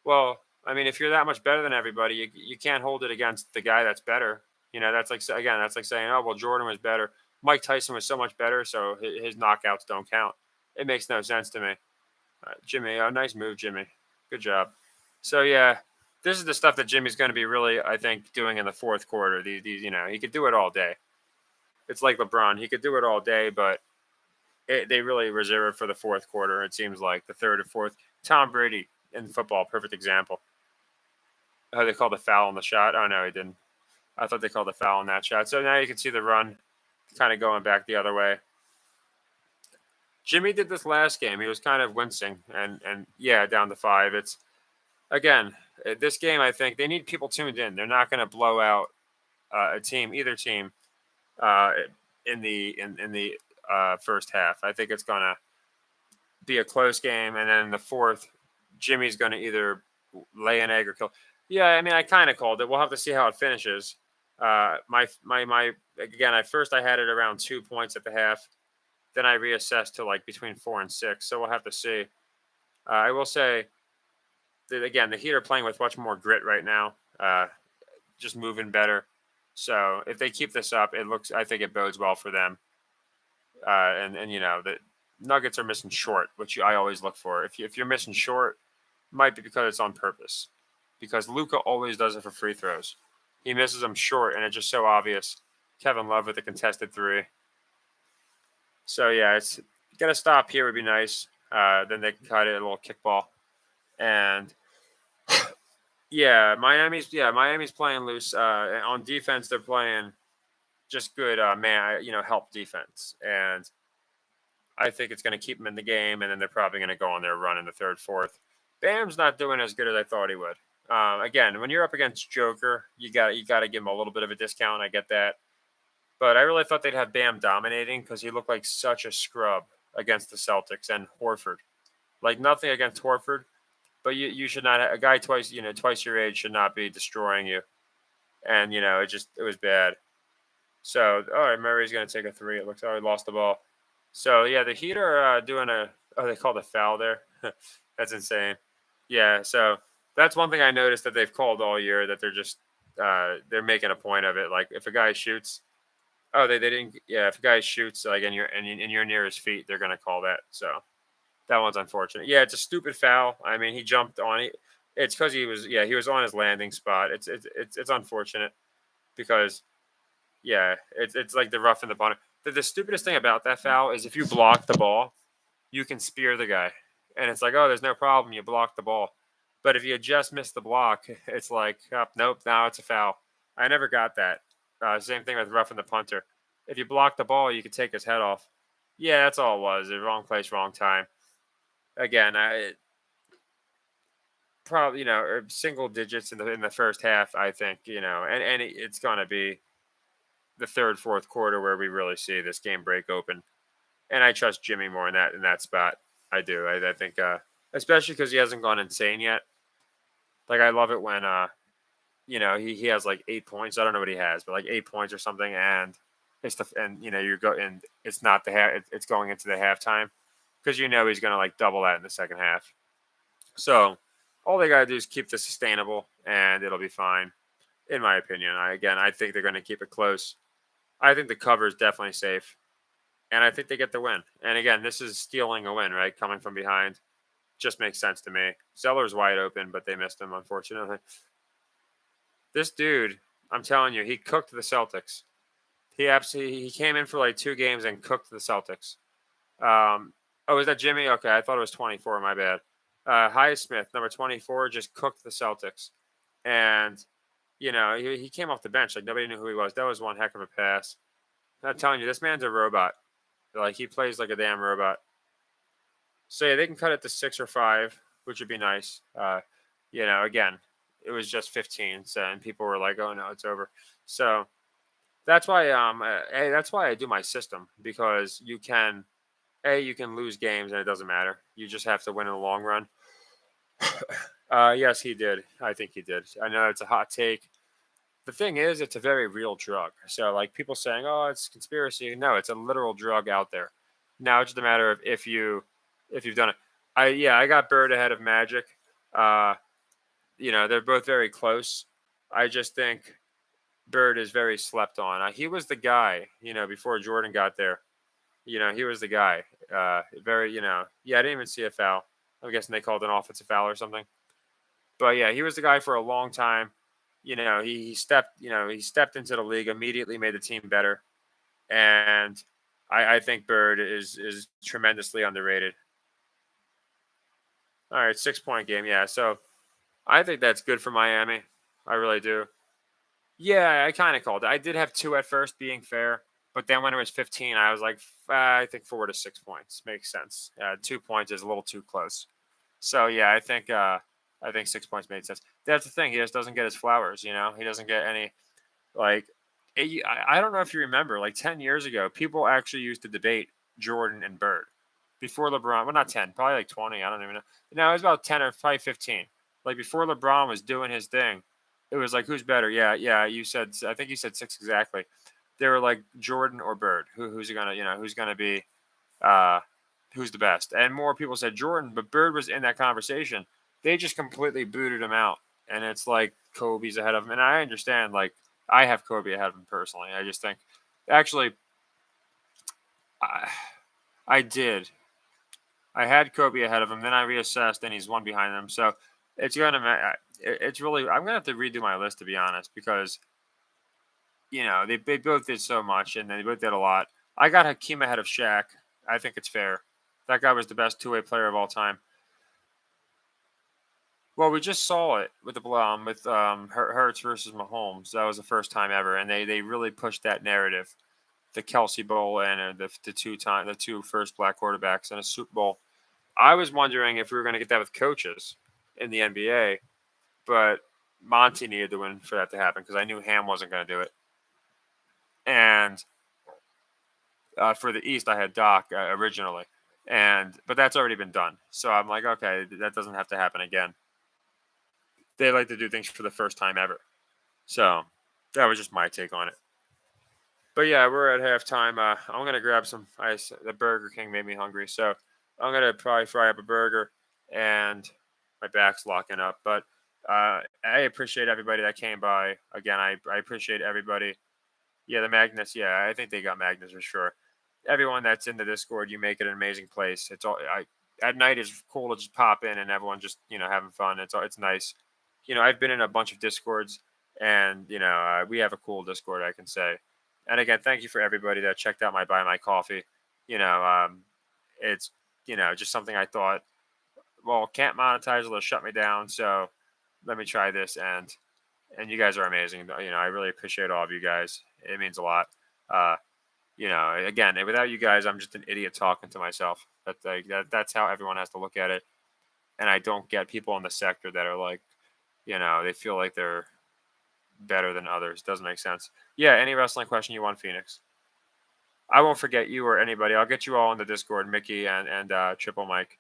Well, I mean, if you're that much better than everybody, you can't hold it against the guy that's better. That's like again, that's like saying, "Oh, well, Jordan was better. Mike Tyson was so much better, so his knockouts don't count." It makes no sense to me. Jimmy, oh, nice move, Jimmy. Good job. So yeah, this is the stuff that Jimmy's going to be really, I think, doing in the fourth quarter. These, he could do it all day. It's like LeBron; he could do it all day, but they really reserve it for the fourth quarter. It seems like the third or fourth. Tom Brady in football, perfect example. Oh, they called the foul on the shot. Oh no, he didn't. I thought they called the foul on that shot. So now you can see the run, kind of going back the other way. Jimmy did this last game. He was kind of wincing, and yeah, down to 5. It's again this game. I think they need people tuned in. They're not going to blow out a team, either team, uh, in the first half. I think it's gonna be a close game, and then in the fourth, Jimmy's gonna either lay an egg or kill. Yeah, I mean, I kind of called it. We'll have to see how it finishes. My again, I had it around 2 points at the half. Then I reassessed to like between 4 and 6. So we'll have to see. I will say that again, the Heat are playing with much more grit right now, just moving better. So if they keep this up, I think it bodes well for them. And the Nuggets are missing short, which I always look for. If you're missing short, might be because it's on purpose. Because Luka always does it for free throws. He misses them short, and it's just so obvious. Kevin Love with a contested three. So yeah, it's got to stop here would be nice. Then they can cut it a little kickball, and Miami's playing loose. On defense, they're playing just good help defense, and I think it's going to keep them in the game, and then they're probably going to go on their run in the third, fourth. Bam's not doing as good as I thought he would. Again, when you're up against Joker, you got to give him a little bit of a discount. I get that. But I really thought they'd have Bam dominating because he looked like such a scrub against the Celtics and Horford. Like nothing against Horford, but you should not a guy twice your age should not be destroying you. And it was bad. So all right, Murray's gonna take a three. It looks he lost the ball. So yeah, the Heat are doing they called a foul there. That's insane. Yeah, so that's one thing I noticed that they've called all year that they're just they're making a point of it. Like if a guy shoots. Oh, they didn't. Yeah, if a guy shoots like and you're near his feet, they're gonna call that. So that one's unfortunate. Yeah, it's a stupid foul. I mean, he jumped on it. It's because he was on his landing spot. It's unfortunate because it's like the rough in the punter. The stupidest thing about that foul is if you block the ball, you can spear the guy, and it's like there's no problem. You block the ball, but if you just miss the block, it's like nope, now it's a foul. I never got that. Same thing with roughing the punter. If you block the ball, you could take his head off. Yeah, that's all it was. The wrong place, wrong time. Again, probably single digits in the first half. I think and it's gonna be the third, fourth quarter where we really see this game break open. And I trust Jimmy more in that spot. I do. I think especially because he hasn't gone insane yet. Like I love it when he has like 8 points. I don't know what he has, but like 8 points or something, and it's it's not the half. It's going into the halftime because he's going to like double that in the second half. So all they got to do is keep this sustainable, and it'll be fine, in my opinion. I think they're going to keep it close. I think the cover is definitely safe, and I think they get the win. And again, this is stealing a win, right? Coming from behind just makes sense to me. Zeller's wide open, but they missed him, unfortunately. This dude, I'm telling you, he cooked the Celtics. He came in for like 2 games and cooked the Celtics. Is that Jimmy? Okay, I thought it was 24. My bad. Highsmith, number 24, just cooked the Celtics, and he came off the bench like nobody knew who he was. That was one heck of a pass. I'm telling you, this man's a robot. Like he plays like a damn robot. So yeah, they can cut it to 6 or 5, which would be nice. Again, it was just 15, so and people were like, "Oh no, it's over." So that's why that's why I do my system because you can lose games and it doesn't matter. You just have to win in the long run. Yes, he did. I think he did. I know it's a hot take. The thing is, it's a very real drug. So like people saying, "Oh, it's conspiracy." No, it's a literal drug out there. Now it's just a matter of if you've done it. I got Bird ahead of Magic. They're both very close. I just think Bird is very slept on. He was the guy, before Jordan got there. He was the guy. I didn't even see a foul. I'm guessing they called an offensive foul or something. But yeah, he was the guy for a long time. He stepped into the league, immediately made the team better. And I think Bird is tremendously underrated. All right, 6-point game. Yeah, so I think that's good for Miami. I really do. Yeah, I kind of called it. I did have 2 at first, being fair. But then when it was 15, I was like, I think 4 to 6 points makes sense. 2 points is a little too close. So yeah, I think 6 points made sense. That's the thing. He just doesn't get his flowers. He doesn't get any. Like, I don't know if you remember, like 10 years ago, people actually used to debate Jordan, and Bird. Before LeBron, well, not 10, probably like 20. I don't even know. No, it was about 10 or probably 15. Like before LeBron was doing his thing, it was like, who's better? Yeah, yeah. You said, I think you said six exactly. They were like Jordan or Bird. Who's gonna, who's gonna be, uh, who's the best? And more people said Jordan, but Bird was in that conversation. They just completely booted him out, and it's like Kobe's ahead of him. And I understand, like I have Kobe ahead of him personally. I just think, actually, I, I did. I had Kobe ahead of him. Then I reassessed, and he's one behind them. So it's gonna. It's really. I'm gonna have to redo my list, to be honest, because they both did so much, and they both did a lot. I got Hakeem ahead of Shaq. I think it's fair. That guy was the best two-way player of all time. Well, we just saw it with Hurts versus Mahomes. That was the first time ever, and they really pushed that narrative. The Kelsey Bowl and the two first black quarterbacks in a Super Bowl. I was wondering if we were going to get that with coaches in the NBA, but Monty needed to win for that to happen because I knew Ham wasn't going to do it. And for the East, I had Doc originally, but that's already been done. So I'm like, okay, that doesn't have to happen again. They like to do things for the first time ever. So that was just my take on it. But yeah, we're at halftime. I'm gonna grab some ice. The Burger King made me hungry, so I'm gonna probably fry up a burger, and my back's locking up. But I appreciate everybody that came by. Again, I appreciate everybody. Yeah, the Magnets. Yeah, I think they got Magnets for sure. Everyone that's in the Discord, you make it an amazing place. It's all at night is cool to just pop in and everyone just having fun. It's nice. I've been in a bunch of Discords, and we have a cool Discord, I can say. And again, thank you for everybody that checked out my Buy My Coffee. You know, it's just something I thought, well, can't monetize, they'll shut me down. So let me try this, and you guys are amazing. I really appreciate all of you guys. It means a lot. Uh, again, without you guys, I'm just an idiot talking to myself. That's how everyone has to look at it. And I don't get people in the sector that are like, they feel like they're better than others. Doesn't make sense. Yeah, any wrestling question you want, Phoenix? I won't forget you or anybody. I'll get you all in the Discord, Mickey and Triple Mike.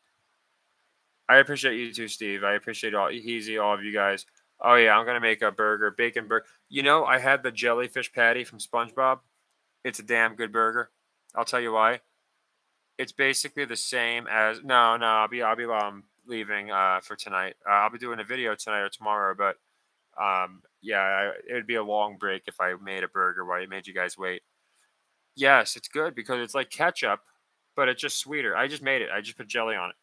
I appreciate you too, Steve. I appreciate all of you guys. Oh yeah, I'm gonna make a burger, bacon burger. I had the jellyfish patty from SpongeBob. It's a damn good burger. I'll tell you why. It's basically the same as no. I'll be leaving for tonight. I'll be doing a video tonight or tomorrow, but yeah, it would be a long break if I made a burger while I made you guys wait. Yes, it's good because it's like ketchup, but it's just sweeter. I just made it. I just put jelly on it.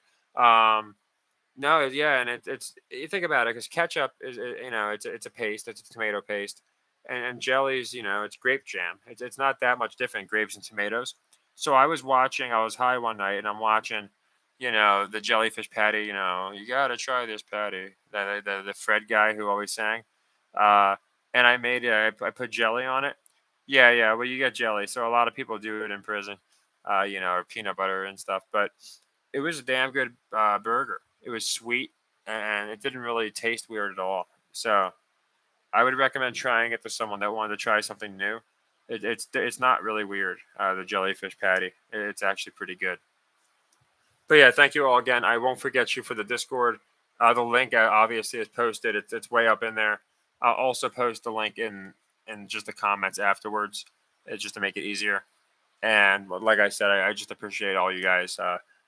No, yeah, and it's you think about it because ketchup is it's a paste. It's a tomato paste, and jellies it's grape jam. It's not that much different, grapes and tomatoes. So I was watching. I was high one night, and I'm watching, the jellyfish patty. You gotta try this patty. The Fred guy who always sang, uh, and I made it. I put jelly on it. Yeah, yeah. Well, you get jelly, so a lot of people do it in prison, or peanut butter and stuff. But it was a damn good burger. It was sweet and it didn't really taste weird at all. So I would recommend trying it to someone that wanted to try something new. It's not really weird. The jellyfish patty. It's actually pretty good. But yeah, thank you all again. I won't forget you for the Discord. The link obviously is posted. It's way up in there. I'll also post the link in just the comments afterwards, just to make it easier. And like I said, I just appreciate all you guys.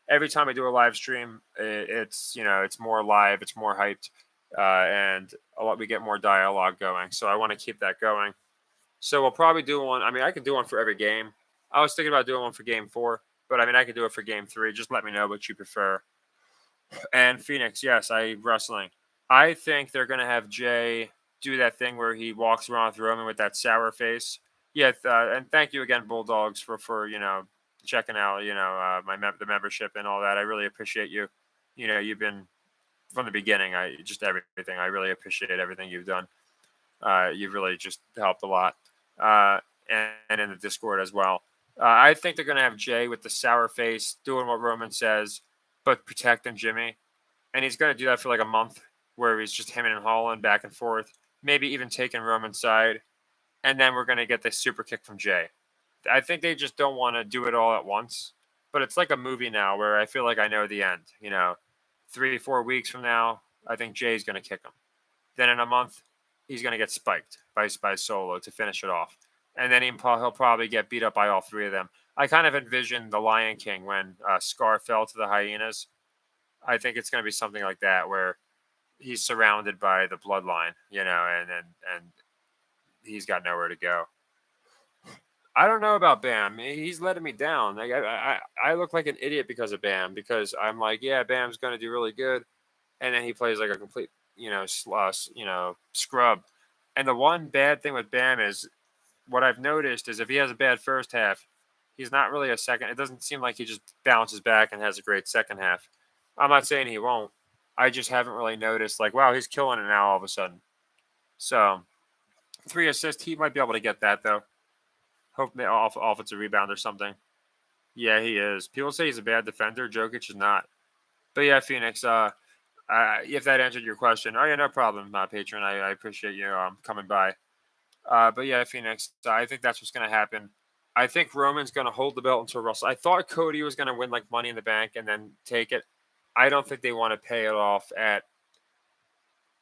Every time I do a live stream, it's more live, it's more hyped, and we get more dialogue going. So I want to keep that going. So we'll probably do one. I mean, I can do one for every game. I was thinking about doing one for game 4, but I mean, I could do it for game 3. Just let me know what you prefer. And Phoenix, yes, I wrestling. I think they're gonna have Jay do that thing where he walks around with Roman with that sour face. Yeah, and thank you again, Bulldogs, for checking out the membership and all that. I really appreciate you. You've been from the beginning. I just everything. I really appreciate everything you've done. You've really just helped a lot, and in the Discord as well. I think they're gonna have Jay with the sour face doing what Roman says, but protecting Jimmy, and he's gonna do that for like a month, where he's just him and Holland back and forth, maybe even taking Roman's side, and then we're gonna get the super kick from Jay. I think they just don't want to do it all at once. but it's like a movie now where I feel like I know the end. 3-4 weeks from now, I think Jay's going to kick him. Then in a month, he's going to get spiked by Solo to finish it off, and then he'll probably get beat up by all three of them. I kind of envision the Lion King when Scar fell to the hyenas. I think it's going to be something like that where he's surrounded by the bloodline, and he's got nowhere to go. I don't know about Bam. He's letting me down. Like I look like an idiot because of Bam, because I'm like, yeah, Bam's going to do really good, and then he plays like a complete, scrub. And the one bad thing with Bam is what I've noticed is if he has a bad first half, he's not really a second. It doesn't seem like he just bounces back and has a great second half. I'm not saying he won't. I just haven't really noticed like, wow, he's killing it now all of a sudden. So 3 assists, he might be able to get that though. Hopefully off it's a rebound or something. Yeah, he is. People say he's a bad defender. Jokic is not. But yeah, Phoenix. If that answered your question, oh yeah, no problem, patron. I appreciate you coming by. But yeah, Phoenix. I think that's what's going to happen. I think Roman's going to hold the belt until Russell. I thought Cody was going to win like Money in the Bank and then take it. I don't think they want to pay it off at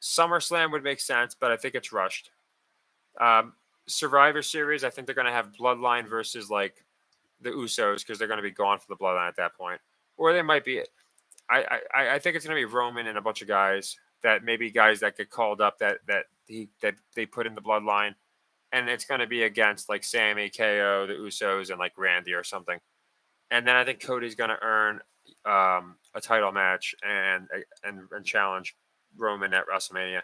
SummerSlam would make sense, but I think it's rushed. Survivor Series, I think they're going to have Bloodline versus like the Usos because they're going to be gone for the Bloodline at that point, or they might be. I think it's going to be Roman and a bunch of guys that maybe guys that get called up that they put in the Bloodline, and it's going to be against like Sammy, KO, the Usos, and like Randy or something. And then I think Cody's going to earn a title match and challenge Roman at WrestleMania.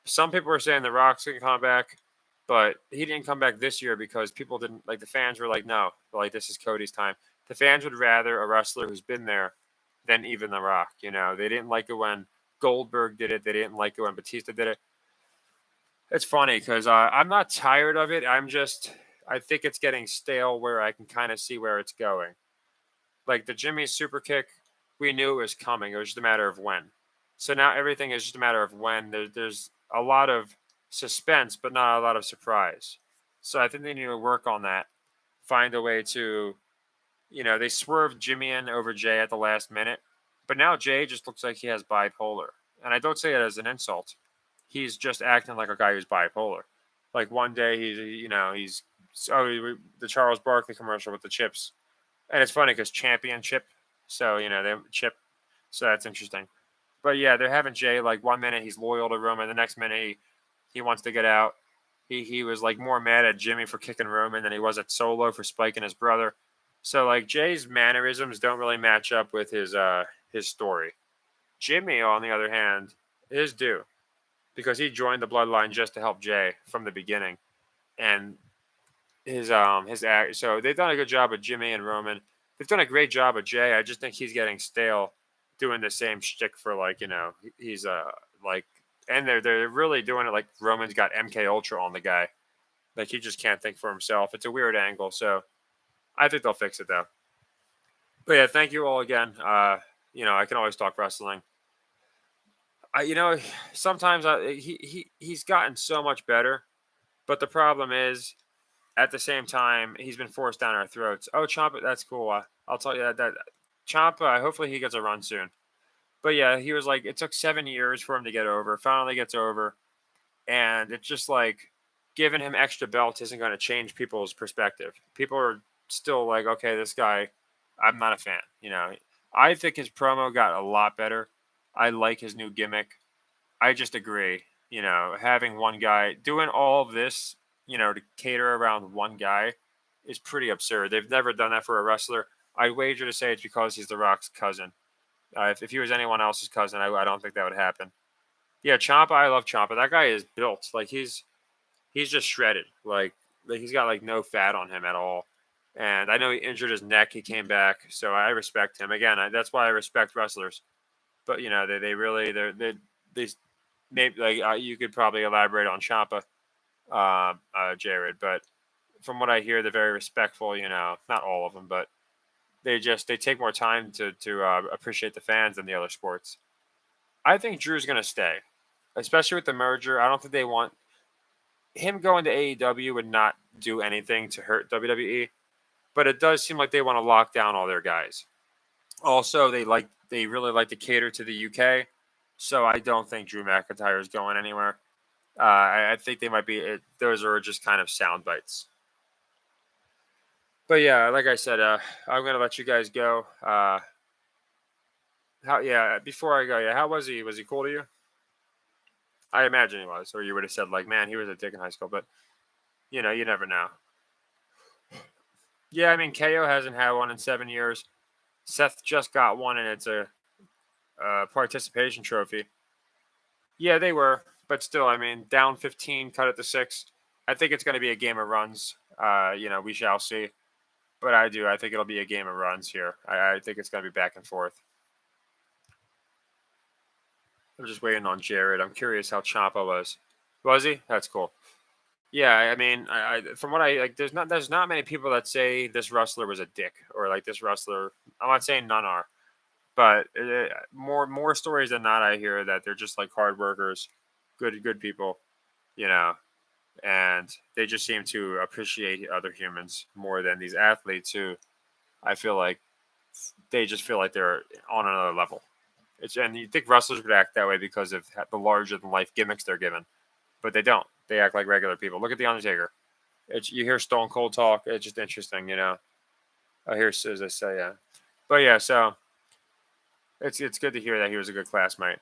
Some people are saying The Rock's going to come back, but he didn't come back this year because people didn't like. The fans were like, no, like this is Cody's time. The fans would rather a wrestler who's been there than even The Rock. They didn't like it when Goldberg did it. They didn't like it when Batista did it. It's funny because I'm not tired of it. I think it's getting stale where I can kind of see where it's going. Like the Jimmy super kick, we knew it was coming. It was just a matter of when. So now everything is just a matter of when. There's a lot of suspense, but not a lot of surprise. So I think they need to work on that. Find a way to, they swerved Jimmy in over Jay at the last minute, but now Jay just looks like he has bipolar. And I don't say it as an insult. He's just acting like a guy who's bipolar. Like one day he's the Charles Barkley commercial with the chips. And it's funny because championship. So, they chip. So that's interesting. But yeah, they're having Jay like 1 minute he's loyal to Roman, the next minute he wants to get out. He was like more mad at Jimmy for kicking Roman than he was at Solo for spiking his brother. So like Jay's mannerisms don't really match up with his story. Jimmy, on the other hand, is due because he joined the bloodline just to help Jay from the beginning. And his act. So they've done a good job with Jimmy and Roman. They've done a great job with Jay. I just think he's getting stale doing the same shtick for he's like, and they're really doing it like Roman's got MK Ultra on the guy. Like he just can't think for himself. It's a weird angle. So I think they'll fix it though. But yeah, thank you all again. I can always talk wrestling. Sometimes he's gotten so much better, but the problem is, at the same time, he's been forced down our throats. Oh, Ciampa, that's cool. I'll tell you that Ciampa, hopefully he gets a run soon. But yeah, he was like, it took 7 years for him to get over. Finally gets over, and it's just like giving him extra belts isn't going to change people's perspective. People are still like, okay, this guy, I'm not a fan. I think his promo got a lot better. I like his new gimmick. I just agree. Having one guy doing all of this, to cater around one guy is pretty absurd. They've never done that for a wrestler. I wager to say it's because he's The Rock's cousin. If he was anyone else's cousin, I don't think that would happen. Yeah, Ciampa, I love Ciampa. That guy is built. Like he's just shredded. Like he's got like no fat on him at all. And I know he injured his neck. He came back, so I respect him. Again, that's why I respect wrestlers. But they really they maybe like you could probably elaborate on Ciampa, Jared. But from what I hear, they're very respectful. Not all of them, but they take more time to appreciate the fans than the other sports. I think Drew's going to stay, especially with the merger. I don't think they want him going to AEW would not do anything to hurt WWE, but it does seem like they want to lock down all their guys. Also, they really like to cater to the UK, so I don't think Drew McIntyre is going anywhere. I think they might be. Those are just kind of sound bites. But yeah, like I said, I'm gonna let you guys go. How? Yeah, before I go, yeah, how was he? Was he cool to you? I imagine he was, or you would have said like, man, he was a dick in high school. But you never know. Yeah, I mean, KO hasn't had one in 7 years. Seth just got one, and it's a participation trophy. Yeah, they were, but still, I mean, down 15, cut it to 6. I think it's going to be a game of runs. We shall see. But I do. I think it'll be a game of runs here. I think it's going to be back and forth. I'm just waiting on Jared. I'm curious how Ciampa was. Was he? That's cool. Yeah, I mean, from what I like, there's not many people that say this wrestler was a dick or like this wrestler. I'm not saying none are, but more stories than not, I hear that they're just like hard workers, good people, you know, and they just seem to appreciate other humans more than these athletes who I feel like they just feel like they're on another level. And you think wrestlers would act that way because of the larger than life gimmicks they're given, but they don't. They act like regular people. Look at the Undertaker. You hear Stone Cold talk. It's just interesting. I hear as I say, yeah. But yeah, so it's good to hear that he was a good classmate.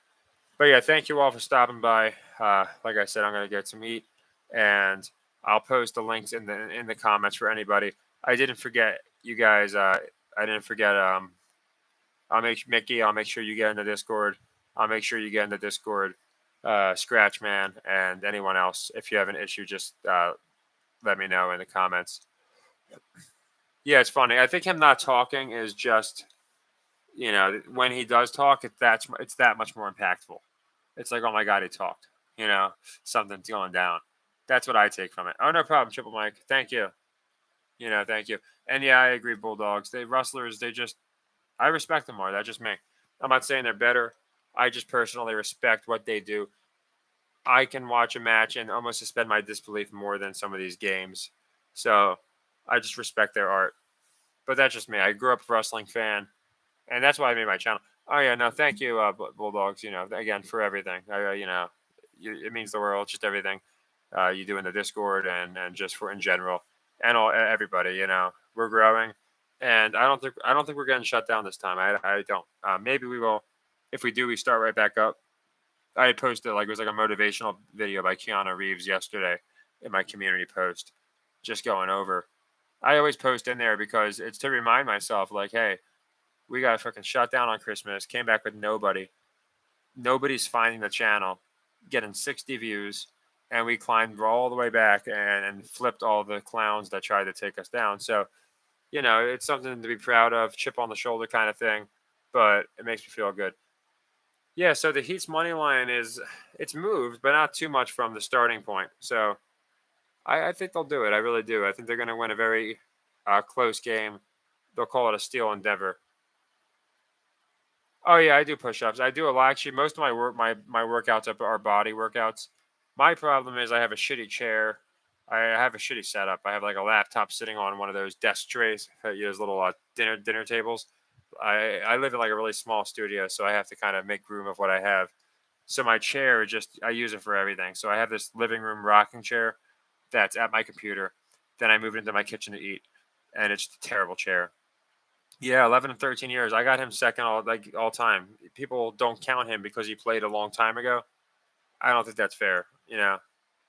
But yeah, thank you all for stopping by. Like I said, I'm gonna get some eat, and I'll post the links in the comments for anybody. I didn't forget you guys. I didn't forget. I'll make Mickey. I'll make sure you get in the Discord. I'll make sure you get in the Discord. Scratch Man and anyone else. If you have an issue, just let me know in the comments. Yeah, it's funny. I think him not talking is just when he does talk, it's that much more impactful. It's like, oh my god, he talked. You know, something's going down. That's what I take from it. Oh, no problem, Triple Mike. Thank you. Thank you. And yeah, I agree. Bulldogs, they wrestlers, I respect them more. That's just me. I'm not saying they're better. I just personally respect what they do. I can watch a match and almost suspend my disbelief more than some of these games. So I just respect their art. But that's just me. I grew up a wrestling fan, and that's why I made my channel. Oh yeah, no, thank you, Bulldogs. Again for everything. It means the world. Just everything you do in the Discord and just for in general, and everybody. We're growing, and I don't think we're getting shut down this time. I don't. Maybe we will. If we do, we start right back up. I posted it was like a motivational video by Keanu Reeves yesterday in my community post, just going over. I always post in there because it's to remind myself, like, hey, we got fucking shut down on Christmas, came back with nobody. Nobody's finding the channel, getting 60 views, and we climbed all the way back and flipped all the clowns that tried to take us down. So, it's something to be proud of, chip on the shoulder kind of thing, but it makes me feel good. Yeah, so the Heat's money line it's moved, but not too much from the starting point. So I think they'll do it. I really do. I think they're going to win a very close game. They'll call it a steel endeavor. Oh yeah, I do push-ups. I do a lot. Actually, most of my workouts are body workouts. My problem is I have a shitty chair. I have a shitty setup. I have like a laptop sitting on one of those desk trays, those little dinner tables. I live in like a really small studio, so I have to kind of make room of what I have. So my chair I use it for everything. So I have this living room rocking chair that's at my computer. Then I move it into my kitchen to eat, and it's a terrible chair. Yeah, 11 and 13 years. I got him second all time. People don't count him because he played a long time ago. I don't think that's fair.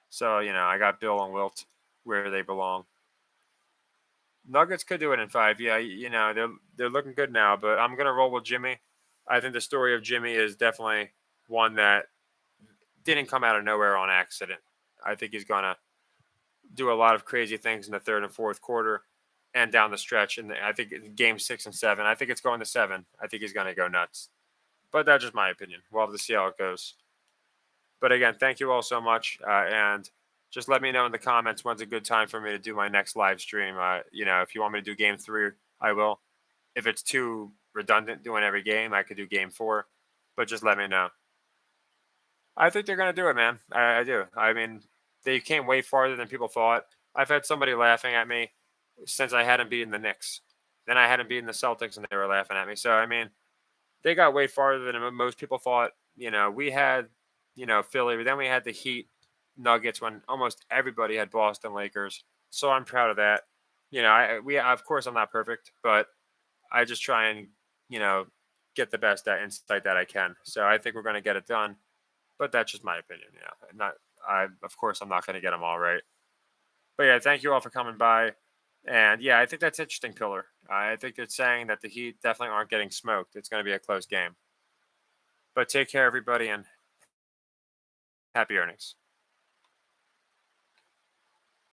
So, I got Bill and Wilt where they belong. Nuggets could do it in 5. Yeah, they're looking good now, but I'm going to roll with Jimmy. I think the story of Jimmy is definitely one that didn't come out of nowhere on accident. I think he's going to do a lot of crazy things in the third and fourth quarter and down the stretch. And I think in game 6 and 7, I think it's going to 7. I think he's going to go nuts. But that's just my opinion. We'll have to see how it goes. But again, thank you all so much. And just let me know in the comments when's a good time for me to do my next live stream. If you want me to do game 3, I will. If it's too redundant doing every game, I could do game 4. But just let me know. I think they're going to do it, man. I do. I mean, they came way farther than people thought. I've had somebody laughing at me since I hadn't beaten the Knicks. Then I hadn't beaten the Celtics, and they were laughing at me. So I mean, they got way farther than most people thought. We had, Philly, but then we had the Heat, Nuggets when almost everybody had Boston Lakers. So I'm proud of that. Of course I'm not perfect, but I just try and you know get the best insight that I can. So I think we're going to get it done. But that's just my opinion. Not I of course I'm not going to get them all right. But yeah, thank you all for coming by. And yeah, I think that's interesting, Pillar. I think it's saying that the Heat definitely aren't getting smoked. It's going to be a close game. But take care, everybody, and happy earnings.